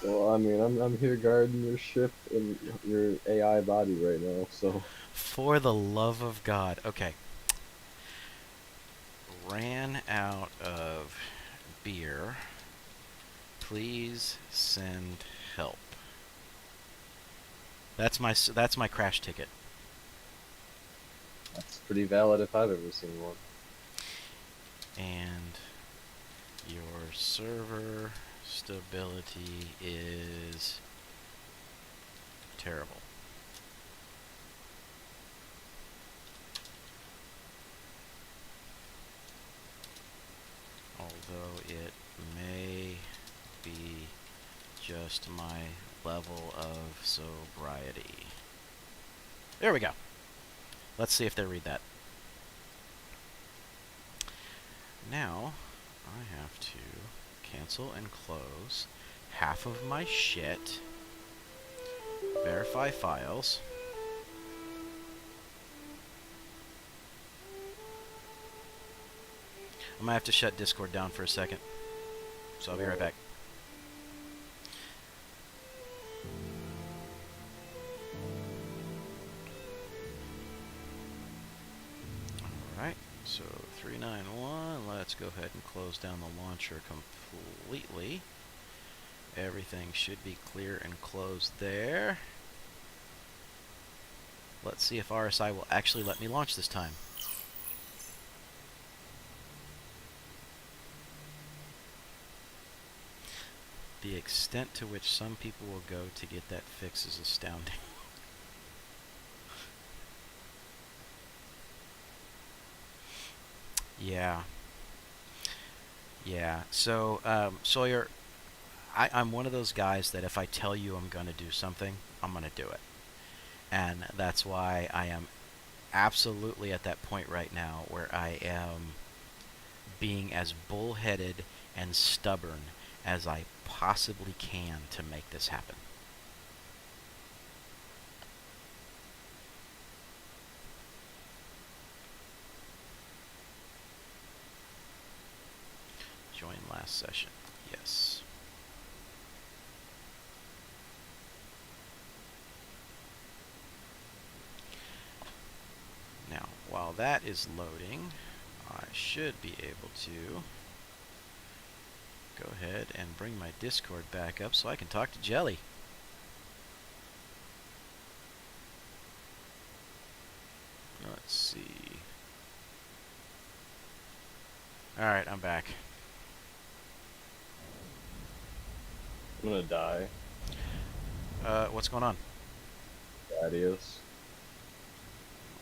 Well, I mean, I'm here guarding your ship and your AI body right now, so... For the love of God. Okay. Ran out of beer. Please send help. That's my crash ticket. That's pretty valid if I've ever seen one. And your server stability is terrible. Although it may be just my level of sobriety. There we go. Let's see if they read that. Now, I have to cancel and close half of my shit. Verify files. I'm gonna have to shut Discord down for a second. So I'll be right back. Alright, so 391, let's go ahead and close down the launcher completely. Everything should be clear and closed there. Let's see if RSI will actually let me launch this time. The extent to which some people will go to get that fix is astounding. Yeah. Yeah. So, Sawyer, I'm one of those guys that if I tell you I'm going to do something, I'm going to do it. And that's why I am absolutely at that point right now where I am being as bullheaded and stubborn as I possibly can to make this happen. Join last session. Yes. Now, while that is loading, I should be able to go ahead and bring my Discord back up so I can talk to Jelly. Let's see. Alright, I'm back. I'm gonna die. What's going on? Gladius.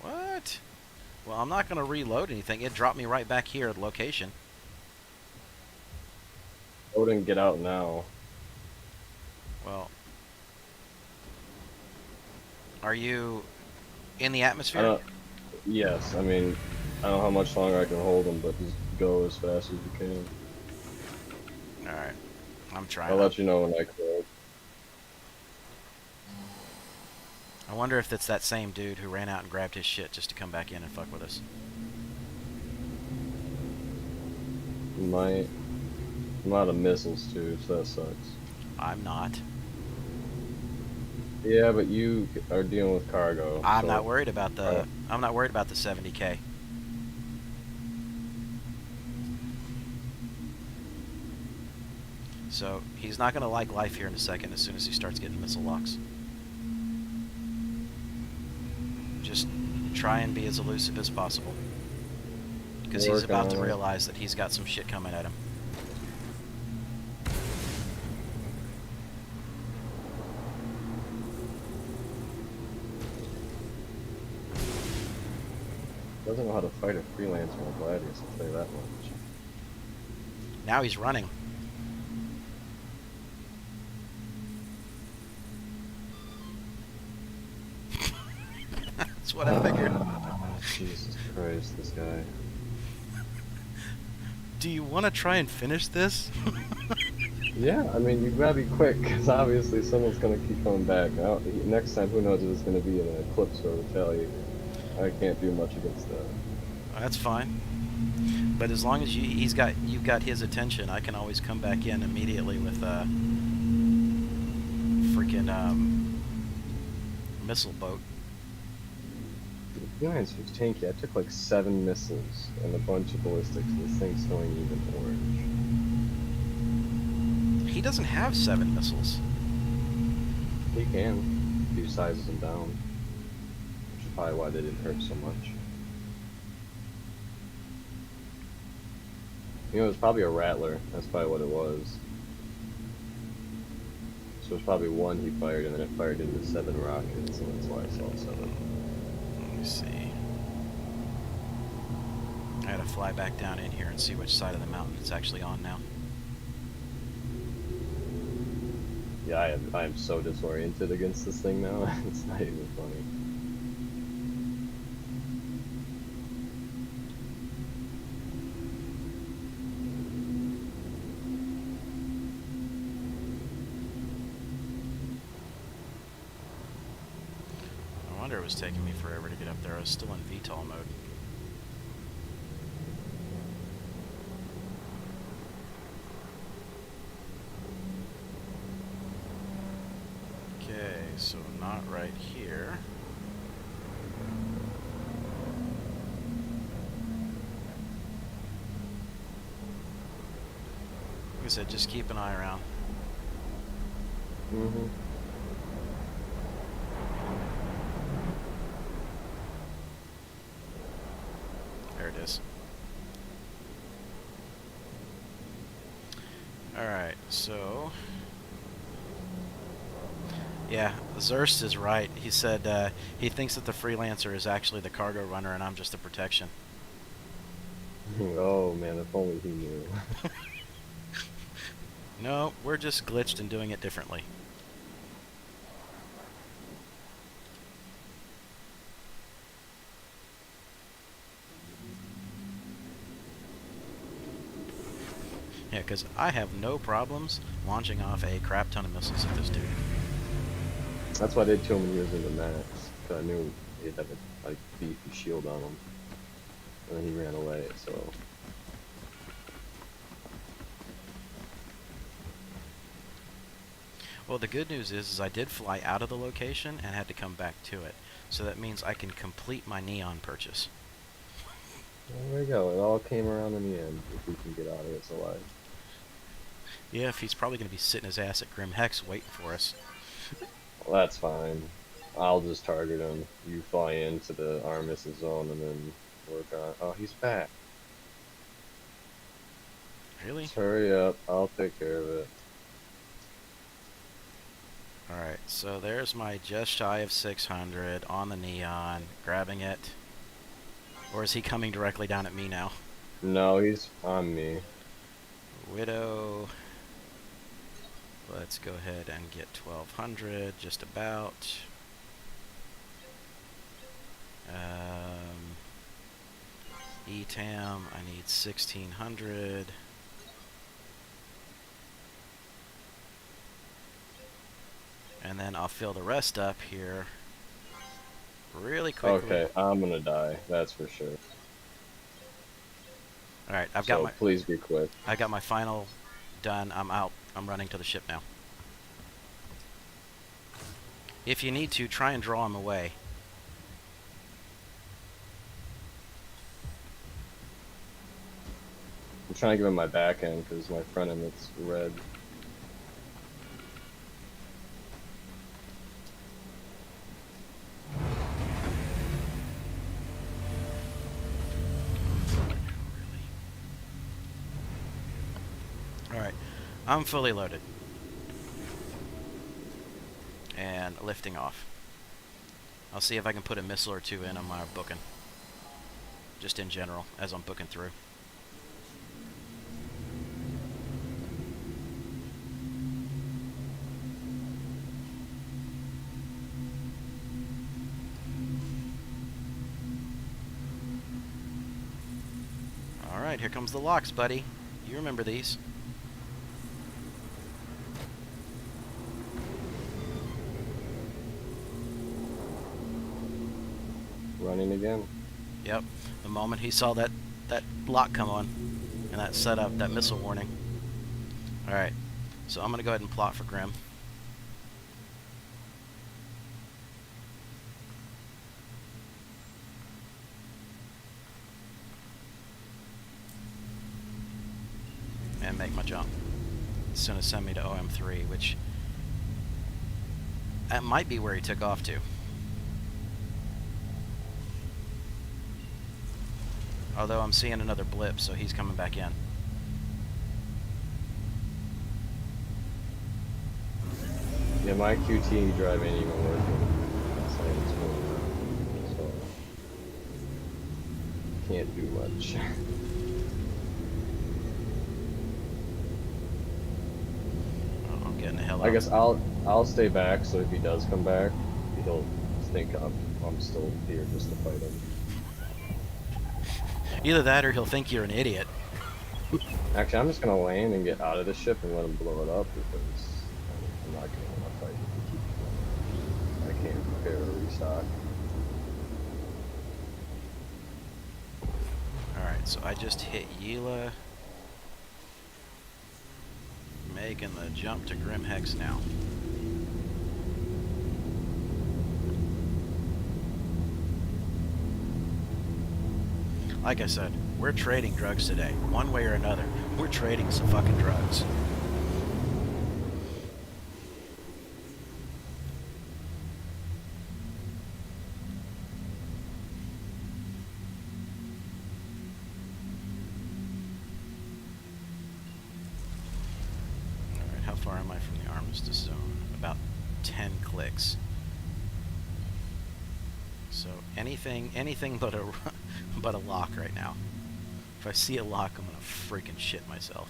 What? Well, I'm not going to reload anything. It dropped me right back here at the location. I wouldn't get out now. Well, are you in the atmosphere? Yes, I mean, I don't know how much longer I can hold them, but just go as fast as you can. Alright. I'm trying. I'll let you know when I close. I wonder if it's that same dude who ran out and grabbed his shit just to come back in and fuck with us. Might. I'm out of missiles too, so that sucks. I'm not. Yeah, but you are dealing with cargo. I'm so not worried about the. I'm not worried about the 70K. So he's not going to like life here in a second as soon as he starts getting missile locks. Just try and be as elusive as possible. Because he's about to realize that he's got some shit coming at him. Doesn't know how to fight a freelancer on Gladius, I'll tell you that much. Now he's running. That's what I figured. Jesus Christ, this guy. Do you want to try and finish this? Yeah, I mean, you gotta be quick, because obviously someone's gonna keep coming back. Now, next time, who knows if it's gonna be an Eclipse or a Retaliator. I can't do much against that. That's fine. But as long as you've got his attention, I can always come back in immediately with a freaking missile boat. The Union's tanky. I took like 7 missiles and a bunch of ballistics. This thing's throwing even orange. He doesn't have 7 missiles. He can. If he sizes them down. Which is probably why they didn't hurt so much. You know, it was probably a Rattler. That's probably what it was. So it was probably 1 he fired, and then it fired into 7 rockets, and that's why I saw 7. Let me see. I gotta fly back down in here and see which side of the mountain it's actually on now. Yeah, I am so disoriented against this thing now. It's not even funny. I wonder it was taking me forever to get up there. I was still in VTOL mode. Okay, so not right here. I said, just keep an eye around. Mm-hmm. There it is. Alright, so... Yeah, Zurst is right. He said he thinks that the freelancer is actually the cargo runner and I'm just the protection. Oh man, if only he knew. No, we're just glitched and doing it differently. Yeah, because I have no problems launching off a crap ton of missiles at this dude. That's what I did to him when he was in the max. Cause I knew he'd have a like beefy shield on him, and then he ran away. So Well, the good news is I did fly out of the location and had to come back to it. So that means I can complete my neon purchase. there we go. It all came around in the end. If we can get out of this alive. Yeah, if he's probably going to be sitting his ass at Grim Hex waiting for us. Well, that's fine. I'll just target him. You fly into the arm missile zone and then work on. Oh, he's back. Really? Just hurry up. I'll take care of it. Alright, so there's my just shy of 600 on the neon, grabbing it. Or is he coming directly down at me now? No, he's on me. Widow. Let's go ahead and get 1200, just about. ETAM, I need 1600. And then I'll fill the rest up here really quickly. Okay, I'm gonna die. That's for sure. Alright, I've So got my please be quick. I got my final done. I'm out. I'm running to the ship now. If you need to, try and draw him away. I'm trying to give him my back end because my front end looks red. Alright, I'm fully loaded. And lifting off. I'll see if I can put a missile or two in on my booking. Just in general, as I'm booking through. Alright, here comes the locks, buddy. You remember these. Running again. Yep. The moment he saw that lock come on and that setup, that missile warning. Alright. So I'm gonna go ahead and plot for Grim. And make my jump. It's gonna send me to OM3, which that might be where he took off to. Although I'm seeing another blip, so he's coming back in. Yeah, my QT drive ain't even working. It's like it's moving around, so can't do much. Oh, I'm getting the hell out. I guess I'll stay back, so if he does come back, he'll think I'm still here just to fight him. Either that or he'll think you're an idiot. Actually, I'm just gonna land and get out of the ship and let him blow it up because I'm not getting enough fight to keep going. I can't prepare or restock. Alright, so I just hit Yila. Making the jump to Grim Hex now. Like I said, we're trading drugs today. One way or another. We're trading some fucking drugs. Alright, how far am I from the armistice zone? About 10 clicks. So anything but a but a lock right now. If I see a lock, I'm gonna freaking shit myself.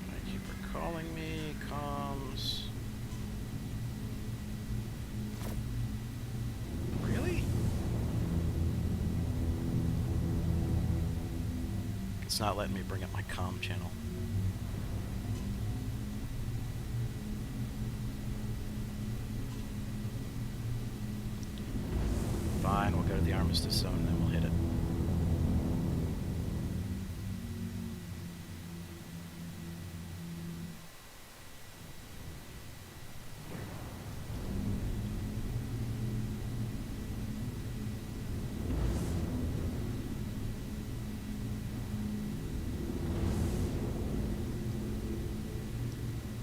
I keep her calling me, comms. Really? It's not letting me bring up my comm channel. Fine, we'll go to the armistice zone and then we'll hit it.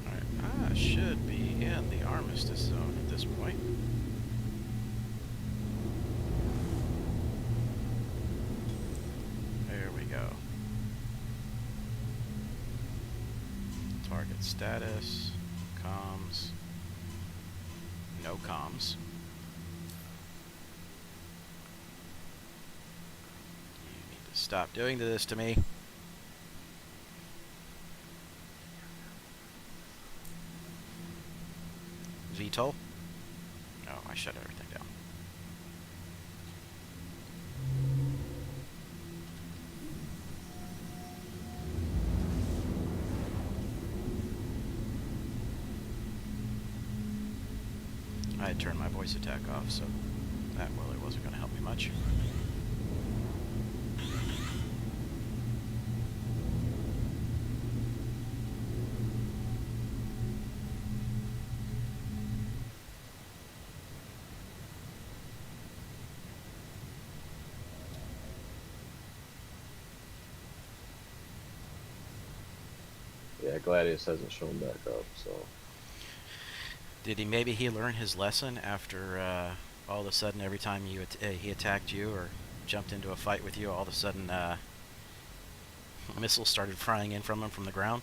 Alright, I should be in the armistice zone at this point. There we go. Target status, comms, no comms. You need to stop doing this to me. VTOL? No, I shut everything down. I had turned my voice attack off, so that really wasn't going to help me much. Yeah, Gladius hasn't shown back up, so. Did he learn his lesson after all of a sudden every time he attacked you or jumped into a fight with you, all of a sudden missiles started flying in from him from the ground?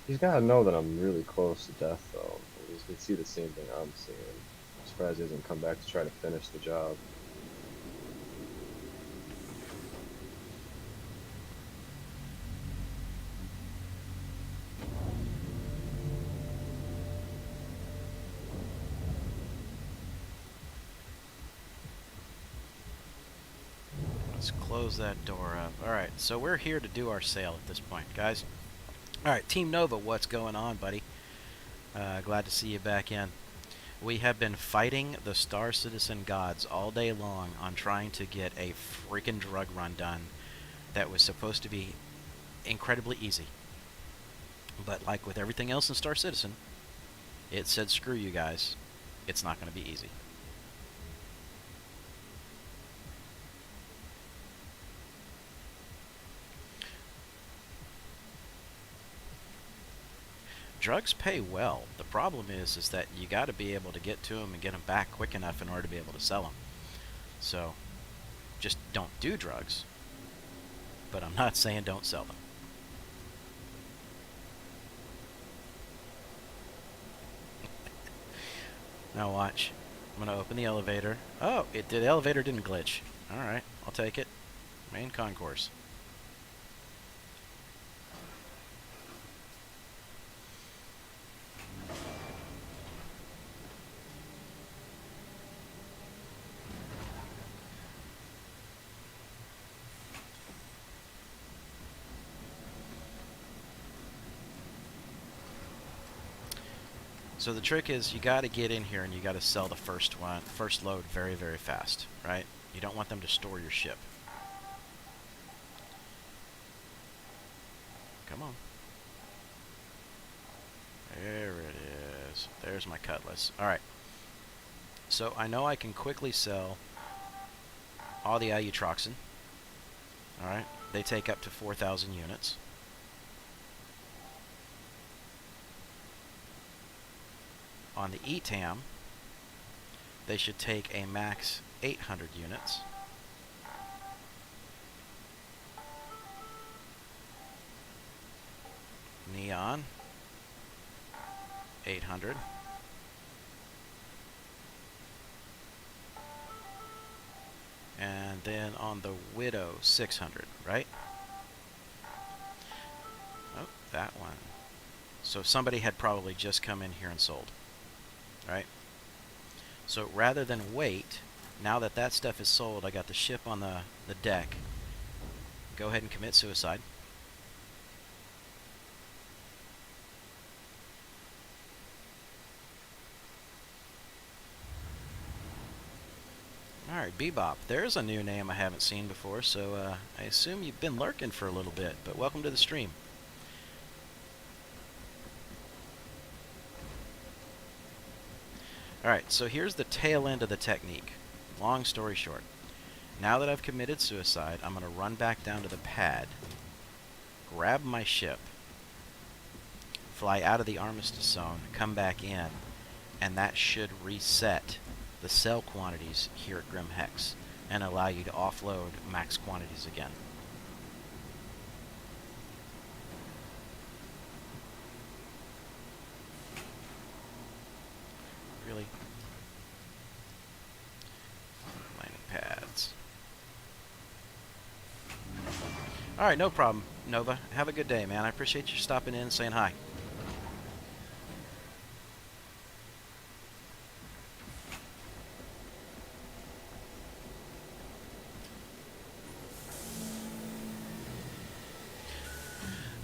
He's gotta know that I'm really close to death, though. He can see the same thing I'm seeing. I'm surprised he hasn't come back to try to finish the job. Let's close that door up. Alright, so we're here to do our sale at this point, guys. Alright, Team Nova, what's going on, buddy? Glad to see you back in. We have been fighting the Star Citizen gods all day long on trying to get a freaking drug run done that was supposed to be incredibly easy. But like with everything else in Star Citizen, it said, screw you guys, it's not going to be easy. Drugs pay well. The problem is that you got to be able to get to them and get them back quick enough in order to be able to sell them. So, just don't do drugs. But I'm not saying don't sell them. Now watch. I'm going to open the elevator. Oh, the elevator didn't glitch. Alright, I'll take it. Main concourse. So the trick is you got to get in here and you got to sell the first load very, very fast, right? You don't want them to store your ship. Come on. There it is. There's my cutlass. Alright. So I know I can quickly sell all the aUEC. Alright. They take up to 4,000 units. On the ETAM, they should take a max 800 units. Neon, 800. And then on the Widow, 600, right? Oh, that one. So somebody had probably just come in here and sold, right? So rather than wait, now that that stuff is sold, I got the ship on the deck. Go ahead and commit suicide. Alright, Bebop. There's a new name I haven't seen before, so I assume you've been lurking for a little bit, but welcome to the stream. Alright, so here's the tail end of the technique. Long story short. Now that I've committed suicide, I'm going to run back down to the pad, grab my ship, fly out of the armistice zone, come back in, and that should reset the sell quantities here at Grim Hex and allow you to offload max quantities again. Really? Mining pads. Alright, no problem, Nova. Have a good day, man. I appreciate you stopping in and saying hi.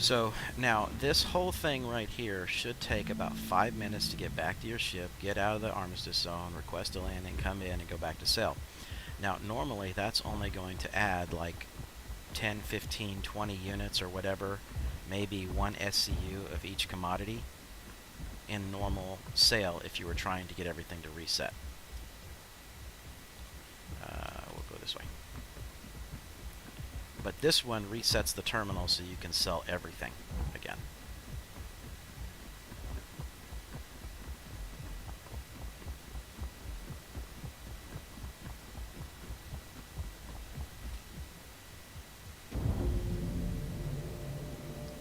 So now this whole thing right here should take about 5 minutes to get back to your ship, get out of the armistice zone, request a landing, come in, and go back to sail. Now normally that's only going to add like 10, 15, 20 units or whatever, maybe 1 SCU of each commodity in normal sale if you were trying to get everything to reset. We'll go this way. But this one resets the terminal so you can sell everything again.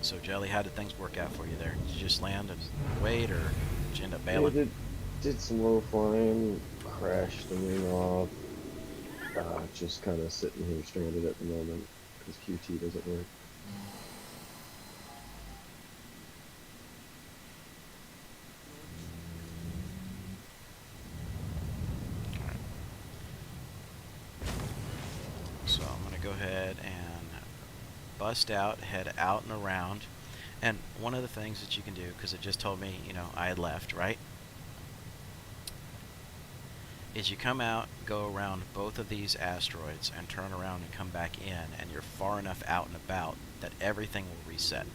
So Jelly, how did things work out for you there? Did you just land and wait, or did you end up bailing? Yeah, did some low flying, crashed the wing off. Just kind of sitting here stranded at the moment because QT doesn't work. Alright. So I'm going to go ahead and bust out, head out and around. And one of the things that you can do, because it just told me, you know, I had left, right? Is you come out, go around both of these asteroids, and turn around and come back in, and you're far enough out and about that everything will reset.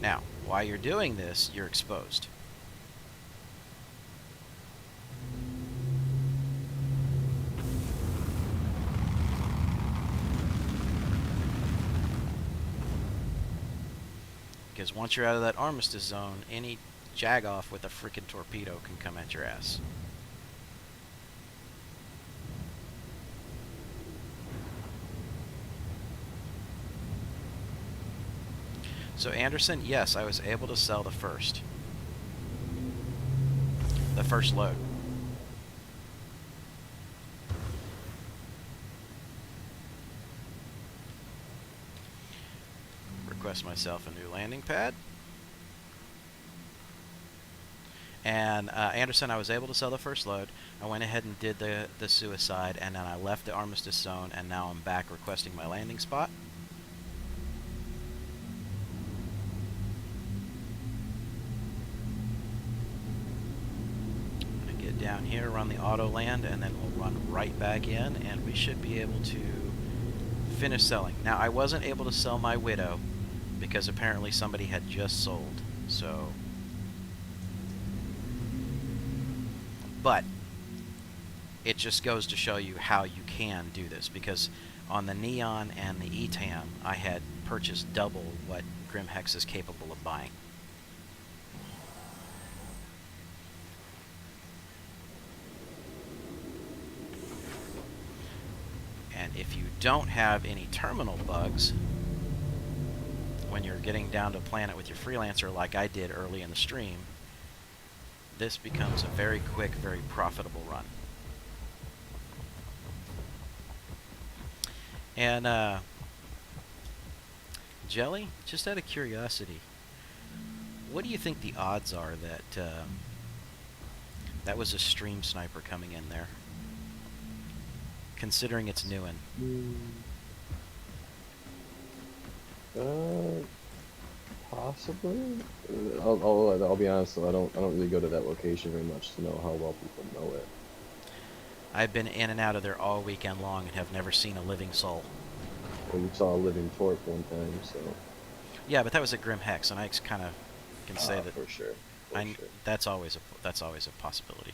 Now, while you're doing this, you're exposed. Because once you're out of that armistice zone, any jagoff with a freaking torpedo can come at your ass. So Anderson, yes, I was able to sell the first load. Request myself a new landing pad. And Anderson, I was able to sell the first load. I went ahead and did the suicide, and then I left the armistice zone, and now I'm back requesting my landing spot. here, run the auto land, and then we'll run right back in, and we should be able to finish selling. Now, I wasn't able to sell my Widow because apparently somebody had just sold, so... But it just goes to show you how you can do this, because on the Neon and the ETAM, I had purchased double what Grimhex is capable of buying. And if you don't have any terminal bugs, when you're getting down to Planet with your freelancer like I did early in the stream, this becomes a very quick, very profitable run. And, Jelly, just out of curiosity, what do you think the odds are that that was a stream sniper coming in there? Considering it's new and... Possibly. I'll be honest though, I don't really go to that location very much to know how well people know it. I've been in and out of there all weekend long and have never seen a living soul. Well, you saw a living torp one time, so... Yeah, but that was at Grim Hex, and I kind of can say that... For sure. That's always a possibility.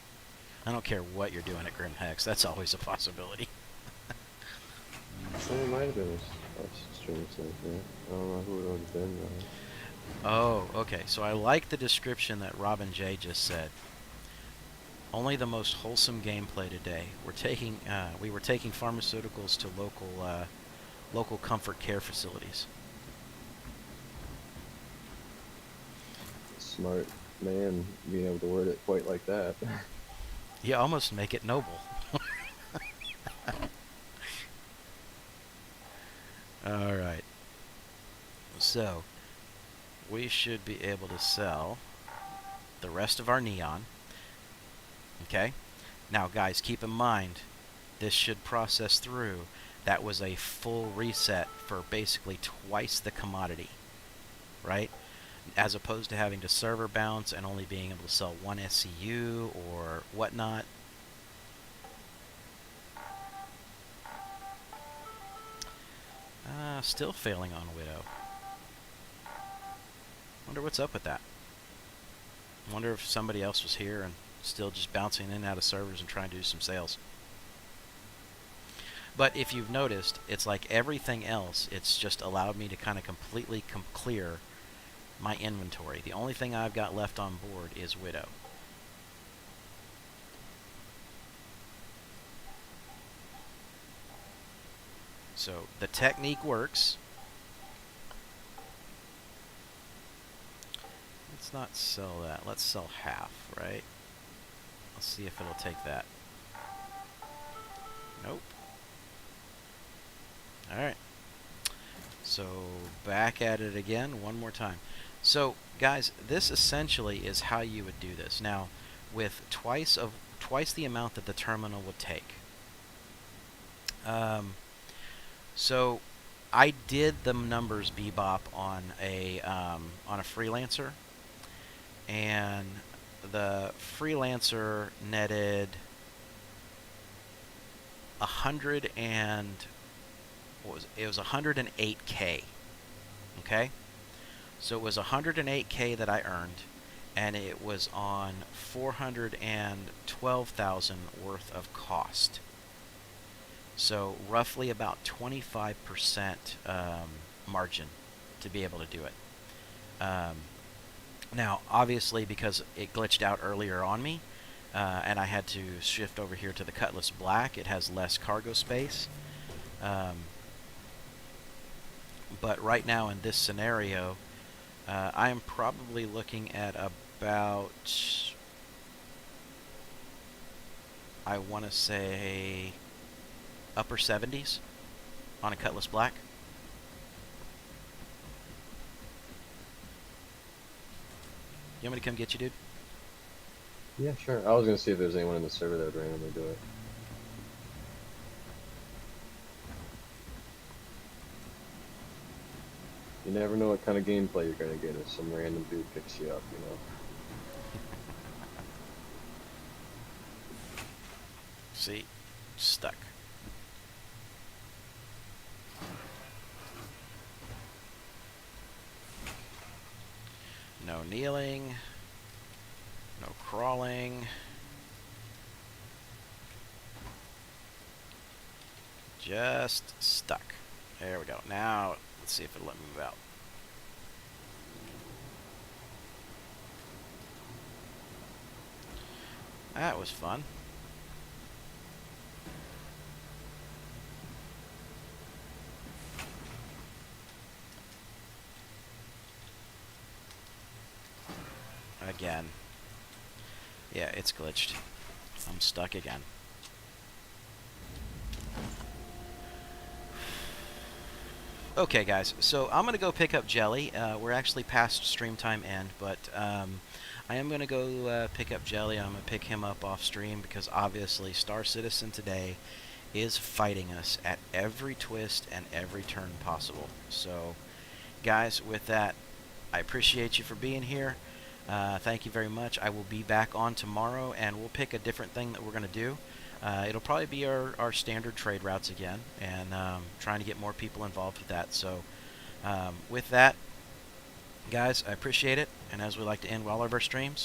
I don't care what you're doing at Grim Hex, that's always a possibility. Well, it might have been a stream sniper. I don't know who it would have been though. Oh, okay. So I like the description that Robin J just said. Only the most wholesome gameplay today. We were taking pharmaceuticals to local comfort care facilities. Smart man being able to word it quite like that. You almost make it noble. Alright. So, we should be able to sell the rest of our Neon. Okay? Now, guys, keep in mind, this should process through. That was a full reset for basically twice the commodity. Right? As opposed to having to server bounce and only being able to sell one SCU or whatnot. Still failing on Widow. Wonder what's up with that. Wonder if somebody else was here and still just bouncing in and out of servers and trying to do some sales. But if you've noticed, it's like everything else, it's just allowed me to kind of completely clear my inventory. The only thing I've got left on board is Widow. So the technique works. Let's not sell that. Let's sell half, right? Let's see if it'll take that. Nope. Alright. So back at it again one more time. So guys, this essentially is how you would do this. Now, with twice the amount that the terminal would take. So I did the numbers bebop on a freelancer, and the freelancer netted 100 and what was it? It was 108K. Okay, so it was 108K that I earned, and it was on 412,000 worth of cost. So roughly about 25% margin to be able to do it. Now, obviously, because it glitched out earlier on me, and I had to shift over here to the Cutlass Black, it has less cargo space. But right now in this scenario, I am probably looking at about, I want to say, upper 70s on a Cutlass Black. You want me to come get you, dude? Yeah, sure. I was gonna see if there's anyone in the server that would randomly do it. You never know what kind of gameplay you're gonna get if some random dude picks you up, you know? See? Stuck. No kneeling. No crawling. Just stuck. There we go. Now, let's see if it'll let me move out. That was fun. Again. Yeah, it's glitched. I'm stuck again. Okay, guys, so I'm going to go pick up Jelly. We're actually past stream time end, but I am going to go pick up Jelly. I'm going to pick him up off stream because obviously Star Citizen today is fighting us at every twist and every turn possible. So, guys, with that, I appreciate you for being here. Thank you very much. I will be back on tomorrow, and we'll pick a different thing that we're going to do. It'll probably be our standard trade routes again, and trying to get more people involved with that. So with that, guys, I appreciate it, and as we like to end all of our streams,